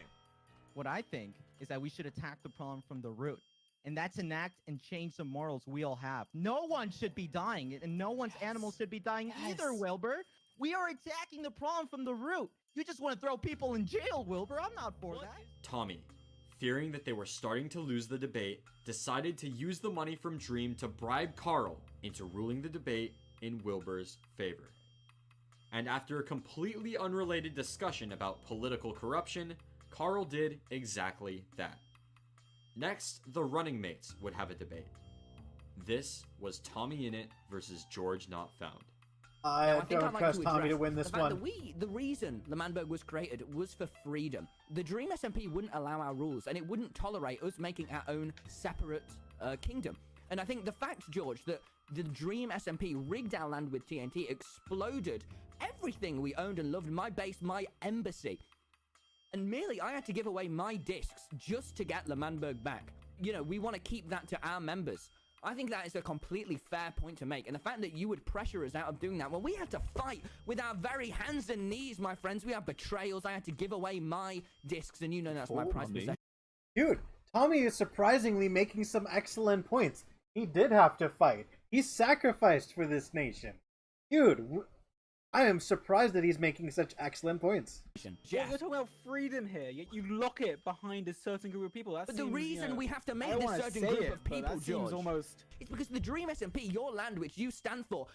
What I think is that we should attack the problem from the root. And that's enact and change the morals we all have. No one should be dying, and no one's animals should be dying either, Wilbur. We are attacking the problem from the root. You just want to throw people in jail, Wilbur. I'm not for that. Tommy, fearing that they were starting to lose the debate, decided to use the money from Dream to bribe Carl into ruling the debate in Wilbur's favor. And after a completely unrelated discussion about political corruption, Carl did exactly that. Next, the running mates would have a debate. This was Tommy Innit versus George Not Found. I Now, think don't I'd like trust to Tommy to address win this the fact one. that the reason L'Manberg was created was for freedom. The Dream SMP wouldn't allow our rules, and it wouldn't tolerate us making our own separate kingdom. And I think the fact, George, that the Dream SMP rigged our land with TNT, exploded everything we owned and loved, my base, my embassy. And merely I had to give away my discs just to get L'Manberg back. You know, we want to keep that to our members. I think that is a completely fair point to make. And the fact that you would pressure us out of doing that, well, we had to fight with our very hands and knees, my friends. We have betrayals. I had to give away my discs, and you know that's my prize possession. Dude, Tommy is surprisingly making some excellent points. He did have to fight. He sacrificed for this nation. Dude, I am surprised that he's making such excellent points. We're talking about freedom here. Yet you lock it behind a certain group of people. That But seems, the reason we have to I make don't this wanna certain say group it, of but people, that George, seems almost... it's because the Dream SMP, your land, which you stand for,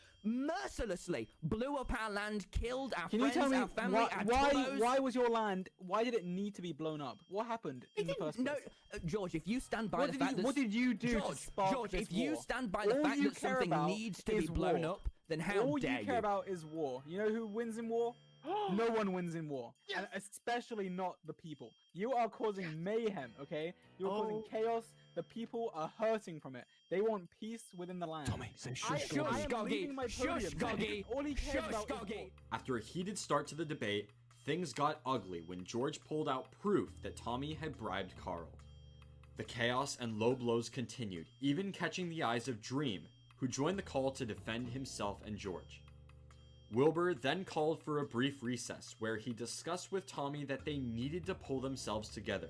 mercilessly blew up our land, killed our Can friends, you tell me our family, our Tubos. why was your land? Why did it need to be blown up? What happened in the first place? No, George, if you stand by the fact that what did you do George, to spark George, this if you war? stand by the All fact you that care something about needs to be is blown war. up, then how All dare you care about is war. You know who wins in war? No one wins in war, and especially not the people. You are causing mayhem, okay? You are causing chaos. The people are hurting from it. They want peace within the land. Tommy, say I shush, am leaving my podium. Goggy. All he cares about is war. After a heated start to the debate, things got ugly when George pulled out proof that Tommy had bribed Carl. The chaos and low blows continued, even catching the eyes of Dream, who joined the call to defend himself and George. Wilbur then called for a brief recess where he discussed with Tommy that they needed to pull themselves together.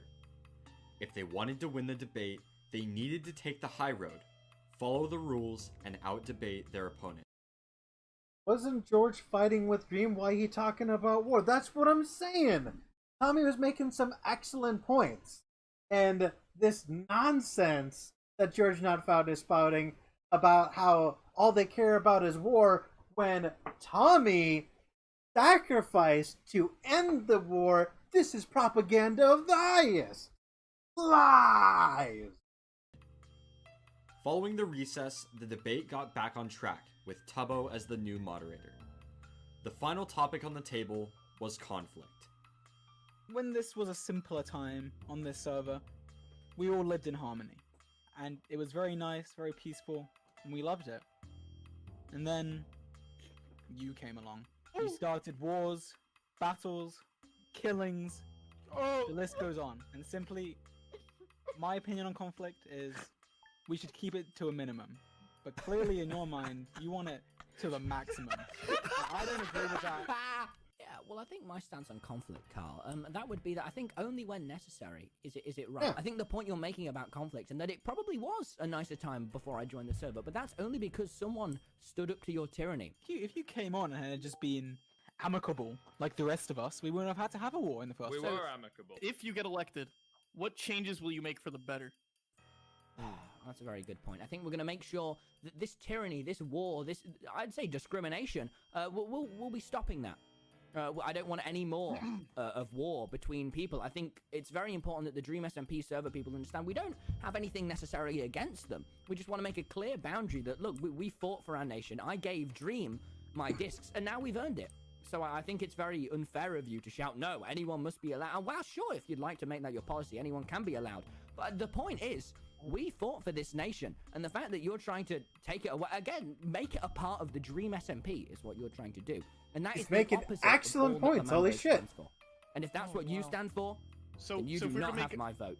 If they wanted to win the debate, they needed to take the high road, follow the rules and out-debate their opponent. Wasn't George fighting with Dream? Why he talking about war? That's what I'm saying. Tommy was making some excellent points. And this nonsense that George Not Found is spouting about how all they care about is war, when Tommy sacrificed to end the war, this is propaganda of the highest. Lies! Following the recess, the debate got back on track, with Tubbo as the new moderator. The final topic on the table was conflict. When this was a simpler time on this server, we all lived in harmony. And it was very nice, very peaceful, and we loved it. And then you came along. You started wars, battles, killings. The list goes on. And simply, my opinion on conflict is we should keep it to a minimum. But clearly in your mind, you want it to the maximum. I don't agree with that. Yeah, well, I think my stance on conflict, Carl, that would be that I think only when necessary is it right. Yeah. I think the point you're making about conflict, and that it probably was a nicer time before I joined the server, but that's only because someone stood up to your tyranny. If you came on and had just been amicable like the rest of us, we wouldn't have had to have a war in the first We place. were amicable. If you get elected, what changes will you make for the better? That's a very good point. I think we're going to make sure that this tyranny, this war, this, I'd say discrimination, we'll be stopping that. I don't want any more of war between people. I think it's very important that the Dream SMP server people understand we don't have anything necessarily against them. We just want to make a clear boundary that, look, we fought for our nation. I gave Dream my discs, and now we've earned it. So I think it's very unfair of you to shout, no, anyone must be allowed. Well, sure, if you'd like to make that your policy, anyone can be allowed. But the point is, we fought for this nation, and the fact that you're trying to take it away, again, make it a part of the Dream SMP is what you're trying to do. And that He's is making the opposite excellent of all that points, holy Lamando shit. stands for. And if that's what you stand for, then you do if we were not to have make my vote.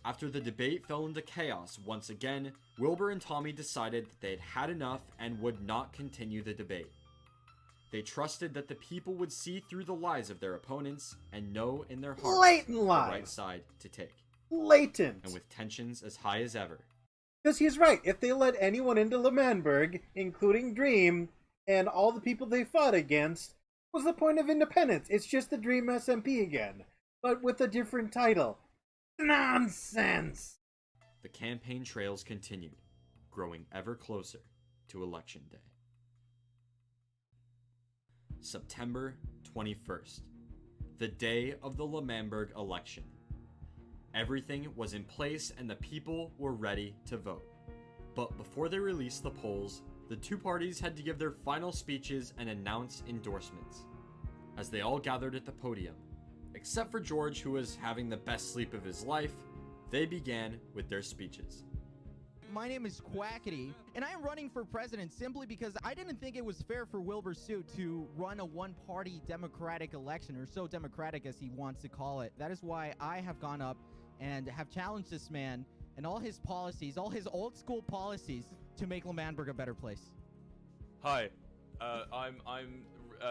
After the debate fell into chaos once again, Wilbur and Tommy decided that they had had enough and would not continue the debate. They trusted that the people would see through the lies of their opponents and know in their hearts Blatant the lies. right side to take. Blatant. And with tensions as high as ever, Because he's right. If they let anyone into L'Manberg, including Dream, and all the people they fought against, what's the point of independence? It's just the Dream SMP again, but with a different title. Nonsense! the campaign trails continued, growing ever closer to Election Day. September 21st, the day of the L'Manberg election. Everything was in place and the people were ready to vote. But before they released the polls, the two parties had to give their final speeches and announce endorsements. As they all gathered at the podium, except for George, who was having the best sleep of his life, they began with their speeches. My name is Quackity, and I am running for president simply because I didn't think it was fair for Wilbur Suit to run a one-party democratic election, or so democratic as he wants to call it. That is why I have gone up and have challenged this man and all his policies, all his old-school policies, to make L'Manberg a better place. Hi,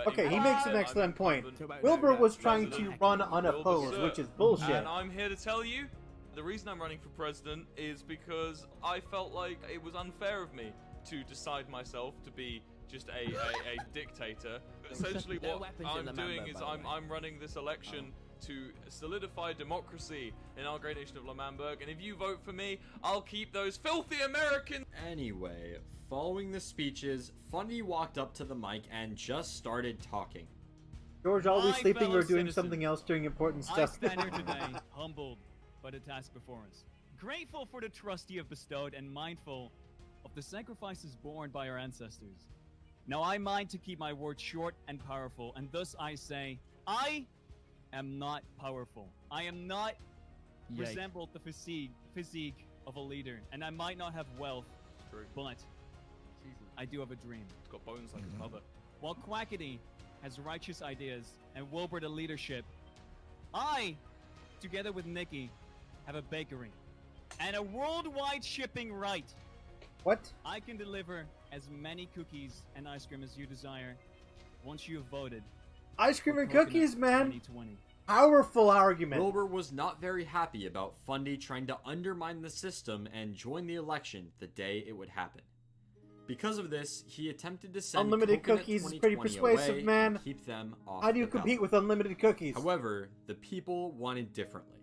Okay, he makes an excellent point. Wilbur was trying to run unopposed, which is bullshit. And I'm here to tell you, the reason I'm running for president is because I felt like it was unfair of me to decide myself to be just a dictator. Essentially what I'm doing is I'm running this election to solidify democracy in our great nation of L'Manberg, and if you vote for me, I'll keep those filthy Americans. Anyway, following the speeches, Fundy walked up to the mic and just started talking. George always My sleeping fellow or doing citizens, something else doing important I stuff. stand here today, humbled by the task before us, grateful for the trust you have bestowed and mindful of the sacrifices borne by our ancestors. Now I mind to keep my words short and powerful, and thus I say, I am not powerful. I am not resembled the physique of a leader, and I might not have wealth, but I do have a dream. It's got bones like his mother. While Quackity has righteous ideas and Wilbur the leadership, I, together with Nikki, have a bakery and a worldwide shipping right. What? I can deliver as many cookies and ice cream as you desire once you have voted. Ice cream for and cookies, Coconut man. 2020. Powerful argument. Wilbur was not very happy about Fundy trying to undermine the system and join the election the day it would happen. Because of this, he attempted to send unlimited Coconut cookies is pretty 2020 persuasive, away man. and keep them off How do you the compete ballot. with unlimited cookies? However, the people wanted differently.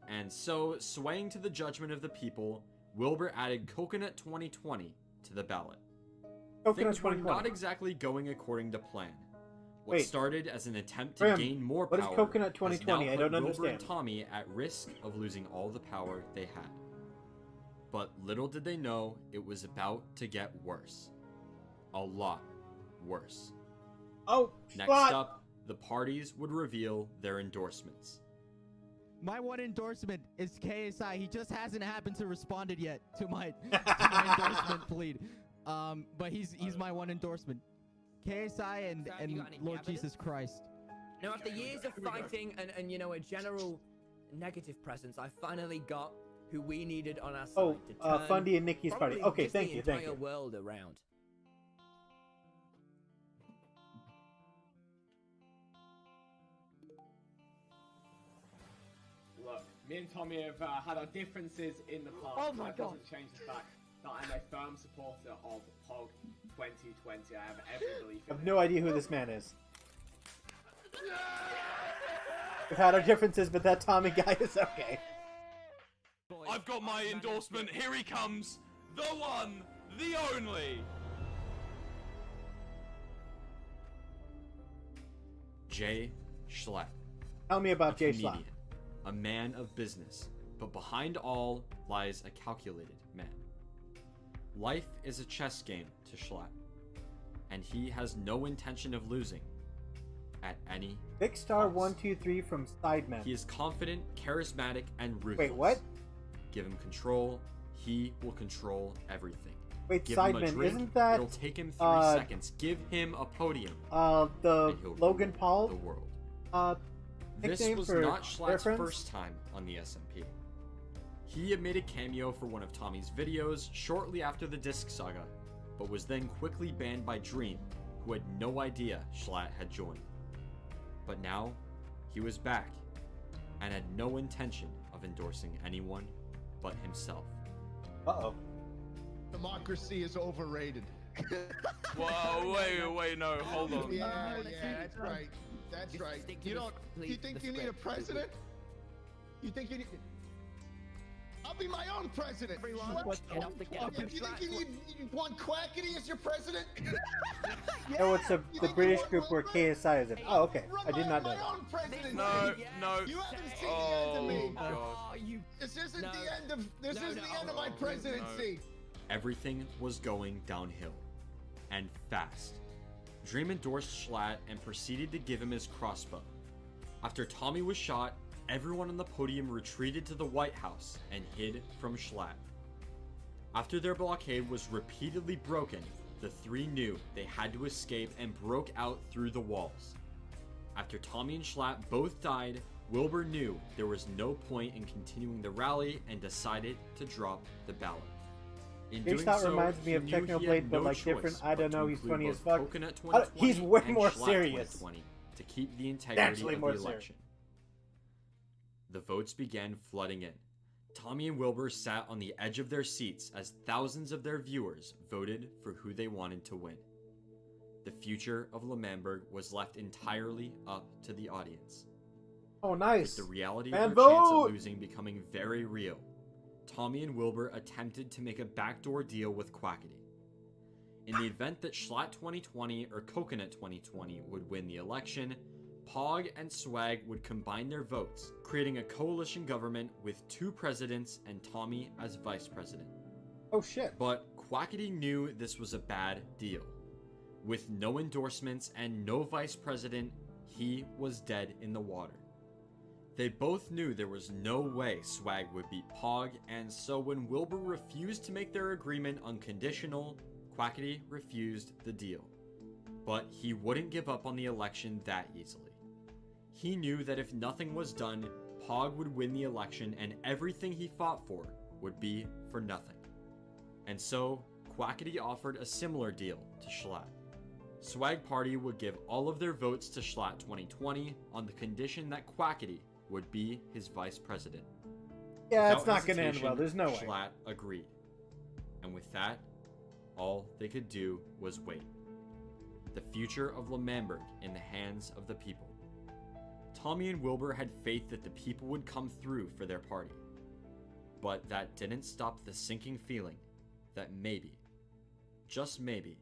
And so, swaying to the judgment of the people, Wilbur added Coconut 2020 to the ballot. Coconut Things were 2020. not exactly going according to plan. What Wait. started as an attempt to Graham, gain more what is power Coconut has now 2020? I put don't Wilbur understand. and Tommy at risk of losing all the power they had. But little did they know it was about to get worse. A lot worse. Oh, Next up, the parties would reveal their endorsements. My one endorsement is KSI. He just hasn't happened to responded yet to my endorsement plead. But he's my one endorsement. KSI and you got any Lord evidence? Jesus Christ. Now, after years of fighting and you know, a general negative presence, I finally got who we needed on our side. Oh, to turn Fundy and Nikki's party. probably Okay, just thank the you, thank entire you. world around. Look, me and Tommy have had our differences in the past. Oh my that God. doesn't change the fact that I'm a firm supporter of POG 2020. I have every belief I in have it. no idea who this man is. We've had our differences, but that Tommy guy is okay. I've got my endorsement. Here he comes. The one, the only. Jay Schlatt. Tell me about a Jay comedian, Schlatt. A man of business, but behind all lies a calculated man. Life is a chess game to Schlatt, and he has no intention of losing at any Big Star 123 from Sidemen. He is confident, charismatic, and ruthless. Wait, what? Give him control, he will control everything. Wait, Give him a Sidemen, drink, isn't that, it'll take him 3 seconds. Give him a podium. The and he'll Logan rule Paul? The world. This Nickname was for not their Schlatt's friends? first time on the SMP. He had made a cameo for one of Tommy's videos shortly after the Disc Saga, but was then quickly banned by Dream, who had no idea Schlatt had joined. But now, he was back, and had no intention of endorsing anyone but himself. Uh-oh. Democracy is overrated. Whoa, wait, no, hold on. Yeah, that's right. That's right. You don't. You think you need a president? You think you need? I'll be my own president. What? You think you want Quackity as your president? Oh, it's the British group where KSI is in. Oh, okay. I did not know My that. own presidency. No. You haven't seen the end of me. God. This isn't the end of. This isn't the end of my presidency. Everything was going downhill, and fast. Dream endorsed Schlatt and proceeded to give him his crossbow. After Tommy was shot, everyone on the podium retreated to the White House and hid from Schlatt. After their blockade was repeatedly broken, the three knew they had to escape and broke out through the walls. After Tommy and Schlatt both died, Wilbur knew there was no point in continuing the rally and decided to drop the ballot. In Jay doing Schlatt so, reminds me he of knew he had Technoblade, but no like choice different. I but don't to know. He's include funny as both fuck. Coconut He's 2020 way and more Schlatt serious. 2020 to keep the integrity Substantially of more the serious. election. The votes began flooding in. Tommy and Wilbur sat on the edge of their seats as thousands of their viewers voted for who they wanted to win. The future of L'Manberg was left entirely up to the audience. Oh, nice. With the reality Man of their chance vote! of losing becoming very real, Tommy and Wilbur attempted to make a backdoor deal with Quackity. In the event that Schlatt 2020 or Coconut 2020 would win the election, Pog and Swag would combine their votes, creating a coalition government with 2 presidents and Tommy as vice president. Oh shit. But Quackity knew this was a bad deal. With no endorsements and no vice president, he was dead in the water. They both knew there was no way Swag would beat Pog, and so when Wilbur refused to make their agreement unconditional, Quackity refused the deal. But he wouldn't give up on the election that easily. He knew that if nothing was done, Pog would win the election and everything he fought for would be for nothing. And so, Quackity offered a similar deal to Schlatt. Swag Party would give all of their votes to Schlatt 2020 on the condition that Quackity would be his vice president. Yeah, Without it's not going to end hesitation, well. There's no way. Schlatt agreed. And with that, all they could do was wait. The future of L'Manberg in the hands of the people. Tommy and Wilbur had faith that the people would come through for their party. But that didn't stop the sinking feeling that maybe, just maybe,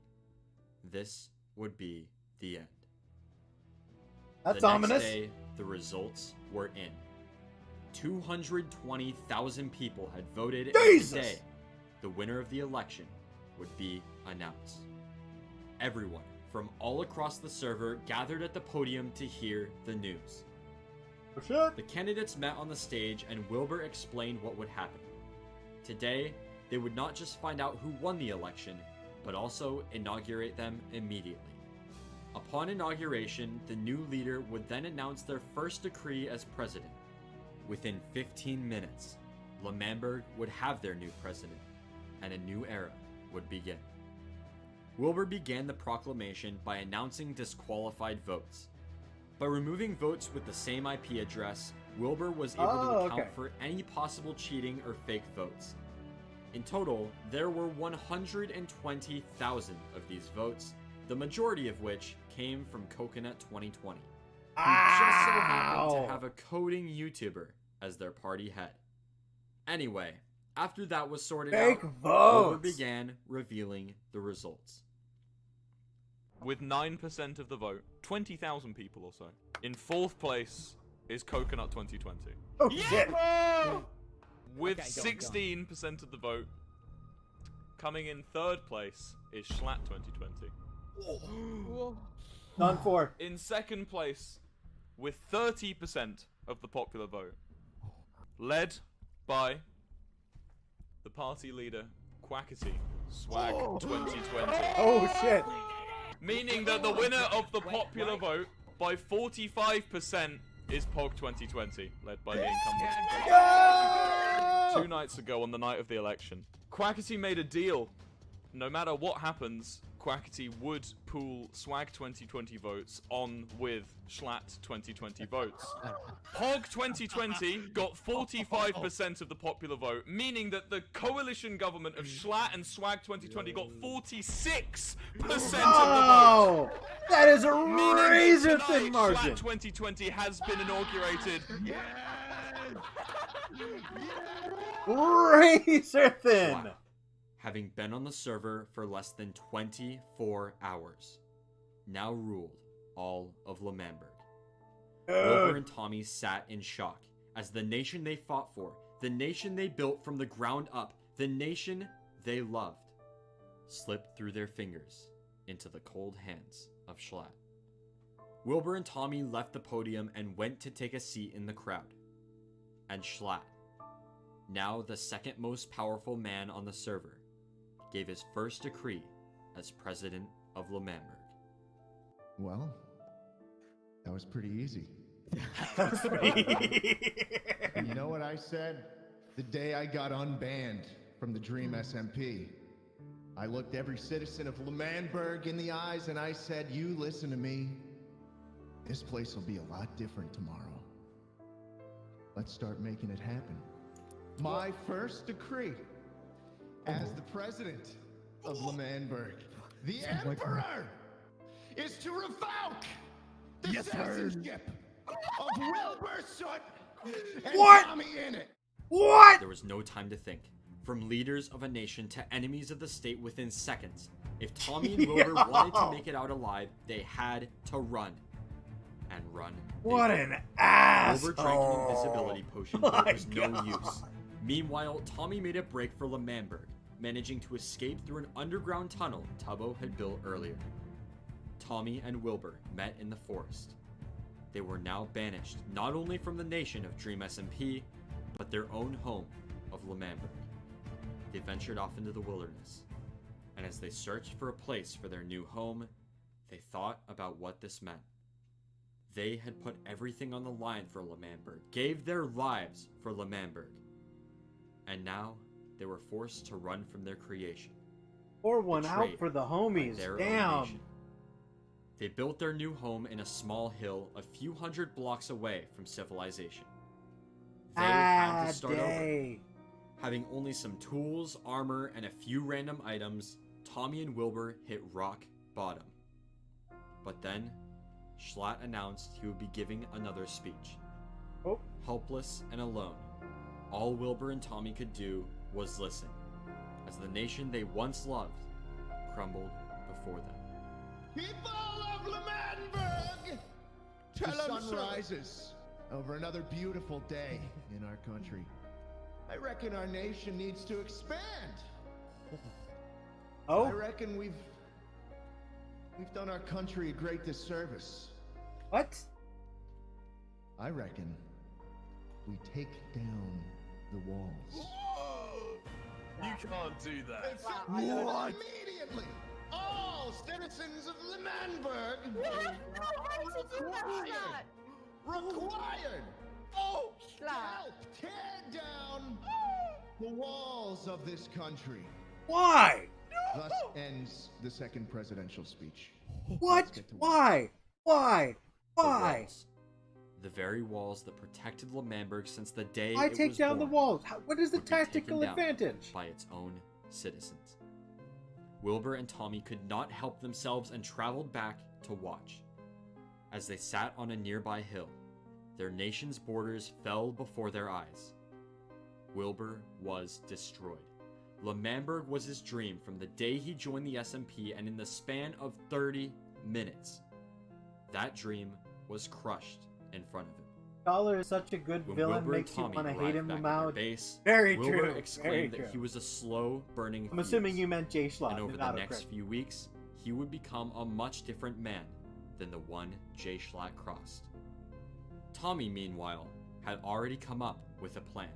this would be the end. That's the ominous. Next day, the results were in. 220,000 people had voted, Jesus! and today, the winner of the election would be announced. Everyone from all across the server gathered at the podium to hear the news. For sure. The candidates met on the stage and Wilbur explained what would happen. Today, they would not just find out who won the election, but also inaugurate them immediately. Upon inauguration, the new leader would then announce their first decree as president. Within 15 minutes, L'Manberg would have their new president, and a new era would begin. Wilbur began the proclamation by announcing disqualified votes. By removing votes with the same IP address, Wilbur was able to account for any possible cheating or fake votes. In total, there were 120,000 of these votes, the majority of which came from Coconut 2020, who just so happened to have a coding YouTuber as their party head. Anyway, after that was sorted Fake out, votes. Wilbur began revealing the results. With 9% of the vote, 20,000 people or so. In 4th place is Coconut 2020. Oh, shit. With Okay, go on, 16% of the vote, coming in 3rd place is Schlatt 2020. Done for. In 2nd place, with 30% of the popular vote, led by the party leader, Quackity, Swag 2020. Oh, shit. Meaning that the winner of the popular vote by 45% is Pog 2020, led by the incumbent. 2 nights ago on the night of the election, Quackity made a deal. No matter what happens, Quackity would pool Swag 2020 votes on with Schlatt 2020 votes. Pog 2020 got 45% of the popular vote, meaning that the coalition government of Schlatt and Swag 2020 got 46% of the vote. That is a Meaning razor that thin tonight, margin. Schlatt 2020 has been inaugurated. Razor thin. Schlatt, having been on the server for less than 24 hours, now ruled all of L'Manberg. Wilbur and Tommy sat in shock as the nation they fought for, the nation they built from the ground up, the nation they loved, slipped through their fingers into the cold hands of Schlatt. Wilbur and Tommy left the podium and went to take a seat in the crowd. And Schlatt, now the second most powerful man on the server, gave his first decree as president of L'Manberg. Well, that was pretty easy. You know what I said? The day I got unbanned from the Dream SMP, I looked every citizen of L'Manberg in the eyes and I said, you listen to me. This place will be a lot different tomorrow. Let's start making it happen. My first decree as the president of L'Manberg, the Emperor, is to revoke the citizenship of Wilbur Soot and Tommy Innit. What? There was no time to think. From leaders of a nation to enemies of the state within seconds. If Tommy and Wilbur wanted to make it out alive, they had to run. And run. What they an did. asshole. Wilbur drank an invisibility potion, but My it was no God. use. Meanwhile, Tommy made a break for L'Manberg, managing to escape through an underground tunnel Tubbo had built earlier. Tommy and Wilbur met in the forest. They were now banished not only from the nation of Dream SMP, but their own home of L'Manberg. They ventured off into the wilderness, and as they searched for a place for their new home, they thought about what this meant. They had put everything on the line for L'Manberg, gave their lives for L'Manberg, and now they were forced to run from their creation. Pour one out betrayed for the by homies. their own Damn. nation. They built their new home in a small hill a few hundred blocks away from civilization. They had to start over. Having only some tools, armor, and a few random items, Tommy and Wilbur hit rock bottom. But then, Schlatt announced he would be giving another speech. Oh. Helpless and alone, all Wilbur and Tommy could do was listen, as the nation they once loved crumbled before them. People of Lemanberg! The sun rises over another beautiful day in our country. I reckon our nation needs to expand. Oh? I reckon we've done our country a great disservice. What? I reckon we take down the walls. You can't do that. What? Immediately! All citizens of Lemanberg required to help tear down the walls of this country. Why? Thus ends the second presidential speech. What? Why? Why? The Why? walls. The very walls that protected Lemanberg since the day Why it take was down the born walls? What is the would be taken tactical down advantage? by its own citizens. Wilbur and Tommy could not help themselves and traveled back to watch. As they sat on a nearby hill, their nation's borders fell before their eyes. Wilbur was destroyed. Lemanberg was his dream from the day he joined the SMP, and in the span of 30 minutes, that dream was crushed in front of him. Dollar is such a good When villain, Wilbur and makes you Tommy want to hate arrived him back at their out. base, Very Wilbur true. exclaimed Very that true. he was a slow-burning I'm assuming fuse, you meant Jay Schlatt. and over the not next Chris. few weeks, he would become a much different man than the one Jay Schlatt crossed. Tommy, meanwhile, had already come up with a plan.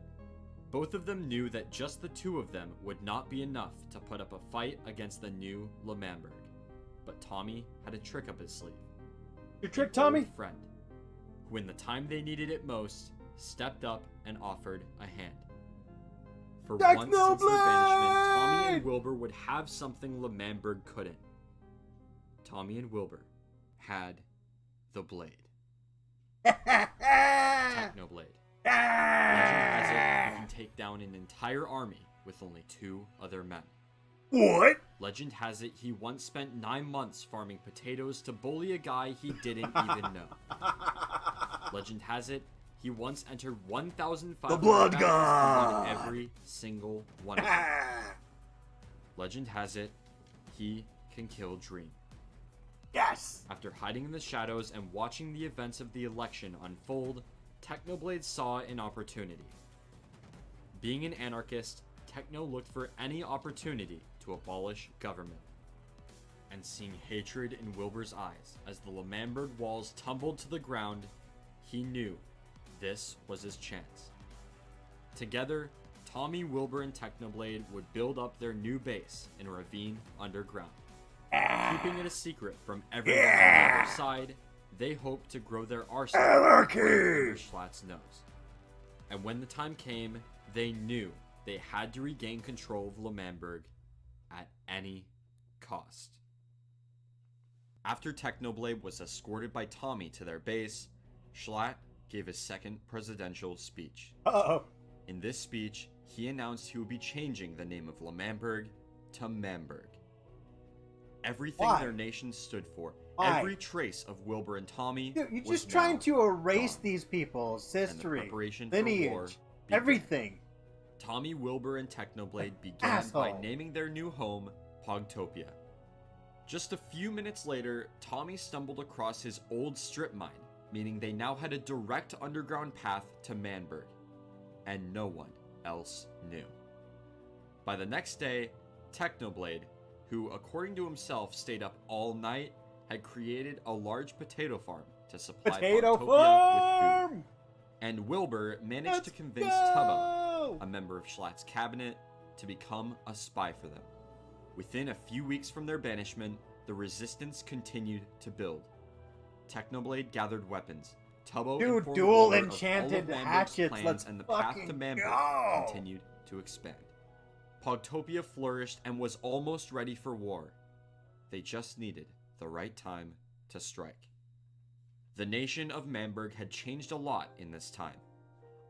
Both of them knew that just the two of them would not be enough to put up a fight against the new Lemanberg. But Tommy had a trick up his sleeve. Your trick, An Tommy? old friend, who in the time they needed it most, stepped up and offered a hand. For once since their banishment, Tommy and Wilbur would have something Lemanberg couldn't. Tommy and Wilbur had the blade. Technoblade. Legend has it you can take down an entire army with only 2 other men. What? Legend has it he once spent 9 months farming potatoes to bully a guy he didn't even know. Legend has it he once entered 1,500 The blood battles and won god! every single one of them. Legend has it he can kill Dream. Yes! After hiding in the shadows and watching the events of the election unfold, Technoblade saw an opportunity. Being an anarchist, Techno looked for any opportunity to abolish government. And seeing hatred in Wilbur's eyes as the Lemanberg walls tumbled to the ground, he knew this was his chance. Together, Tommy, Wilbur, and Technoblade would build up their new base in a ravine underground. Keeping it a secret from everyone on the other side, they hoped to grow their arsenal right under Schlatt's nose. And when the time came, they knew they had to regain control of Lemanberg at any cost. After Technoblade was escorted by Tommy to their base, Schlatt gave his second presidential speech. Uh-oh. In this speech, he announced he would be changing the name of Lemanberg to Manberg. Everything Why? their nation stood for, Why? every trace of Wilbur and Tommy, Dude, you're was just trying now to erase gone. these people's And the history, preparation for war lineage, began. everything. Tommy, Wilbur, and Technoblade began Asshole. by naming their new home Pogtopia. Just a few minutes later, Tommy stumbled across his old strip mine, meaning they now had a direct underground path to Manberg, and no one else knew. By the next day, Technoblade, who according to himself stayed up all night, had created a large potato farm to supply Potato Pogtopia farm! with food. And Wilbur managed Let's to convince go! Tubbo, a member of Schlatt's cabinet, to become a spy for them. Within a few weeks from their banishment, the resistance continued to build. Technoblade gathered weapons. Tubbo Dude, informed dual Wilbur of enchanted all of Manberg's hatchets, plans, let's and the path to fucking Manberg go! continued to expand. Pogtopia flourished and was almost ready for war. They just needed the right time to strike. The nation of Manberg had changed a lot in this time.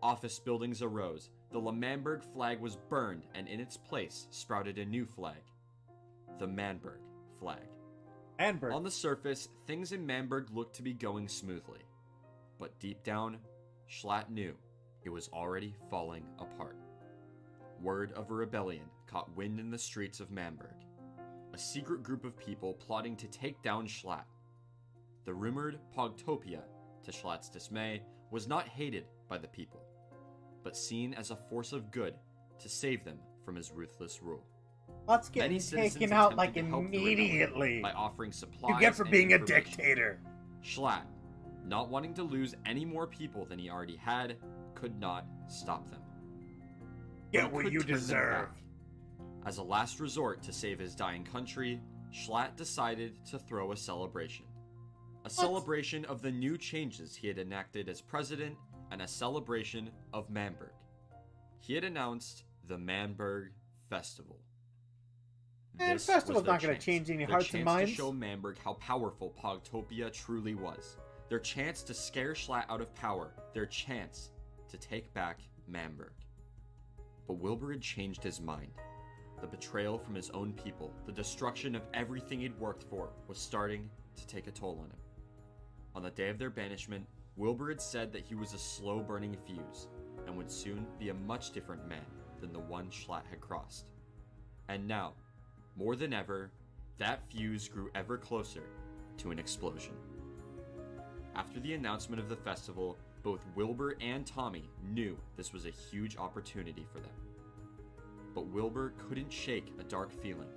Office buildings arose, the L'Manberg flag was burned, and in its place sprouted a new flag, the Manberg flag. Manberg. On the surface, things in Manberg looked to be going smoothly. But deep down, Schlatt knew it was already falling apart. Word of a rebellion caught wind in the streets of Manberg. A secret group of people plotting to take down Schlatt. The rumored Pogtopia, to Schlatt's dismay, was not hated by the people, but seen as a force of good to save them from his ruthless rule. Let's get taken out like immediately. By offering supplies You get for and being a information. dictator. Schlatt, not wanting to lose any more people than he already had, could not stop them. Get But what could you turn them deserve. back. As a last resort to save his dying country, Schlatt decided to throw a celebration. A celebration of the new changes he had enacted as president and a celebration of Manberg. He had announced the Manberg Festival. Man, This festival's was their not going to chance. change any Their hearts chance and minds. to show Manberg how powerful Pogtopia truly was. Their chance to scare Schlatt out of power. Their chance to take back Manberg. But Wilbur had changed his mind. The betrayal from his own people, the destruction of everything he'd worked for, was starting to take a toll on him. On the day of their banishment, Wilbur had said that he was a slow-burning fuse, and would soon be a much different man than the one Schlatt had crossed. And now, more than ever, that fuse grew ever closer to an explosion. After the announcement of the festival, both Wilbur and Tommy knew this was a huge opportunity for them. But Wilbur couldn't shake a dark feeling.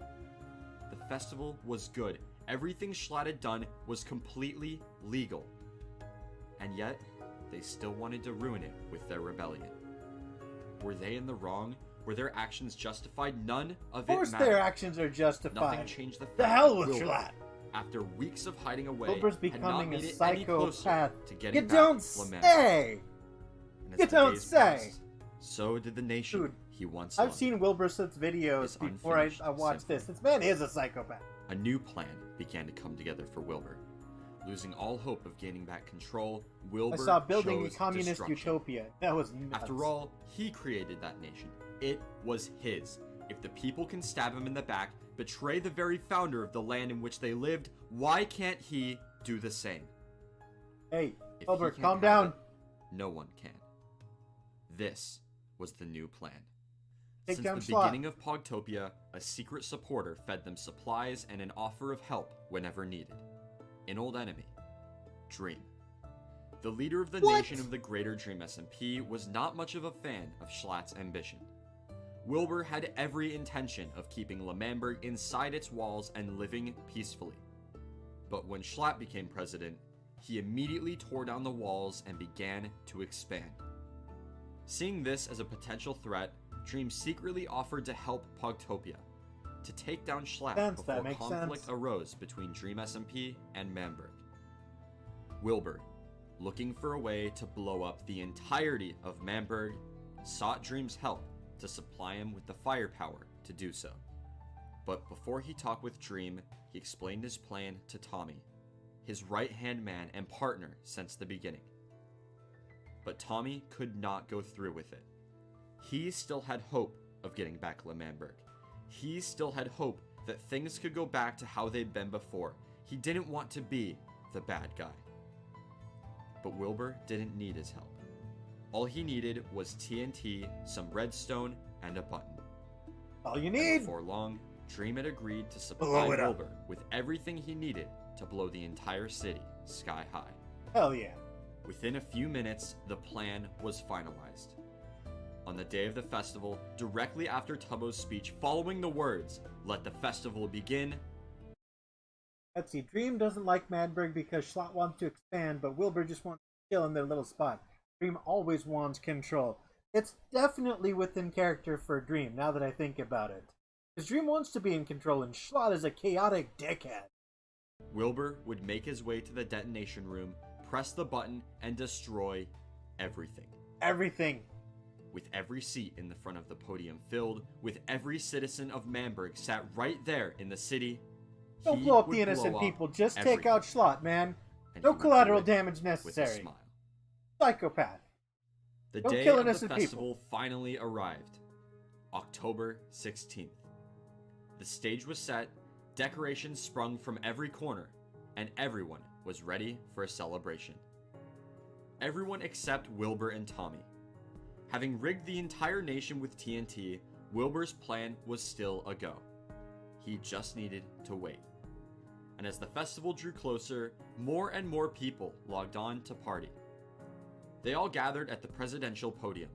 The festival was good. Everything Schlatt had done was completely legal. And yet, they still wanted to ruin it with their rebellion. Were they in the wrong? Were their actions justified? None of it Of course mattered. their actions are justified. Nothing changed the fact The hell that with Wilbur, Schlatt. after weeks of hiding away, Wilbur's had not becoming made a it any closer psychopath. to getting You back don't L'Manberg. say! And as You the don't days say! passed, so did the nation Dude, he once I've loved. seen Wilbur Soot's videos This before unfinished I watched symphony. this. This man is a psychopath. A new plan began to come together for Wilbur. Losing all hope of gaining back control, Wilbur I saw building a chose communist destruction. utopia. That was nuts. After all, he created that nation. It was his. If the people can stab him in the back, betray the very founder of the land in which they lived, why can't he do the same? Hey, If Wilbur, he can't calm have down. it, no one can. This was the new plan. Take Since down the Schlatt. beginning of Pogtopia, a secret supporter fed them supplies and an offer of help whenever needed. An old enemy, Dream. The leader of the nation of the greater Dream SMP was not much of a fan of Schlatt's ambition. Wilbur had every intention of keeping L'Manberg inside its walls and living peacefully. But when Schlatt became president, he immediately tore down the walls and began to expand. Seeing this as a potential threat, Dream secretly offered to help Pogtopia, to take down Schlatt That before makes conflict sense. arose between Dream SMP and Manberg. Wilbur, looking for a way to blow up the entirety of Manberg, sought Dream's help to supply him with the firepower to do so. But before he talked with Dream, he explained his plan to Tommy, his right-hand man and partner since the beginning. But Tommy could not go through with it. He still had hope of getting back L'Manberg. He still had hope that things could go back to how they'd been before. He didn't want to be the bad guy. But Wilbur didn't need his help. All he needed was TNT, some redstone, and a button. All you And need. before long, Dream had agreed to supply Blow it up. Wilbur with everything he needed to blow the entire city sky high. Hell yeah. Within a few minutes, the plan was finalized. On the day of the festival, directly after Tubbo's speech following the words, "Let the festival begin," Let's see. Dream doesn't like Manberg because Schlatt wants to expand, but Wilbur just wants to chill in their little spot. Dream always wants control. It's definitely within character for Dream, now that I think about it. Because Dream wants to be in control, and Schlatt is a chaotic dickhead. Wilbur would make his way to the detonation room, press the button, and destroy everything. Everything. With every seat in the front of the podium filled, with every citizen of Manberg sat right there in the city, Don't He blow up would the innocent blow up people. Just take everything. out Schlott, man. And No he would do collateral it damage with a necessary. smile. Psychopath. The Don't day kill of the innocent festival finally arrived. October 16th. The stage was set, decorations sprung from every corner, and everyone was ready for a celebration. Everyone except Wilbur and Tommy. Having rigged the entire nation with TNT, Wilbur's plan was still a go. He just needed to wait. And as the festival drew closer, more and more people logged on to party. They all gathered at the presidential podium.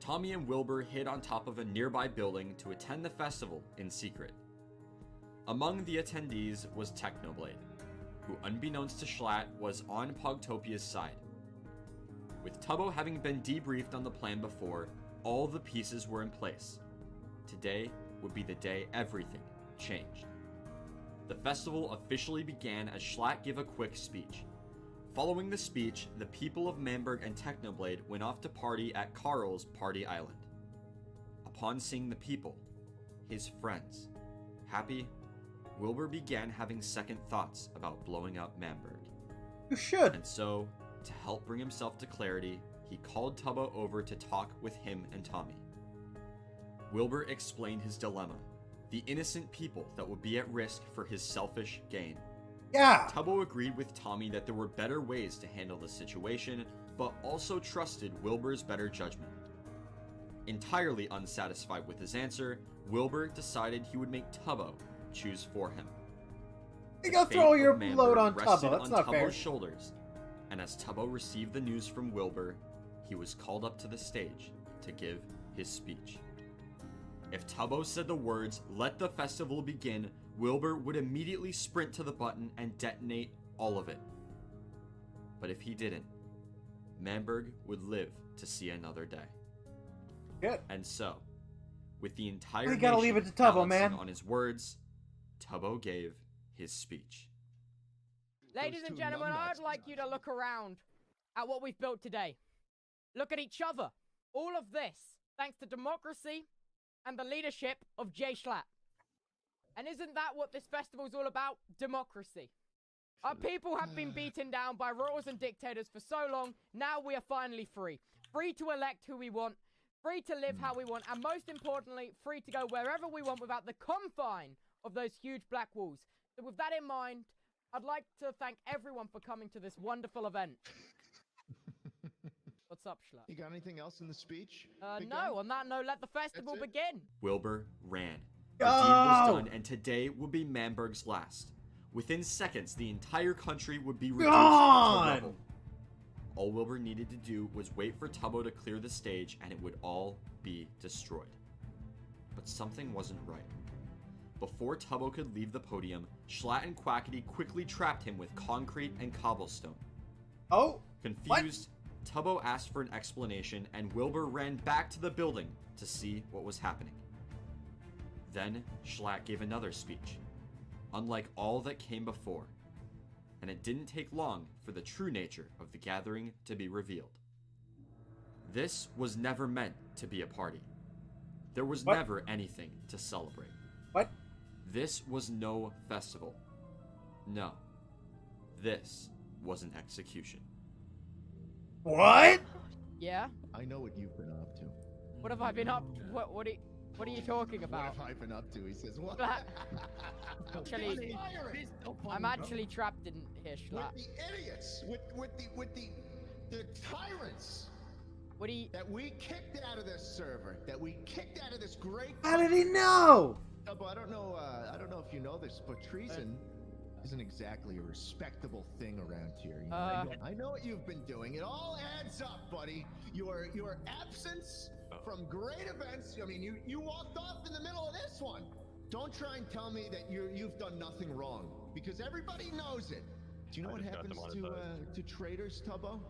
Tommy and Wilbur hid on top of a nearby building to attend the festival in secret. Among the attendees was Technoblade, who unbeknownst to Schlatt was on Pogtopia's side. With Tubbo having been debriefed on the plan before, all the pieces were in place. Today would be the day everything changed. The festival officially began as Schlatt gave a quick speech. Following the speech, the people of Manberg and Technoblade went off to party at Carl's Party Island. Upon seeing the people, his friends, happy, Wilbur began having second thoughts about blowing up Manberg. You should. And so, to help bring himself to clarity, he called Tubbo over to talk with him and Tommy. Wilbur explained his dilemma, the innocent people that would be at risk for his selfish gain. Yeah! Tubbo agreed with Tommy that there were better ways to handle the situation, but also trusted Wilbur's better judgment. Entirely unsatisfied with his answer, Wilbur decided he would make Tubbo choose for him. You The go fate throw of your Manberg load on rested Tubbo. That's on not Tubbo's fair. shoulders, and as Tubbo received the news from Wilbur, he was called up to the stage to give his speech. If Tubbo said the words, "Let the festival begin," Wilbur would immediately sprint to the button and detonate all of it. But if he didn't, Manberg would live to see another day. Good. And so, with the entire We gotta nation leave it to Tubbo, balancing man. on his words, Tubbo gave his speech. Ladies and gentlemen, I'd like you to look around at what we've built today. Look at each other. All of this, thanks to democracy and the leadership of Jay Schlatt. And isn't that what this festival's all about? Democracy. Our people have been beaten down by royals and dictators for so long, now we are finally free. Free to elect who we want, free to live how we want, and most importantly, free to go wherever we want without the confine of those huge black walls. So with that in mind, I'd like to thank everyone for coming to this wonderful event. What's up, Schlatt? You got anything else in the speech? No, on that note, let the festival begin. Wilbur ran. The deed was done, and today would be Manberg's last. Within seconds, the entire country would be reduced to rubble. All Wilbur needed to do was wait for Tubbo to clear the stage, and it would all be destroyed. But something wasn't right. Before Tubbo could leave the podium, Schlatt and Quackity quickly trapped him with concrete and cobblestone. Oh! Confused, Tubbo asked for an explanation, and Wilbur ran back to the building to see what was happening. Then, Schlatt gave another speech, unlike all that came before, and it didn't take long for the true nature of the gathering to be revealed. This was never meant to be a party. There was never anything to celebrate. What? This was no festival. No. This was an execution. What? Yeah? I know what you've been up to. What have I been up? What are you talking about? What have I been up to? He says, what? Actually, I'm actually trapped in here, Schlatt. With the idiots, with the tyrants. What do you? That we kicked out of this server. That we kicked out of this great. How did he know? Tubbo, I don't know if you know this, but treason isn't exactly a respectable thing around here. You know? I know what you've been doing. It all adds up, buddy. Your absence from great events. I mean, you walked off in the middle of this one. Don't try and tell me that you've done nothing wrong, because everybody knows it. Do you know what happens to traitors, Tubbo?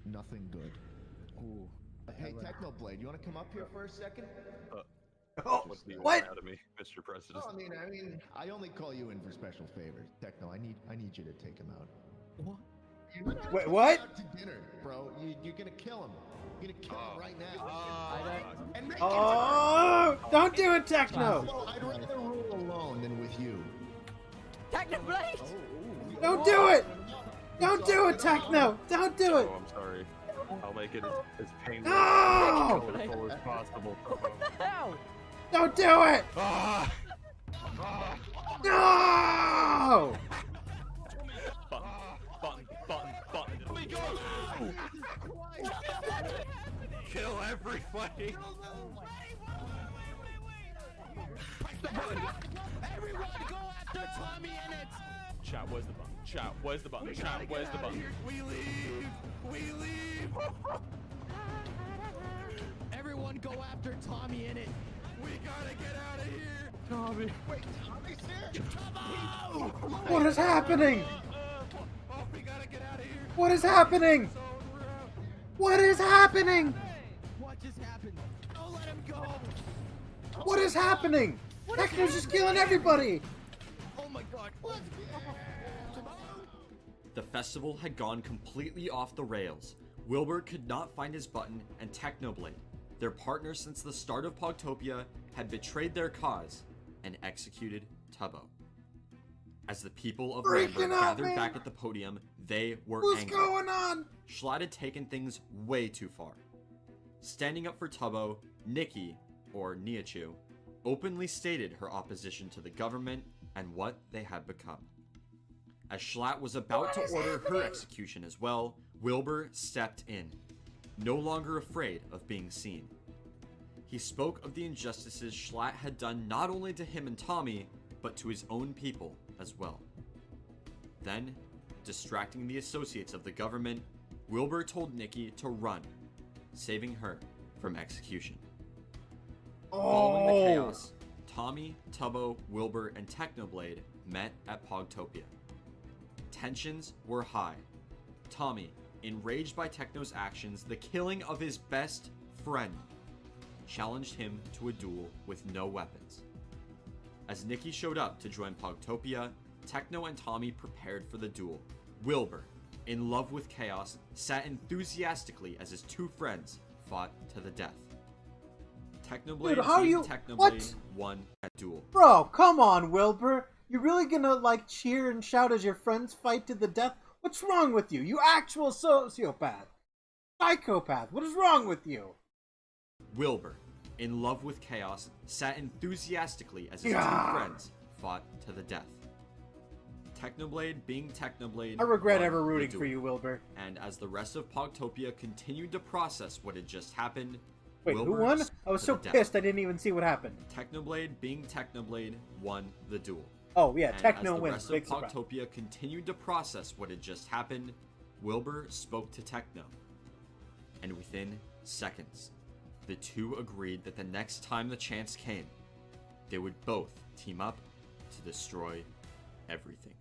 Nothing good. Ooh. Hey, Technoblade, you want to come up here for a second? What do you want out of me, Mr. President? Oh, I mean, I only call you in for special favors. Techno, I need you to take him out. What? Wait, what? Out to dinner, bro. You're gonna kill him. You're gonna kill him right now. And make Oh! Don't do it, Techno! I'd rather rule alone than with with you. Technoblade! Don't do it! Don't do it, Techno! Don't do it! Oh, I'm sorry. I'll make it as painless No! and colorful as possible. What the hell? Don't do it! Ah! No! Button. Oh my god! Kill everybody! Everyone go after Tommy in it! Chat, where's the button? Chat, where's the button? Chat, where's the button? We leave! We leave! Everyone go after Tommy in it! We gotta get out of here! Tommy! Wait, Tommy's here? What is happening? Oh, we gotta get out of here! What is happening? What is happening? What just happened? Don't let him go! What is happening? Techno's just killing everybody! Oh my god! The festival had gone completely off the rails. Wilbur could not find his button, and Technoblade, their partner since the start of Pogtopia, had betrayed their cause and executed Tubbo. As the people of Ramburg gathered back at the podium, they were angry. What's going on? Schlatt had taken things way too far. Standing up for Tubbo, Nikki, or Niachu, openly stated her opposition to the government and what they had become. As Schlatt was about to order her execution as well, Wilbur stepped in, no longer afraid of being seen. He spoke of the injustices Schlatt had done not only to him and Tommy, but to his own people as well. Then, distracting the associates of the government, Wilbur told Nikki to run, saving her from execution. Following the chaos, Tommy, Tubbo, Wilbur, and Technoblade met at Pogtopia. Tensions were high. Tommy, enraged by Techno's actions, the killing of his best friend, challenged him to a duel with no weapons. As Nikki showed up to join Pogtopia, Techno and Tommy prepared for the duel. Wilbur, in love with chaos, sat enthusiastically as his two friends fought to the death. Technoblade Technoblade won that duel. Bro, come on, Wilbur. You really gonna, like, cheer and shout as your friends fight to the death? What's wrong with you? You actual sociopath. Psychopath. What is wrong with you? Wilbur, in love with chaos, sat enthusiastically as his two friends fought to the death. Technoblade being Technoblade. I regret ever rooting for you, Wilbur. And as the rest of Pogtopia continued to process what had just happened, wait, Wilbur who won? I was so pissed I didn't even see what happened. Technoblade being Technoblade won the duel. Oh yeah, and Techno as wins. the rest of Pogtopia continued to process what had just happened, Wilbur spoke to Techno. And within seconds, the two agreed that the next time the chance came, they would both team up to destroy everything.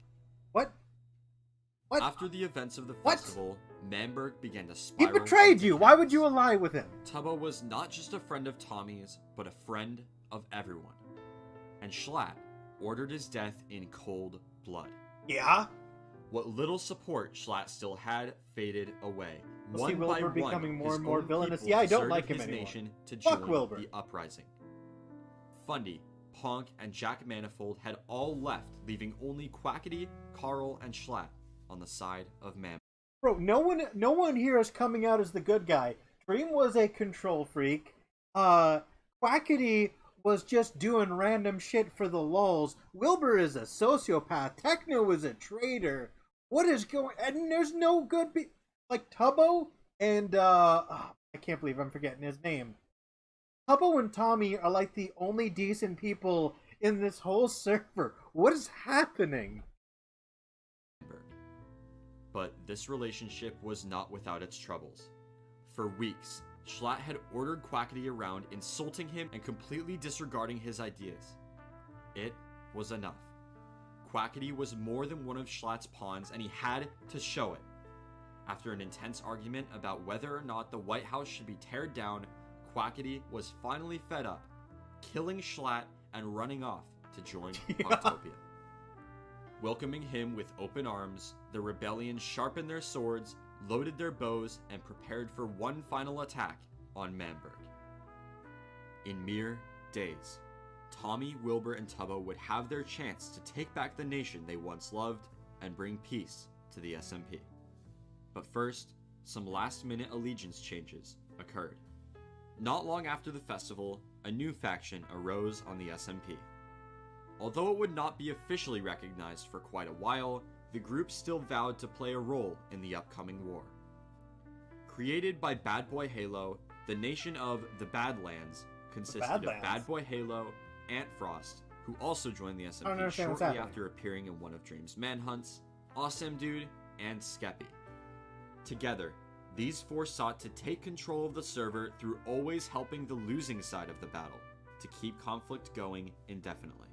What? What? After the events of the festival, Manberg began to spiral. He betrayed you! Why would you ally with him? Tubbo was not just a friend of Tommy's, but a friend of everyone. And Schlatt ordered his death in cold blood. Yeah? What little support Schlatt still had faded away. We'll One see by Wilbur one, becoming more his and more own villainous. people Yeah, I don't deserted like him his anymore. nation to Fuck join Wilbur. the uprising. Fundy, Ponk, and Jack Manifold had all left, leaving only Quackity, Carl, and Schlatt on the side of Man. Bro, no one here is coming out as the good guy. Dream was a control freak. Quackity was just doing random shit for the lulz. Wilbur is a sociopath. Techno is a traitor. What is going? And there's no good like Tubbo and I can't believe I'm forgetting his name. Tubbo and Tommy are like the only decent people in this whole server. What is happening? But this relationship was not without its troubles. For weeks, Schlatt had ordered Quackity around, insulting him and completely disregarding his ideas. It was enough. Quackity was more than one of Schlatt's pawns, and he had to show it. After an intense argument about whether or not the White House should be teared down, Quackity was finally fed up, killing Schlatt and running off to join Pogtopia. Welcoming him with open arms, the rebellion sharpened their swords, loaded their bows, and prepared for one final attack on Manberg. In mere days, Tommy, Wilbur, and Tubbo would have their chance to take back the nation they once loved and bring peace to the SMP. But first, some last-minute allegiance changes occurred. Not long after the festival, a new faction arose on the SMP. Although it would not be officially recognized for quite a while, the group still vowed to play a role in the upcoming war. Created by Bad Boy Halo, the nation of the Badlands consisted of Bad Boy Halo, Ant Frost, who also joined the SMP shortly after appearing in one of Dream's manhunts, Awesome Dude, and Skeppy. Together, these four sought to take control of the server through always helping the losing side of the battle, to keep conflict going indefinitely.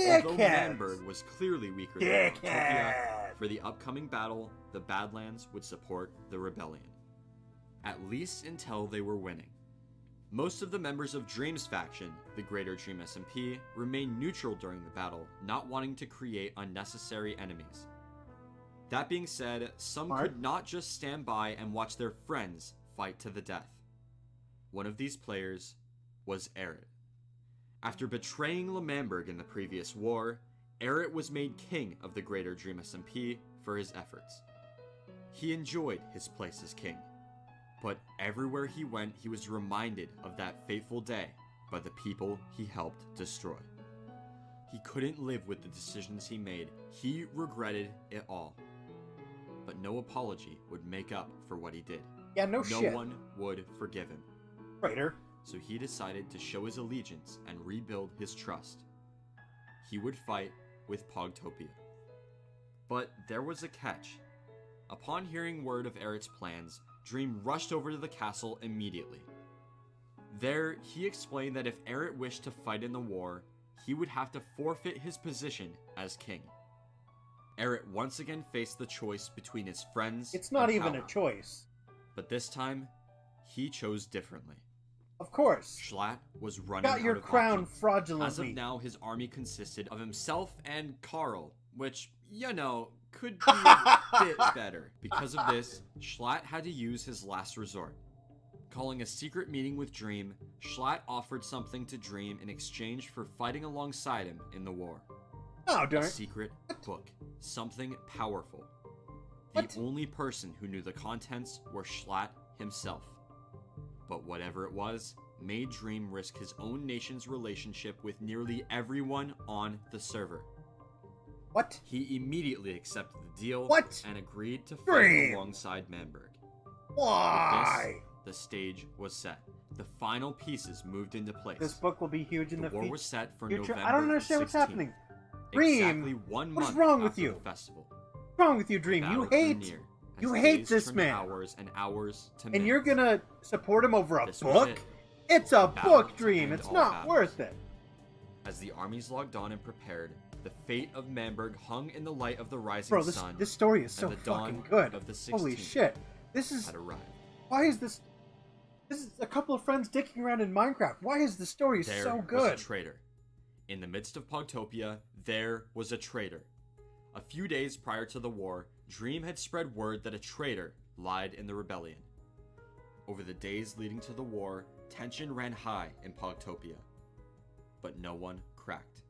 Although Manberg was clearly weaker than Utopia, for the upcoming battle, the Badlands would support the rebellion. At least until they were winning. Most of the members of Dream's faction, the Greater Dream SMP, remained neutral during the battle, not wanting to create unnecessary enemies. That being said, some could not just stand by and watch their friends fight to the death. One of these players was Eret. After betraying L'Manberg in the previous war, Eret was made king of the Greater Dream SMP for his efforts. He enjoyed his place as king, but everywhere he went he was reminded of that fateful day by the people he helped destroy. He couldn't live with the decisions he made, he regretted it all. But no apology would make up for what he did. Yeah, no shit. No one would forgive him. Traitor. So he decided to show his allegiance and rebuild his trust. He would fight with Pogtopia. But there was a catch. Upon hearing word of Eret's plans, Dream rushed over to the castle immediately. There, he explained that if Eret wished to fight in the war, he would have to forfeit his position as king. Eret once again faced the choice between his friends. It's not and even power. a choice. But this time, he chose differently. Of course. Schlatt was running Got your out of crown options. fraudulently. As of now, his army consisted of himself and Carl, which, you know, could be a bit better. Because of this, Schlatt had to use his last resort. Calling a secret meeting with Dream, Schlatt offered something to Dream in exchange for fighting alongside him in the war. Oh, darn. A secret book. Something powerful. The only person who knew the contents were Schlatt himself. But whatever it was, made Dream risk his own nation's relationship with nearly everyone on the server. What? He immediately accepted the deal and agreed to fight Dream. alongside Manberg. Why? With this, the stage was set. The final pieces moved into place. This book will be huge in the war future. was set for November I don't understand what's 16th. happening. Dream, Exactly 1 what's month wrong with after you? the festival. What's wrong with you, Dream? The You battle drew hate, near, you as hate days this turned man, hours and hours to and minutes. you're gonna support him over a This was book? it. It's a Battle book, to Dream. end It's all not battles. worth it. As the armies logged on and prepared, the fate of Manberg hung in the light of the rising Bro, sun. this story is so and the dawn fucking good. Of the 16th Holy shit! This is had arrived. why is this? This is a couple of friends dicking around in Minecraft. Why is the story There so was good? a traitor. In the midst of Pogtopia, there was a traitor. A few days prior to the war, Dream had spread word that a traitor lied in the rebellion. Over the days leading to the war, tension ran high in Pogtopia. But no one cracked.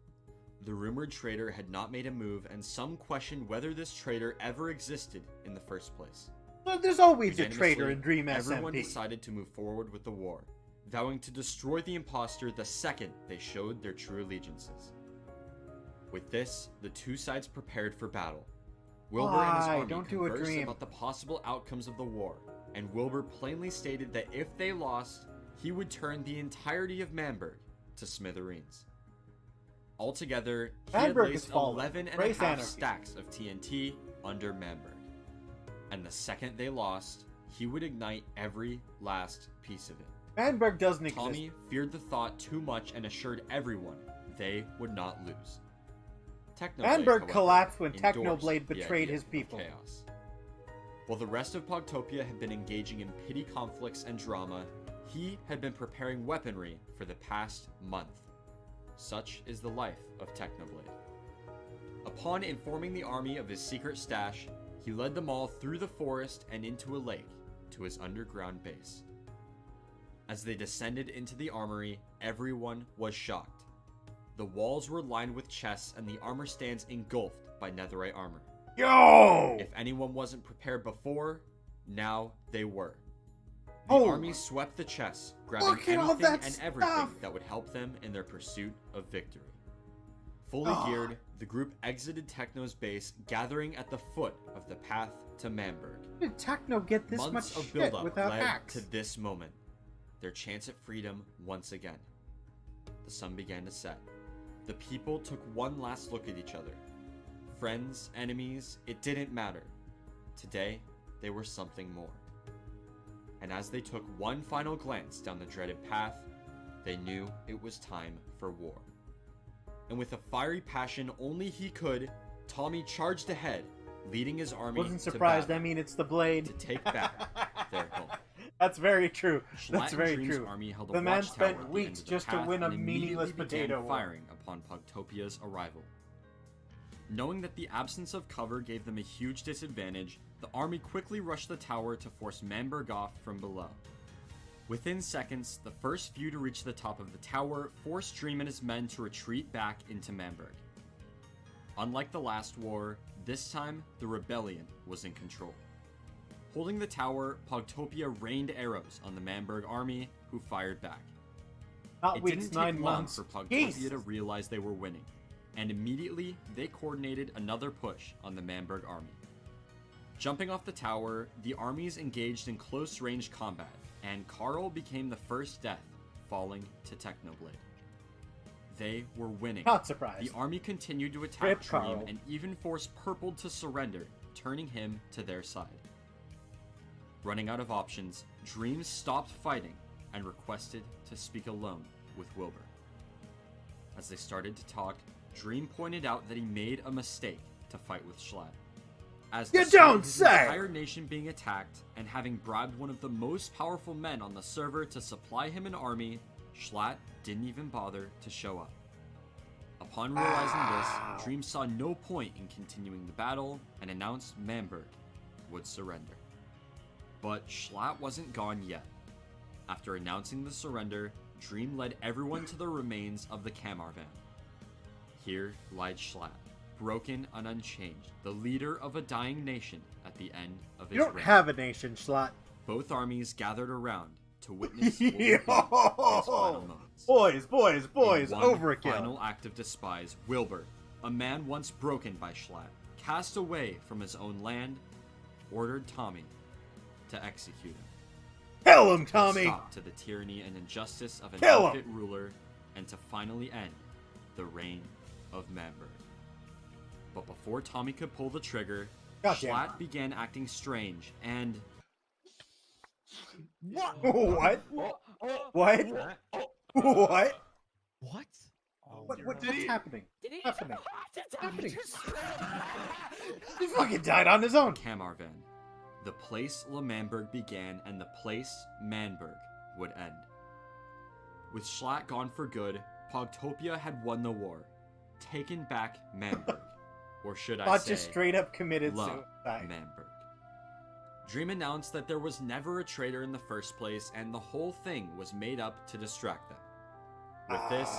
The rumored traitor had not made a move, and some questioned whether this traitor ever existed in the first place. Well, there's always a traitor Unanimously, in Dream everyone SMP. decided to move forward with the war, vowing to destroy the imposter the second they showed their true allegiances. With this, the two sides prepared for battle. Wilbur and his Why? army Don't do a conversed dream. about the possible outcomes of the war, and Wilbur plainly stated that if they lost, he would turn the entirety of Manberg to smithereens. Altogether, he had Manberg is placed fallen. 11 and a Brace half anarchy. stacks of TNT under Manberg. And the second they lost, he would ignite every last piece of it. Manberg doesn't exist. Tommy feared the thought too much and assured everyone they would not lose. Technoblade, Manberg however, collapsed when endorsed Technoblade the betrayed idea his of people. chaos. While the rest of Pogtopia had been engaging in petty conflicts and drama, he had been preparing weaponry for the past month. Such is the life of Technoblade. Upon informing the army of his secret stash, he led them all through the forest and into a lake to his underground base. As they descended into the armory, everyone was shocked The walls were lined with chests and the armor stands engulfed by netherite armor. Yo! If anyone wasn't prepared before, now they were. The Oh. army swept the chests, grabbing Look at all anything that and everything stuff! that would help them in their pursuit of victory. Fully Oh. geared, the group exited Techno's base, gathering at the foot of the path to Manberg. How did Techno get this Months much of shit buildup without led hacks? to this moment, their chance at freedom once again. The sun began to set. The people took one last look at each other. Friends, enemies, it didn't matter. Today, they were something more. And as they took one final glance down the dreaded path, they knew it was time for war. And with a fiery passion only he could, Tommy charged ahead, leading his army Wasn't to surprised. battle I mean, it's the blade. to take back their home. That's very true. Schlatt That's and very Dream's true. army held a The man watchtower spent at the end weeks of the just to path win a and immediately meaningless began potato war. firing upon Pugtopia's arrival. Knowing that the absence of cover gave them a huge disadvantage, the army quickly rushed the tower to force Manberg off from below. Within seconds, the first few to reach the top of the tower forced Dream and his men to retreat back into Manberg. Unlike the last war, this time the rebellion was in control. Holding the tower, Pugtopia rained arrows on the Manberg army, who fired back. Not It weeks, didn't 9 take long months. for Pugtopia Jesus. to realize they were winning, and immediately they coordinated another push on the Manberg army. Jumping off the tower, the armies engaged in close-range combat, and Carl became the first death, falling to Technoblade. They were winning. Not surprised. The army continued to attack Rip Dream Carl. and even forced Purple to surrender, turning him to their side. Running out of options, Dream stopped fighting and requested to speak alone with Wilbur. As they started to talk, Dream pointed out that he made a mistake to fight with Schlatt. As You despite don't his say! entire nation being attacked and having bribed one of the most powerful men on the server to supply him an army, Schlatt didn't even bother to show up. Upon realizing this, Dream saw no point in continuing the battle and announced Manberg would surrender. But Schlatt wasn't gone yet. After announcing the surrender, Dream led everyone to the remains of the Camarvan. Here lied Schlatt, broken and unchanged, the leader of a dying nation at the end of his You don't reign. have a nation, Schlatt. Both armies gathered around to witness what would be his final moments. Boys, In one overkill. final act of despise, Wilbur, a man once broken by Schlatt, cast away from his own land, ordered Tommy to execute him. Kill him, To Tommy! stop to the tyranny and injustice of an Kill him! unfit ruler, and to finally end the reign of Manberg. But before Tommy could pull the trigger, Goddamn. Schlatt began acting strange and... What? What? What? What? What? What's happening? Did he Happening? What's happening? He fucking died on his own. Camarvan. The place Manberg began and the place Manberg would end. With Schlatt gone for good, Pogtopia had won the war, taken back Manberg, or should I Not say, just straight up committed love suicide. Manberg. Dream announced that there was never a traitor in the first place, and the whole thing was made up to distract them. With this,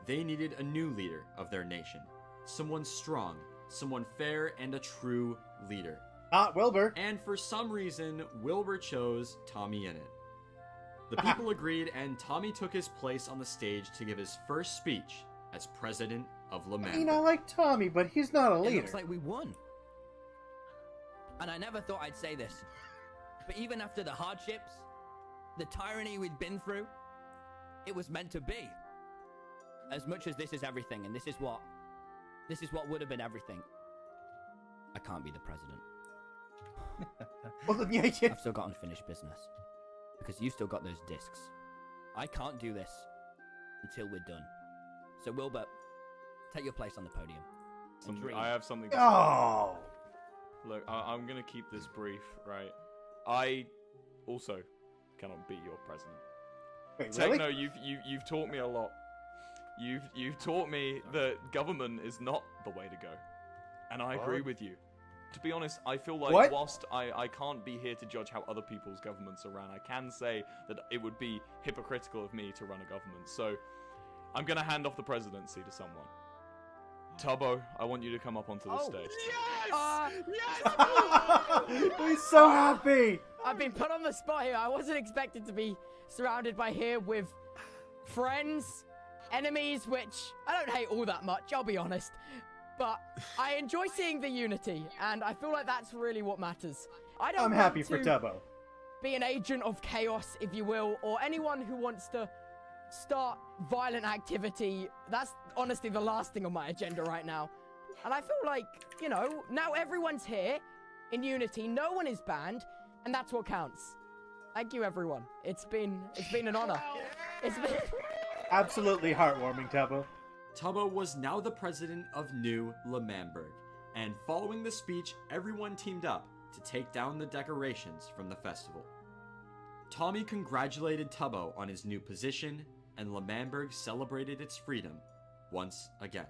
they needed a new leader of their nation, someone strong, someone fair, and a true leader. Not Wilbur. And for some reason, Wilbur chose Tommy in it. The people agreed, and Tommy took his place on the stage to give his first speech as president of I Manberg. mean, I like Tommy, but he's not a It leader. looks like we won. And I never thought I'd say this, but even after the hardships, the tyranny we'd been through, it was meant to be. As much as this is everything, and this is what would have been everything, I can't be the president. Well, yeah, I've still got unfinished business. Because you still got those discs. I can't do this until we're done. So Wilbur, take your place on the podium. And Dream. I have something to say. Oh! Look, I'm gonna keep this brief, right? I also cannot be your president. Wait, Techno, really? you've taught me a lot. You've taught me that government is not the way to go, and I agree with you. To be honest, I feel like What? whilst I can't be here to judge how other people's governments are ran, I can say that it would be hypocritical of me to run a government. So I'm gonna hand off the presidency to someone. Tubbo, I want you to come up onto the stage. He's so happy. I've been put on the spot here. I wasn't expected to be surrounded by here with friends, enemies, which I don't hate all that much, I'll be honest. But I enjoy seeing the unity, and I feel like that's really what matters. I'm happy for Tubbo. Be an agent of chaos, if you will, or anyone who wants to start violent activity. That's honestly the last thing on my agenda right now. And I feel like, you know, now everyone's here in unity, no one is banned, and that's what counts. Thank you, everyone. It's been an honor. It's been Absolutely heartwarming, Tubbo. Tubbo was now the president of New L'Manberg, and following the speech, everyone teamed up to take down the decorations from the festival. Tommy congratulated Tubbo on his new position, and L'Manberg celebrated its freedom once again.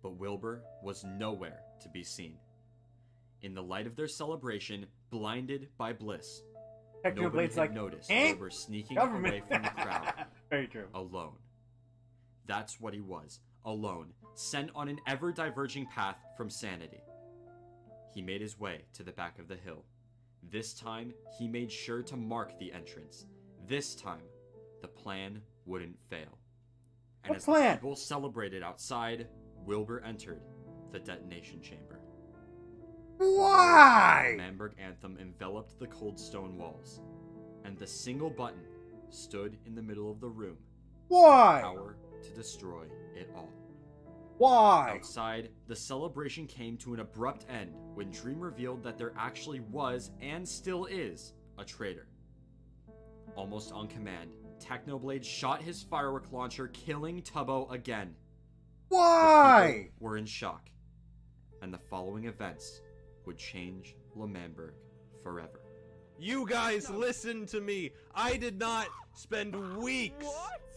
But Wilbur was nowhere to be seen. In the light of their celebration, blinded by bliss, nobody had noticed Wilbur sneaking away from the crowd. Very true. Alone. That's what he was. Alone, sent on an ever-diverging path from sanity. He made his way to the back of the hill. This time, he made sure to mark the entrance. This time, the plan wouldn't fail. And as the people celebrated outside, Wilbur entered the detonation chamber. Why? The Manberg anthem enveloped the cold stone walls, and the single button stood in the middle of the room. Why? Power to destroy it all. Why? Outside, the celebration came to an abrupt end when Dream revealed that there actually was, and still is, a traitor. Almost on command, Technoblade shot his firework launcher, killing Tubbo again. Why? The people were in shock, and the following events would change L'Manberg forever. You guys listen to me. I did not spend weeks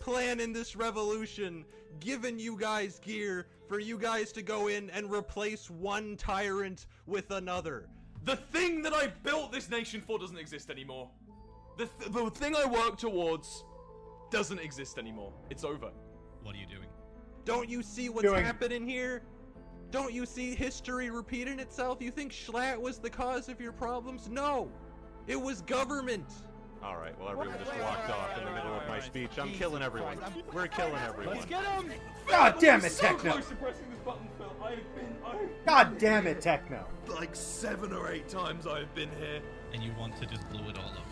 planning this revolution, giving you guys gear for you guys to go in and replace one tyrant with another. The thing that I built this nation for doesn't exist anymore. The thing I worked towards doesn't exist anymore. It's over. What are you doing? Don't you see what's happening here? Don't you see history repeating itself? You think Schlatt was the cause of your problems? No! It was government! Alright, well everyone just walked off in the middle of my speech. I'm killing everyone. We're killing everyone. Let's get him! God damn it, so Techno! close to pressing this button, Phil. God damn it, Techno! Like 7 or 8 times I've been here. And you want to just blow it all up.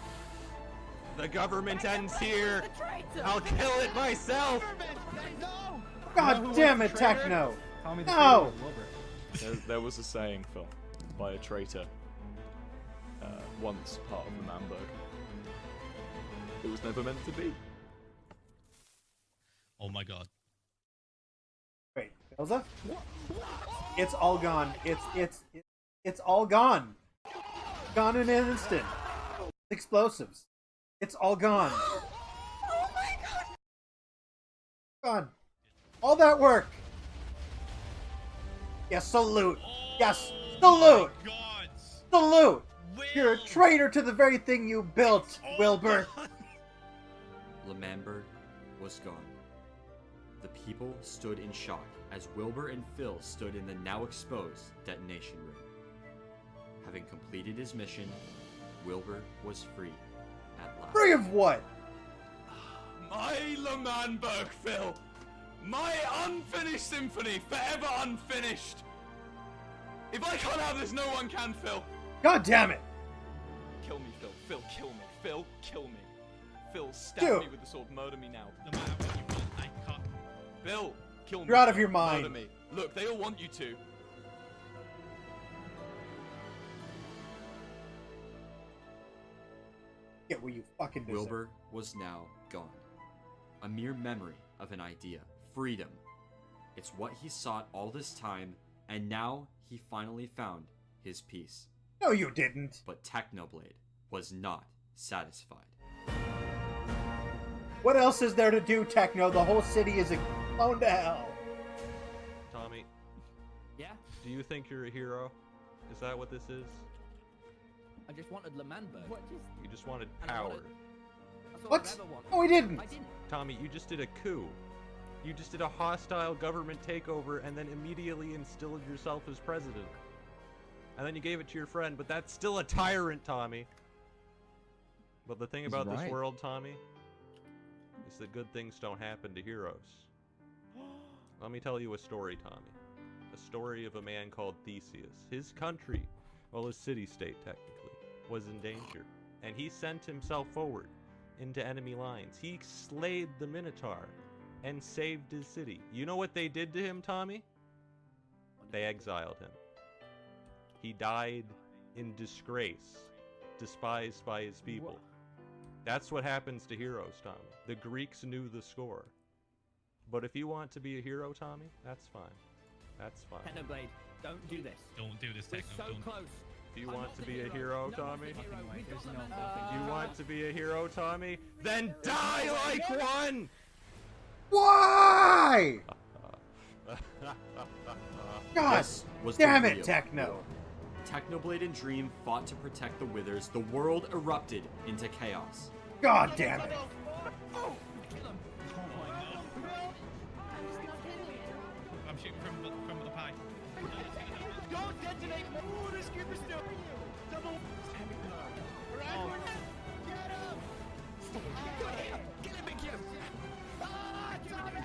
The government ends here. I'll kill it myself. God damn it, Techno! No! There was a saying, Phil, by a traitor, once part of the Manberg. It was never meant to be. Oh my god. Wait, Elza? It's all gone. It's all gone. Gone in an instant. Explosives. It's all gone. Oh my god! Gone. All that work. Yes, salute. Yes, salute. Salute. You're a traitor to the very thing you built, Wilbur. L'Manberg was gone. The people stood in shock as Wilbur and Phil stood in the now exposed detonation room. Having completed his mission, Wilbur was free at last. Free of what? My L'Manberg, Phil! My unfinished symphony, forever unfinished! If I can't have this, no one can, Phil! God damn it! Kill me, Phil. Phil, kill me. Phil, kill me. Phil, stab me with the sword. Murder me now. No matter what you want, I can't. Phil, kill me. You're out of your mind. Murder me. Look, they all want you to. Get what you fucking deserve. Wilbur was now gone. A mere memory of an idea. Freedom. It's what he sought all this time, and now he finally found his peace. No, you didn't. But Technoblade was not satisfied. What else is there to do, Techno? The whole city is blown to hell. Tommy. Yeah? Do you think you're a hero? Is that what this is? I just wanted L'Manberg. What? You just wanted power. That's all What? I've ever wanted. No, we didn't. I didn't. Tommy, you just did a coup. You just did a hostile government takeover and then immediately instilled yourself as president. And then you gave it to your friend, but that's still a tyrant, Tommy. But the thing He's about this right. world, Tommy, is that good things don't happen to heroes. Let me tell you a story, Tommy. A story of a man called Theseus. His country, well, his city-state technically, was in danger. And he sent himself forward into enemy lines. He slayed the Minotaur and saved his city. You know what they did to him, Tommy? They exiled him. He died in disgrace, despised by his people. That's what happens to heroes, Tommy. The Greeks knew the score. But if you want to be a hero, Tommy, that's fine. That's fine. Technoblade, don't do this. Don't do this, We're Techno. so don't. close. If you I'm want not to the be a hero. hero, No one's the Tommy, hero. We There's got no the fucking you want to be a hero, Tommy, then die like one! Why? God This was damn the it, real Techno. Technoblade and Dream fought to protect the Withers. The world erupted into chaos. God damn it. I'm shooting from the pie. Don't detonate more. Ooh, this creeper's still. Double. Right, get him. Kill him, big Q. Ah, Tommy.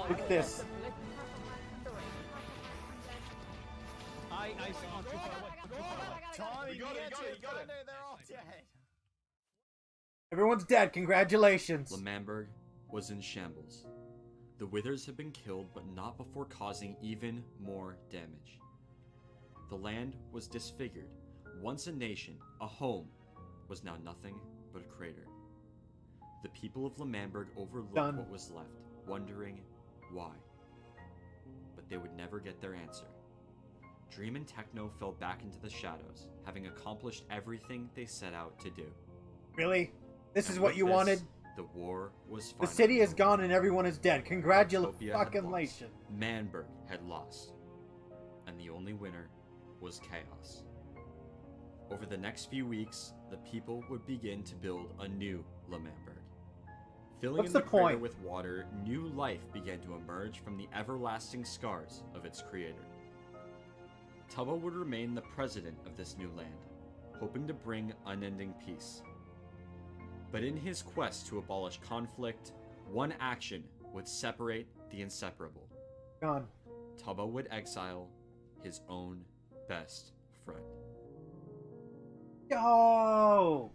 Look at this. I saw too far away. Tommy, You got it, you got it. They're all dead. Everyone's dead. Congratulations. L'Manberg was in shambles. The Withers had been killed, but not before causing even more damage. The land was disfigured. Once a nation, a home, was now nothing but a crater. The people of L'Manberg overlooked Done. what was left, wondering why. But they would never get their answer. Dream and Techno fell back into the shadows, having accomplished everything they set out to do. Really? This is And what with you this, wanted? The war was The finally city is over. gone and everyone is dead. Utopia had Congratulations. lost. Manberg had lost. And the only winner was chaos. Over the next few weeks, the people would begin to build a new L'Manberg. Filling What's in the the crater point? with water, new life began to emerge from the everlasting scars of its creator. Tubbo would remain the president of this new land, hoping to bring unending peace. But in his quest to abolish conflict, one action would separate the inseparable. Gone. Tubbo would exile his own best friend. Yo!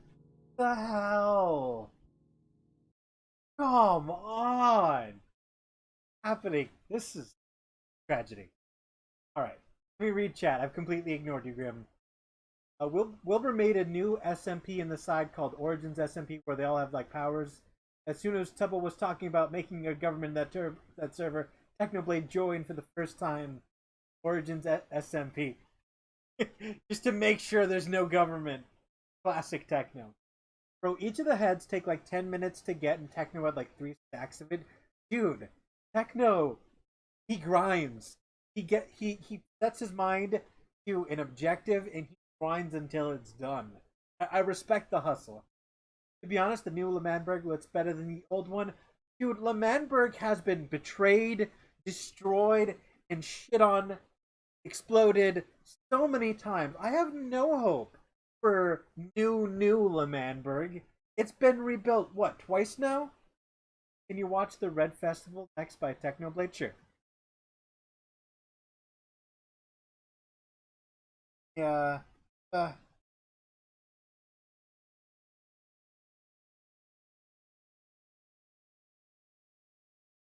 The hell? Come on! Happening. This is tragedy. Alright. Let me read chat. I've completely ignored you, Grim. Wilbur made a new SMP in the side called Origins SMP where they all have like powers. As soon as Tubbo was talking about making a government that server, Technoblade joined for the first time Origins SMP. Just to make sure there's no government. Classic Techno. Bro, each of the heads take like 10 minutes to get, and Techno had like 3 stacks of it. Dude, Techno, he grinds. He sets his mind to an objective and he grinds until it's done. I respect the hustle. To be honest, the new L'Manberg looks better than the old one. Dude, L'Manberg has been betrayed, destroyed, and shit on, exploded so many times. I have no hope for new L'Manberg. It's been rebuilt, what, twice now? Can you watch the Red Festival next by Technoblade? Sure. Yeah.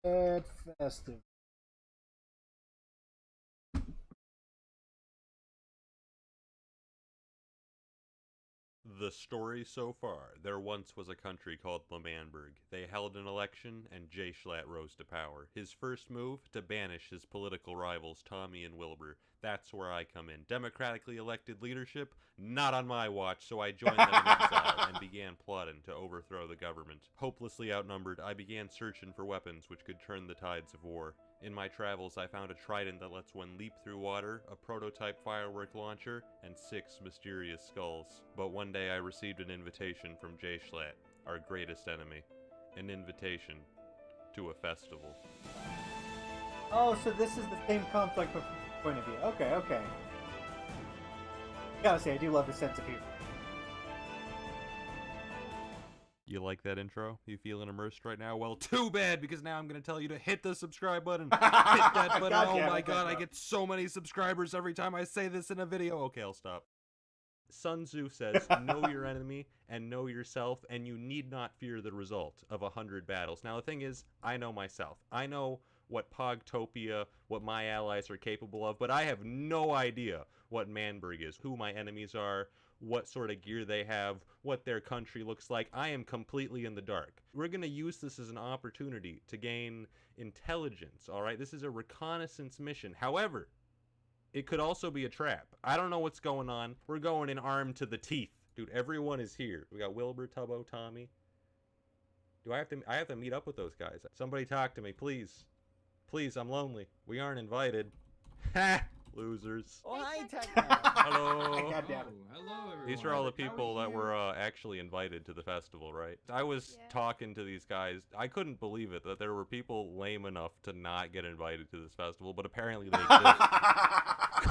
Red Festival. The story so far. There once was a country called L'Manberg. They held an election, and Jay Schlatt rose to power. His first move? To banish his political rivals, Tommy and Wilbur. That's where I come in. Democratically elected leadership? Not on my watch, so I joined them in exile and began plotting to overthrow the government. Hopelessly outnumbered, I began searching for weapons which could turn the tides of war. In my travels, I found a trident that lets one leap through water, a prototype firework launcher, and 6 mysterious skulls. But one day I received an invitation from Jay Schlatt, our greatest enemy. An invitation to a festival. Oh, so this is the same conflict but from your point of view. Okay, okay. Gotta say, I do love the sense of humor. You like that intro? You feeling immersed right now? Well, too bad, because now I'm going to tell you to hit the subscribe button. Hit that button. Oh my god, I get so many subscribers every time I say this in a video. Okay, I'll stop. Sun Tzu says, know your enemy and know yourself, and you need not fear the result of 100 battles. Now, the thing is, I know myself. I know what Pogtopia, what my allies are capable of, but I have no idea what Manberg is, who my enemies are, what sort of gear they have, what their country looks like. I am completely in the dark. We're going to use this as an opportunity to gain intelligence, alright? This is a reconnaissance mission. However, it could also be a trap. I don't know what's going on. We're going in armed to the teeth. Dude, everyone is here. We got Wilbur, Tubbo, Tommy. I have to meet up with those guys. Somebody talk to me, please. Please, I'm lonely. We aren't invited. Ha! Losers. Oh, hi, Techno. Hello. God damn it. Hello, everyone. These are all the people that were actually invited to the festival, right? I was talking to these guys. I couldn't believe it that there were people lame enough to not get invited to this festival, but apparently they did.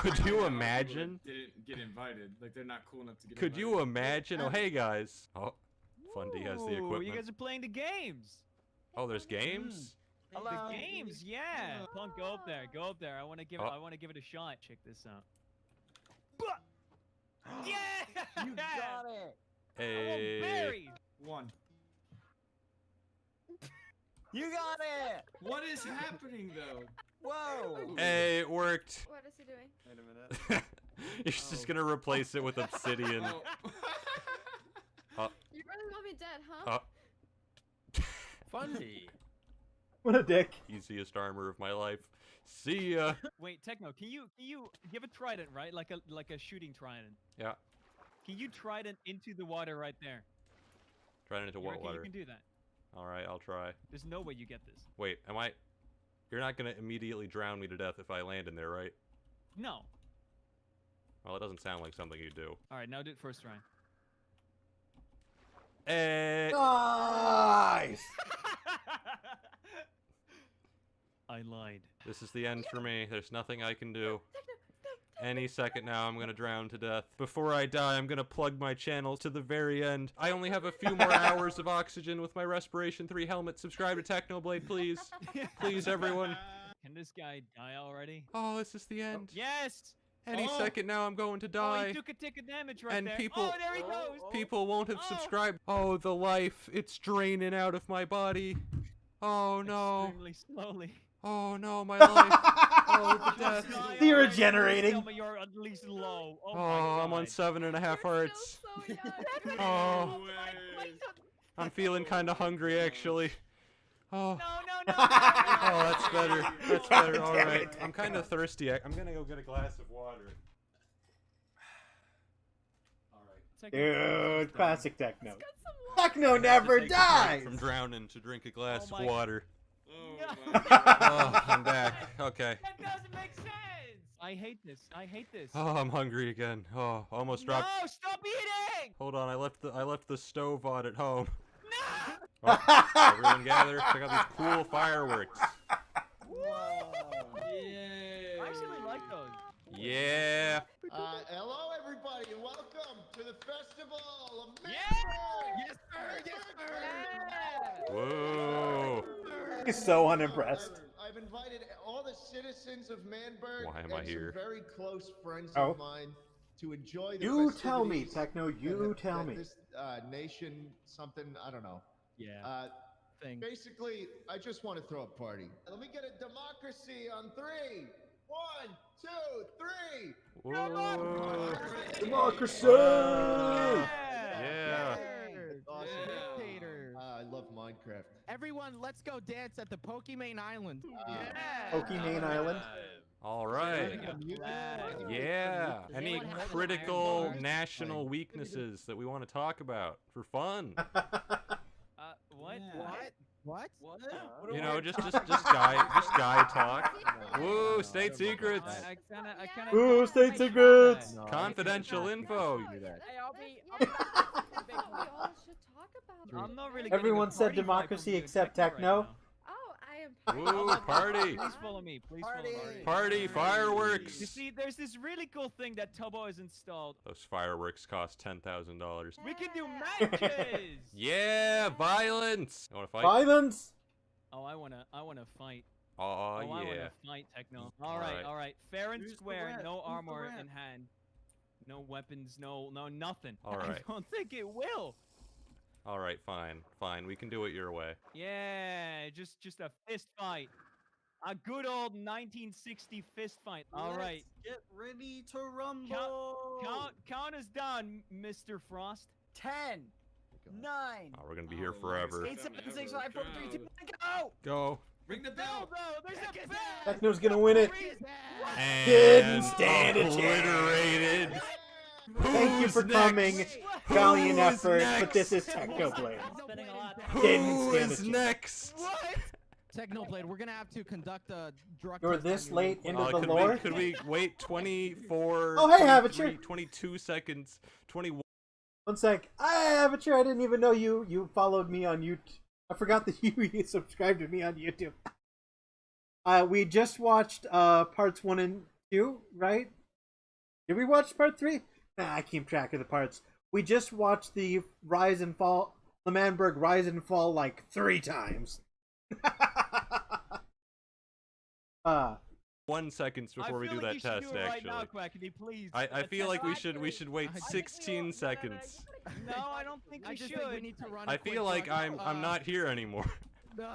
Could you imagine? Didn't get invited. Like, they're not cool enough to get Could invited. you imagine? Oh, hey, guys. Oh, Fundy has the Ooh, equipment. You guys are playing the games. Oh, there's games? The games, yeah. Punk, go up there. Go up there. I want to give it. I want to give it a shot. Check this out. Yeah! You got it. Hey. One. You got it. What is happening, though? Whoa. Hey, it worked. What is he doing? Wait a minute. You're just gonna replace it with obsidian. You really want me dead, huh? Fundy. What a dick. Easiest armor of my life. See ya. Wait, Techno, can you give a trident, right? Like a shooting trident. Yeah. Can you trident into the water right there? Trying into You what reckon water? You can do that. All right, I'll try. There's no way you get this. Wait, am I? You're not gonna immediately drown me to death if I land in there, right? No. Well, it doesn't sound like something you do. All right, now do it first try. Hey. Nice. I lied. This is the end for me. There's nothing I can do. Any second now, I'm gonna drown to death. Before I die, I'm gonna plug my channel to the very end. I only have a few more hours of oxygen with my Respiration 3 helmet. Subscribe to Technoblade, please. Please, everyone. Can this guy die already? Oh, is this the end? Yes! Any second now, I'm going to die. Oh, he took a tick of damage right And there. people, Oh, there he goes! people won't have subscribed. Oh, the life, it's draining out of my body. Oh no. Extremely slowly. Oh no, my life. Oh, the death. You're regenerating. Tell me you're at least low. Oh, my I'm on God. 7.5 hearts. Oh, I'm feeling kind of hungry actually. Oh. No. Oh, that's better. That's better. God All damn right. it. I'm kind of thirsty. I'm gonna go get a glass of water. All right. Dude, classic Techno. Techno never dies. From drowning to drink a glass Oh of my- water. Oh, Oh, I'm back. Okay. That doesn't make sense. I hate this. Oh, I'm hungry again. Oh, almost dropped. No, stop eating! Hold on, I left the stove on at home. Oh, everyone gather, check out these cool fireworks. I actually like those. Yeah. Hello, everybody, and welcome to the festival of Yes, sir. Yes, sir. Whoa. He's so unimpressed. I've invited all the citizens of Manberg Why am and I here? some very close friends Oh. of mine to enjoy the You tell me, festivities Techno. that You have- tell that me. This nation, something, I don't know. Yeah. Basically, I just want to throw a party. Let me get a democracy on 3. 1, 2, 3. Whoa. Democracy. Yeah. Awesome. Dictator. I love Minecraft. Everyone, let's go dance at the Pokimane Island. Pokimane Island. All right. Yeah. Any critical national weaknesses that we want to talk about for fun? What? What? You know, just guy talk. Woo, state secrets. I kinda Ooh, state secrets. Confidential info. Hey, I'll be back. We all should talk about. I'm not really. Everyone getting a said party vibe from democracy you, except right Techno. now. Oh, am. Woo, party! Please follow me. Please follow me. Party, fireworks! You see, there's this really cool thing that Tubbo has installed. Those fireworks cost $10,000. We can do matches. Yeah, violence! You wanna fight? Violence. Oh, I wanna fight. Oh, I yeah. wanna fight, Techno. All right, all right. Fair and Who's the square. rep? No Who's the armor rep? in hand. No weapons. No nothing. All I right. don't think it will. Alright, fine. We can do it your way. Yeah, just a fist fight. A good old 1960 fist fight. All right. Get ready to rumble. Count us down, Mr. Frost. 10, 9. Oh, we're gonna be here forever. 8, 7, 6, 5, 4, 3, 2, 1, go! Go. Ring the bell. There's a bell. Techno's gonna win it. And Didn't stand a chance. obliterated. Thank you for coming. Valiant effort, but this is Technoblade. Didn't stand a Who's chance. next? Technoblade, we're gonna have to conduct a drug You're test this on you late real into quick. the could lore? could we wait 24, Oh, hey, Avature. 23, 22 seconds, 21? 1 sec. Avature, I didn't even know you followed me on YouTube. I forgot that you subscribed to me on YouTube. We just watched parts 1 and 2, right? Did we watch part 3? Nah, I keep track of the parts. We just watched the Rise and Fall, the Manberg Rise and Fall like 3 times. 1 second before we do that test, actually. Please. I feel like we should wait 16 seconds. No, I don't think we just should. think we need to run a I quick feel like drug- I'm not here anymore. No.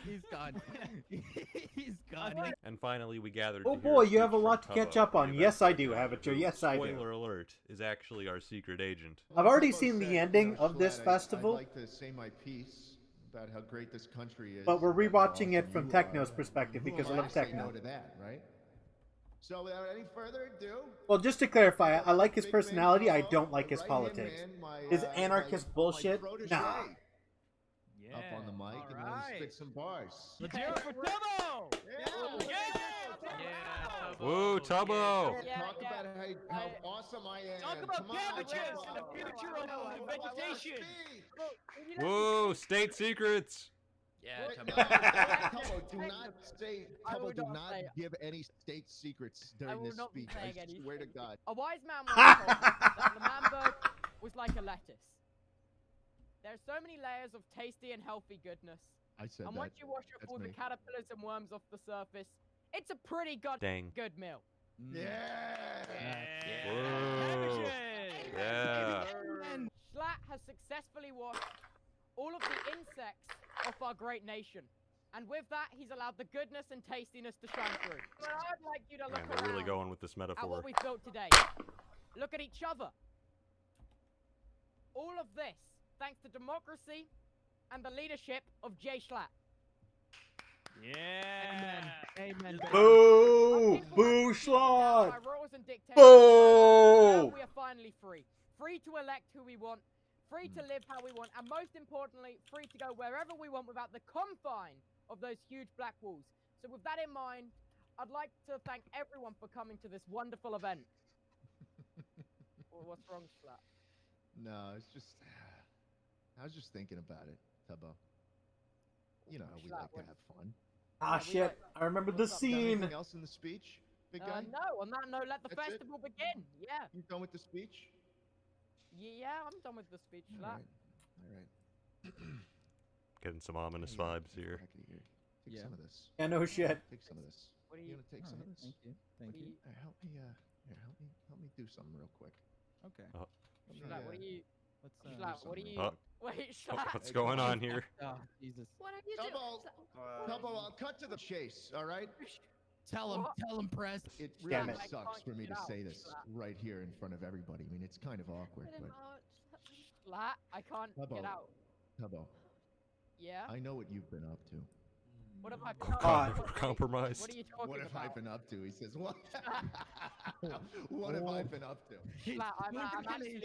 He's gone. He's gone. And finally, we gathered. Oh to hear boy, a you have a speech lot from to catch Tubbo, up on. the Yes, I do, investigator, Avature. Yes, I do. Spoiler alert, is actually our secret agent. I've already seen the ending of this festival, I'd like to say my piece about how great this country is. but we're rewatching it awesome from you Techno's are. perspective Who because I am love to say Techno. no to that, right? So without any further ado, Well, just to clarify, I like his personality. I don't like his politics. His anarchist bullshit, nah. up on the mic and let him spit some bars. Let's hear it for Tubbo! Woo, Tubbo! Talk about how awesome I am. Talk about Come on, cabbages and the Tubbo. future of vegetation. Woo, state secrets! Tubbo, do not say. Tubbo, do not give any state secrets during this not be speech. saying I anything. swear to God. A wise man once told me that the Manberg was like a lettuce. There's so many layers of tasty and healthy goodness. I said and that. once you wash up That's all the me. caterpillars and worms off the surface, it's a pretty good meal. Woo! Yeah. Schlatt has successfully washed all of the insects off our great nation. And with that, he's allowed the goodness and tastiness to shine through. But I'd like you to look Man, they're really around going with this at metaphor. what we've built today. Look at each other. All of this, thanks to democracy and the leadership of Jay Schlatt. Yeah. Amen. Boo! Boo, Schlatt! By rules and dictators. Boo! Now we are finally free. Free to elect who we want. Free to live how we want. And most importantly, free to go wherever we want without the confine of those huge black walls. So with that in mind, I'd like to thank everyone for coming to this wonderful event. What's wrong, Schlatt? No, it's just. I was just thinking about it, Tubbo. You know how we like to have fun. Ah, shit. I remember the Got scene. anything else in the speech, big guy? No, on that note, let the That's it? festival begin. Yeah. You done with the speech? Yeah, I'm done with the speech, Schlatt. All right. Getting some ominous vibes here. Take some of this. Yeah, no shit. Take some of this. What do You you? gonna take some of this? Thank you. Thank you. Help me. Here, help me do something real quick. Okay. Help me, Schlatt, what do you? Let's Schlatt, what do you? Oh. Wait, Schlatt. What's going on here? Oh, Jesus. What are you doing? Tubbo, I'll cut to the chase. All right. Tell him, press. It Damn really it. sucks for me to say this right here in front of everybody. I mean, it's kind of awkward, Put him but out. Schlatt, I can't Tubbo. get out. Tubbo, Yeah. I know what you've been up to. What have I been Compromised. What are you talking What have about? I been up to? He says, what? What have I been up to? Schlatt, I'm actually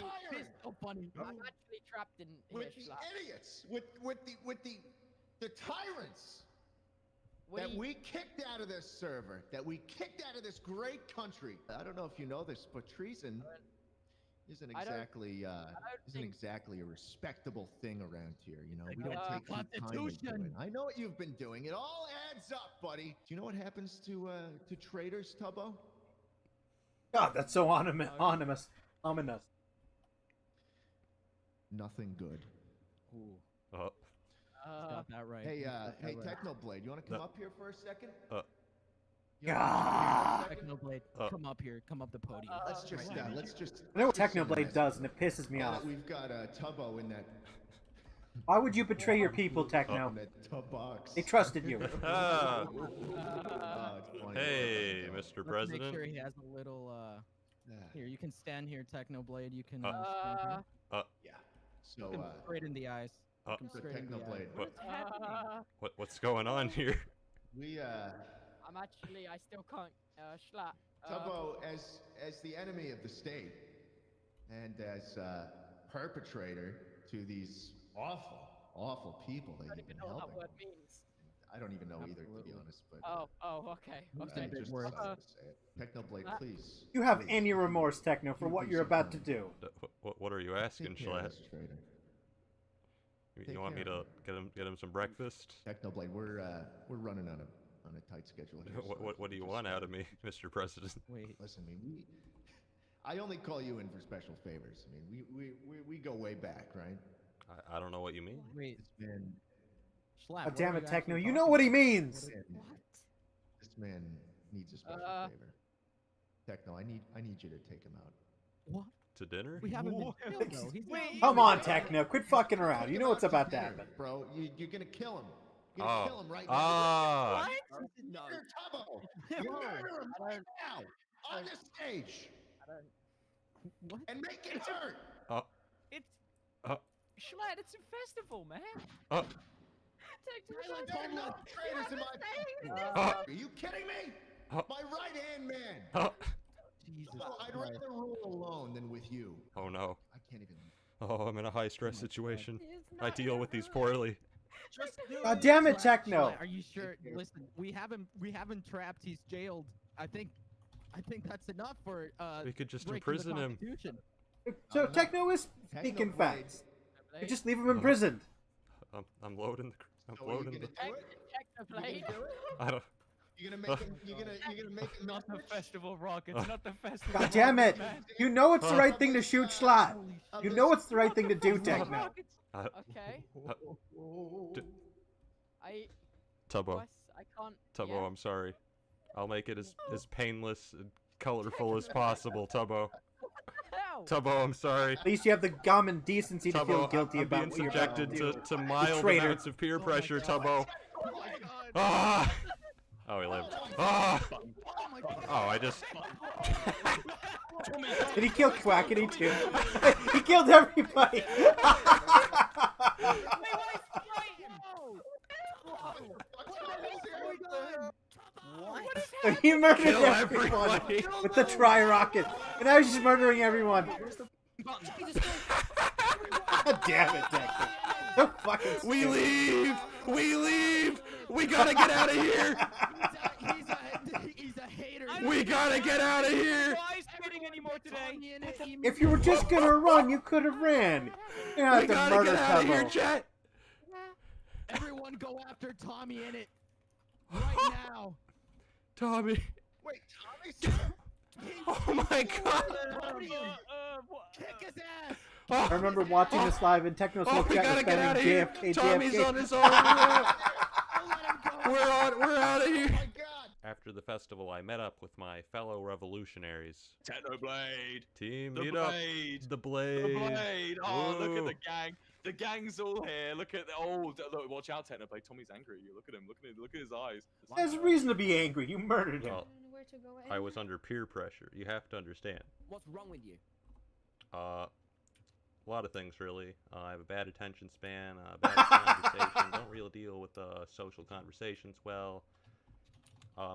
so funny. I'm actually trapped in here, With the Schlatt. idiots, with the tyrants What that do you- we kicked out of this server, that we kicked out of this great country. I don't know if you know this, but treason isn't I don't- exactly isn't exactly a respectable thing around here. You know, we don't take too kindly to it. I know what you've been doing. It all adds up, buddy. Do you know what happens to traitors, Tubbo? God, that's so ominous. Ominous. Nothing good. Ooh. Got that right. Hey, Got that hey, right. Technoblade, you want to come up here for a second? God. Technoblade, come up here. Come up the podium. Let's just. I know what Technoblade does, and it pisses me off. We've got Tubbo in that. Why would you betray your people, Techno? They trusted you. Hey, Mr. Let's President. Make sure he has a little. Here, you can stand here, Technoblade. You can. Yeah. So. Look him straight in the eyes. Look him So straight in the eyes. Technoblade. What's going on here? We I'm actually, I still can't, Schlatt. Tubbo, as the enemy of the state, and as perpetrator to these awful people that you've been I don't even know what helping. that word means. I don't even know either, to be honest. But Okay. I just decided to say it. Technoblade, please. You have any remorse, Techno, for what you're about to do? What are you asking, Take care of Schlatt? this traitor. You want me to get him some breakfast? Technoblade, we're running on a tight schedule here. What do you want out of me, Mr. President? Wait. Listen, I mean, I only call you in for special favors. I mean, we go way back, right? I don't know what you mean. Wait. It's been. Schlatt, God damn it, Techno! You know what he means. This man needs a special favor. Techno, I need you to take him out. What? To dinner? We haven't been killed, though. He's Come on, Techno! Quit fucking around. You know what's about to happen. Bro, you're gonna kill him. You're gonna kill him right now. Ah. What? No. You're Tubbo. You murder him right now on the stage. What? And make it hurt. It's Uh. Schlatt, it's a festival, man. Traitors in my. Are you kidding me? My right-hand man. Jesus I'd rather rule alone than with you. Oh no. I can't even. Oh, I'm in a high-stress situation. I deal with these poorly. God damn it, Techno! Are you sure? Listen, we haven't trapped. He's jailed. I think that's enough for. We could just breaking the imprison him. Constitution. So Techno is speaking facts. You just leave him imprisoned. I'm loading the. I'm loading the. Technoblade. I don't. You're gonna make him. You're gonna make him Not the festival rockets. Not the festival. God damn it! man. You know it's the right thing to shoot Schlatt. You know it's the right thing to do, Techno. Okay. Tubbo. Boss, I can't. Tubbo, I'm sorry. I'll make it as painless and colorful as possible, Tubbo. Tubbo, I'm sorry. At least you have the gum and decency to feel Tubbo, guilty I'm about being what you're subjected about to do. mild Traitor. amounts of peer pressure, Tubbo. Ah! Oh, he lived. Ah! Oh, I just. Did he kill Quackity too? He killed everybody. He murdered Kill everyone everybody. with the tri-rocket, and now he's just murdering everyone. God damn it, Techno! Don't fucking. We leave! We leave! We gotta get out of here! He's a hater. We gotta get out of here! Why is quitting anymore today? If you were just gonna run, you could have ran. You don't have We to gotta murder get out of here, Tubbo. Jet! Everyone go after Tommy in it right now. Tommy. Wait, Tommy? Oh my god! Kick his ass. I remember watching this live in Techno Oh, Smoke we Chat gotta was get out of here! JFK, Tommy's JFK. on his own! We're out of here! After the festival, I met up with my fellow revolutionaries. Technoblade. Team, The meet up. Blade. The Blade. The Blade. Oh, look at Woo. the gang. The gang's all here. Look at the look. Watch out, Technoblade. Tommy's angry at you. Look at him. Look at his eyes. There's reason to be angry. You murdered him. Well, I was under peer pressure. You have to understand. What's wrong with you? A lot of things, really. I have a bad attention span, bad conversation, don't really deal with social conversations well.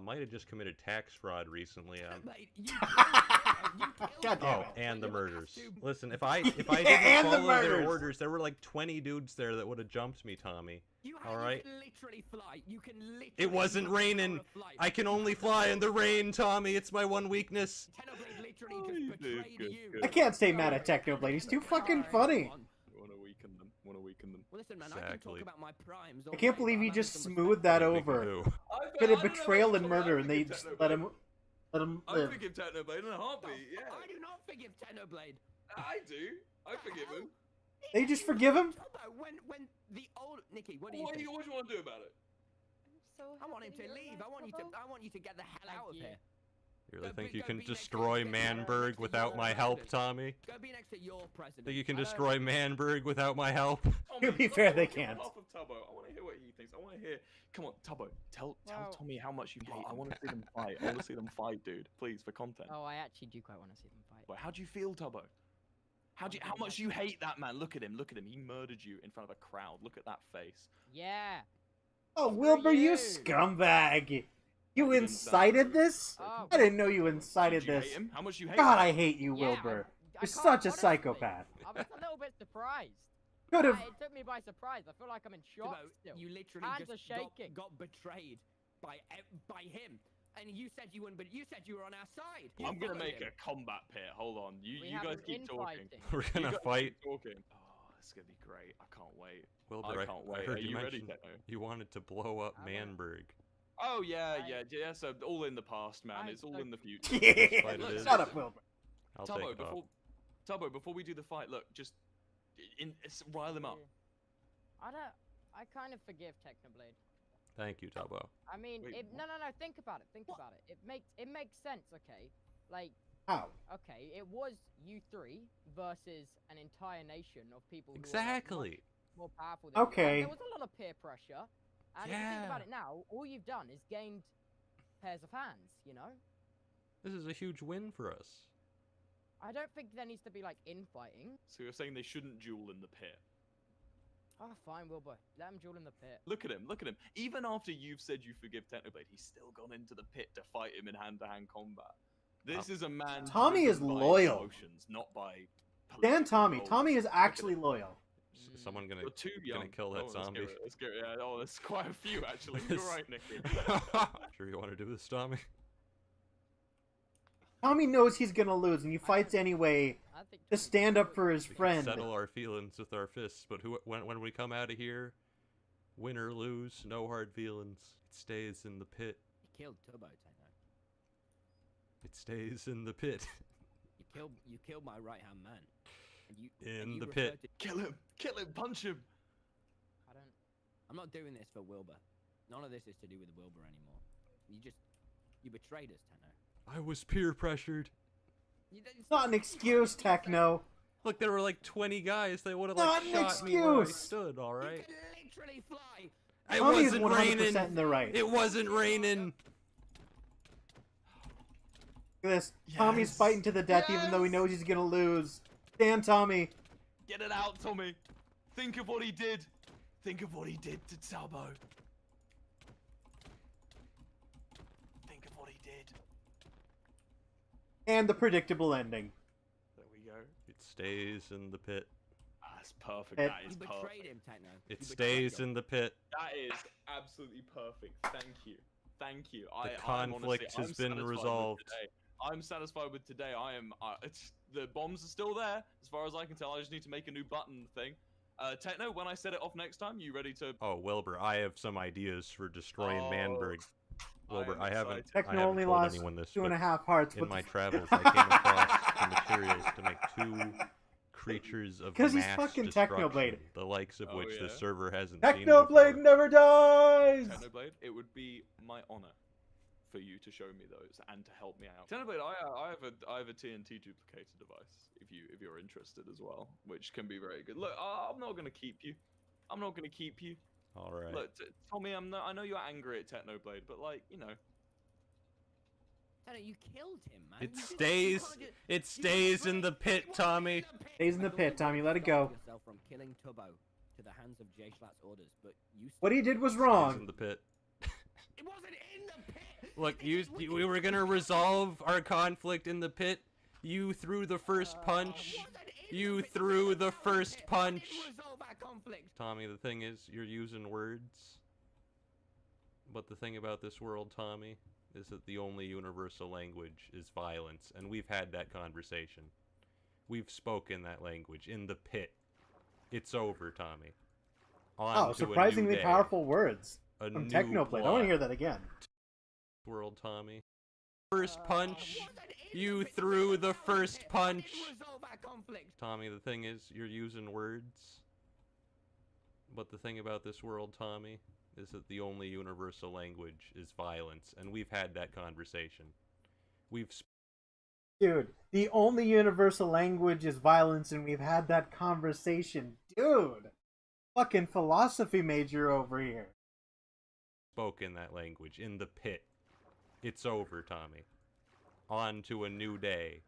Might have just committed tax fraud recently. God damn Oh, it. and the murders. Listen, if I Yeah, didn't and the follow their murders. orders, there were like 20 dudes there that would have jumped me, Tommy. All right. You can literally fly. You can literally. It wasn't raining. I can only fly in the rain, Tommy. It's my one weakness. Technoblade literally just betrayed you. I can't stay mad at Technoblade. He's too fucking funny. Want to weaken them. Want to weaken them. Well, listen, man, I can talk about my primes. I can't believe he just smoothed that over. Bit of betrayal and murder, and they just let him I live. forgive Technoblade in a heartbeat. Yeah. I do not forgive Technoblade. I do. I forgive him. They just forgive him? When the old Nikki, what do you What do think? you want to do about it? I want him to leave. I want you to get the hell out of here. You really think you can destroy Manberg without my help, Tommy? Go be next to your president. Think you can destroy Manberg without my help? To be fair, they can't. Half of Tubbo. I want to hear what he thinks. I want to hear. Come on, Tubbo. Tell Tommy how much you hate. I want to see them fight. I want to see them fight, dude. Please, for content. Oh, I actually do quite want to see them fight. But how do you feel, Tubbo? How much you hate that man? Look at him. Look at him. He murdered you in front of a crowd. Look at that face. Yeah. Oh, Wilbur, you scumbag! You incited this? Oh. I didn't know you incited Did you this. hate him? How much you hate God, him? I hate you, Yeah, Wilbur. I You're can't- such a honestly, psychopath. I was a little bit surprised. Could've- It took me by surprise. I feel like I'm in shock still. You literally Hands just are shaking. got betrayed by him, and you said you wouldn't, but you said you were on our side. I'm gonna make a combat pit. Hold on. You We guys haven't keep been talking. fighting. We're gonna You guys fight. keep talking. Oh, this is gonna be great. I can't wait. Wilbur, I can't wait. heard Are you you ready, mention Techno? you wanted to blow up Manberg. Oh yeah. So all in the past, man. It's all in the future. Yeah, Fight it is. shut up, Wilbur. I'll take Tubbo, it off. Before we do the fight, look, just rile him up. I kind of forgive Technoblade. Thank you, Tubbo. I mean, Wait, no. Think about it. Think about it. It makes sense. Okay, like How? okay, it was you three versus an entire nation of people who Exactly. are like, much more powerful than you. Okay. And there was a lot of peer pressure. And if you think about it now, all you've done is gained pairs of hands. You know. This is a huge win for us. I don't think there needs to be like infighting. So you're saying they shouldn't duel in the pit? Oh, fine, Wilbur. Let him duel in the pit. Look at him. Look at him. Even after you've said you forgive Technoblade, he's still gone into the pit to fight him in hand-to-hand combat. This is a man. Tommy is driven by loyal. Emotions, not by. Dan Tommy. motives. Tommy is actually loyal. Is someone gonna You're too young. kill that Oh, zombie? Let's get it. Yeah, oh, there's quite a few actually. You're right, Nicky. Sure you want to do this, Tommy? Tommy knows he's gonna lose, and he fights anyway to stand up for his We can friend. settle our feelings with our fists, but when we come out of here, win or lose, no hard feelings. It stays in the pit. You killed Turbo, Techno. It stays in the pit. You killed my right hand man. And you, In and you the referred pit. to- Kill him! Kill him! Punch him! I'm not doing this for Wilbur. None of this is to do with Wilbur anymore. You betrayed us, Techno. I was peer pressured. It's not an excuse, Techno. Look, there were like 20 guys. They would have Not like an shot me where I excuse. stood. All right. Literally fly. It Tommy is wasn't 100% raining. in the right. It wasn't raining. Look at this. Tommy's fighting to the death, even though he knows he's gonna lose. Stand, Tommy. Get it out, Tommy. Think of what he did. Think of what he did to Tubbo. Think of what he did. And the predictable ending. There we go. It stays in the pit. That's perfect. It- That is You perfect. betrayed him, Techno. It You stays betrayed him. in the pit. That is absolutely perfect. Thank you. Thank you. The I'm conflict honestly, has I'm been satisfied with resolved. today. I'm satisfied with today. I am. It's the bombs are still there, as far as I can tell. I just need to make a new button thing. Techno, when I set it off next time, you ready to? Oh, Wilbur, I have some ideas for destroying Manberg. Wilbur, I haven't Techno only told lost anyone this, 2.5 hearts. in What my the travels, I came across the materials to make 2 creatures of 'Cause he's mass fucking destruction, Technoblade. the likes of Oh, which yeah? the server hasn't seen Technoblade before. never dies! Technoblade, it would be my honor for you to show me those and to help me out. Technoblade, I have a TNT duplicator device if you're interested as well, which can be very good. Look, I'm not gonna keep you. I'm not gonna keep you. All right. Look, Tommy, I know you're angry at Technoblade, but like, you know. Techno, you killed him, man. It stays in the pit, Tommy. Stays in the pit, Tommy. Let it go. Yourself from killing Tubbo to the hands of Jay Schlatt's orders, but you. What he did was Stays wrong. in the pit. It wasn't in the pit. Look, we were gonna resolve our conflict in the pit. You threw the first punch. You threw the first punch. Resolve our conflict. Tommy, the thing is, you're using words. But the thing about this world, Tommy, is that the only universal language is violence. And we've had that conversation. We've spoken that language in the pit. It's over, Tommy. On Oh, to a new surprisingly day. powerful words A from new Technoblade. I want plot. to hear that again. World, Tommy. First punch. You threw the first punch. Tommy, the thing is, you're using words. But the thing about this world, Tommy, is that the only universal language is violence. And we've had that conversation. We've... Dude, the only universal language is violence, and we've had that conversation. Dude! Fucking philosophy major over here. spoken that language in the pit. It's over, Tommy. On to a new day.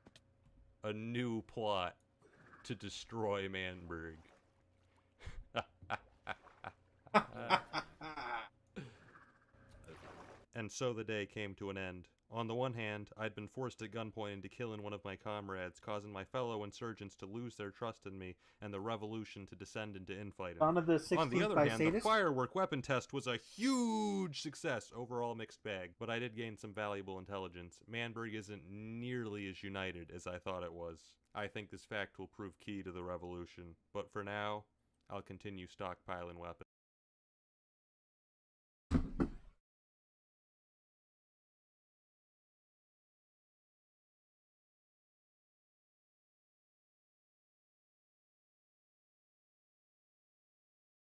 A new plot to destroy Manberg. And so the day came to an end. On the one hand, I'd been forced at gunpoint into killing one of my comrades, causing my fellow insurgents to lose their trust in me, and the revolution to descend into infighting. On the other hand, the sadist? firework weapon test was a huge success, overall mixed bag, but I did gain some valuable intelligence. Manberg isn't nearly as united as I thought it was. I think this fact will prove key to the revolution, but for now, I'll continue stockpiling weapons.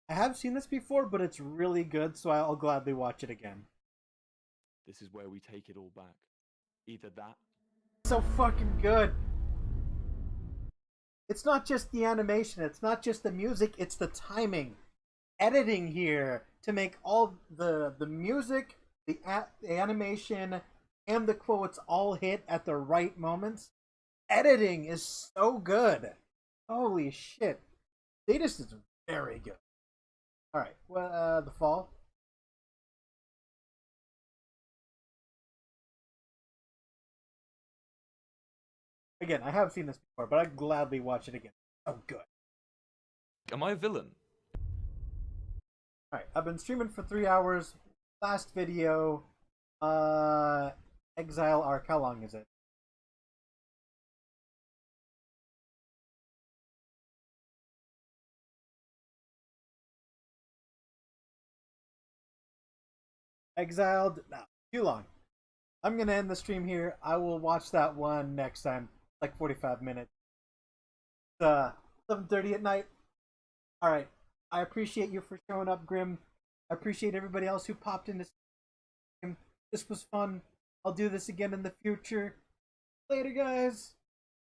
I have seen this before, but it's really good, so I'll gladly watch it again. This is where we take it all back. Either that. So fucking good. It's not just the animation, it's not just the music, it's the timing. Editing here to make all the music, the animation, and the quotes all hit at the right moments. Editing is so good. Holy shit. Sadist is very good. Alright, well, The Fall. Again, I have seen this before, but I'd gladly watch it again. Oh, good. Am I a villain? Alright, I've been streaming for 3 hours. Last video, Exile Arc, how long is it? Exiled? No, too long. I'm gonna end the stream here. I will watch that one next time. Like 45 minutes. It's 11:30 at night. Alright. I appreciate you for showing up, Grim. I appreciate everybody else who popped in this stream. This was fun. I'll do this again in the future. Later, guys.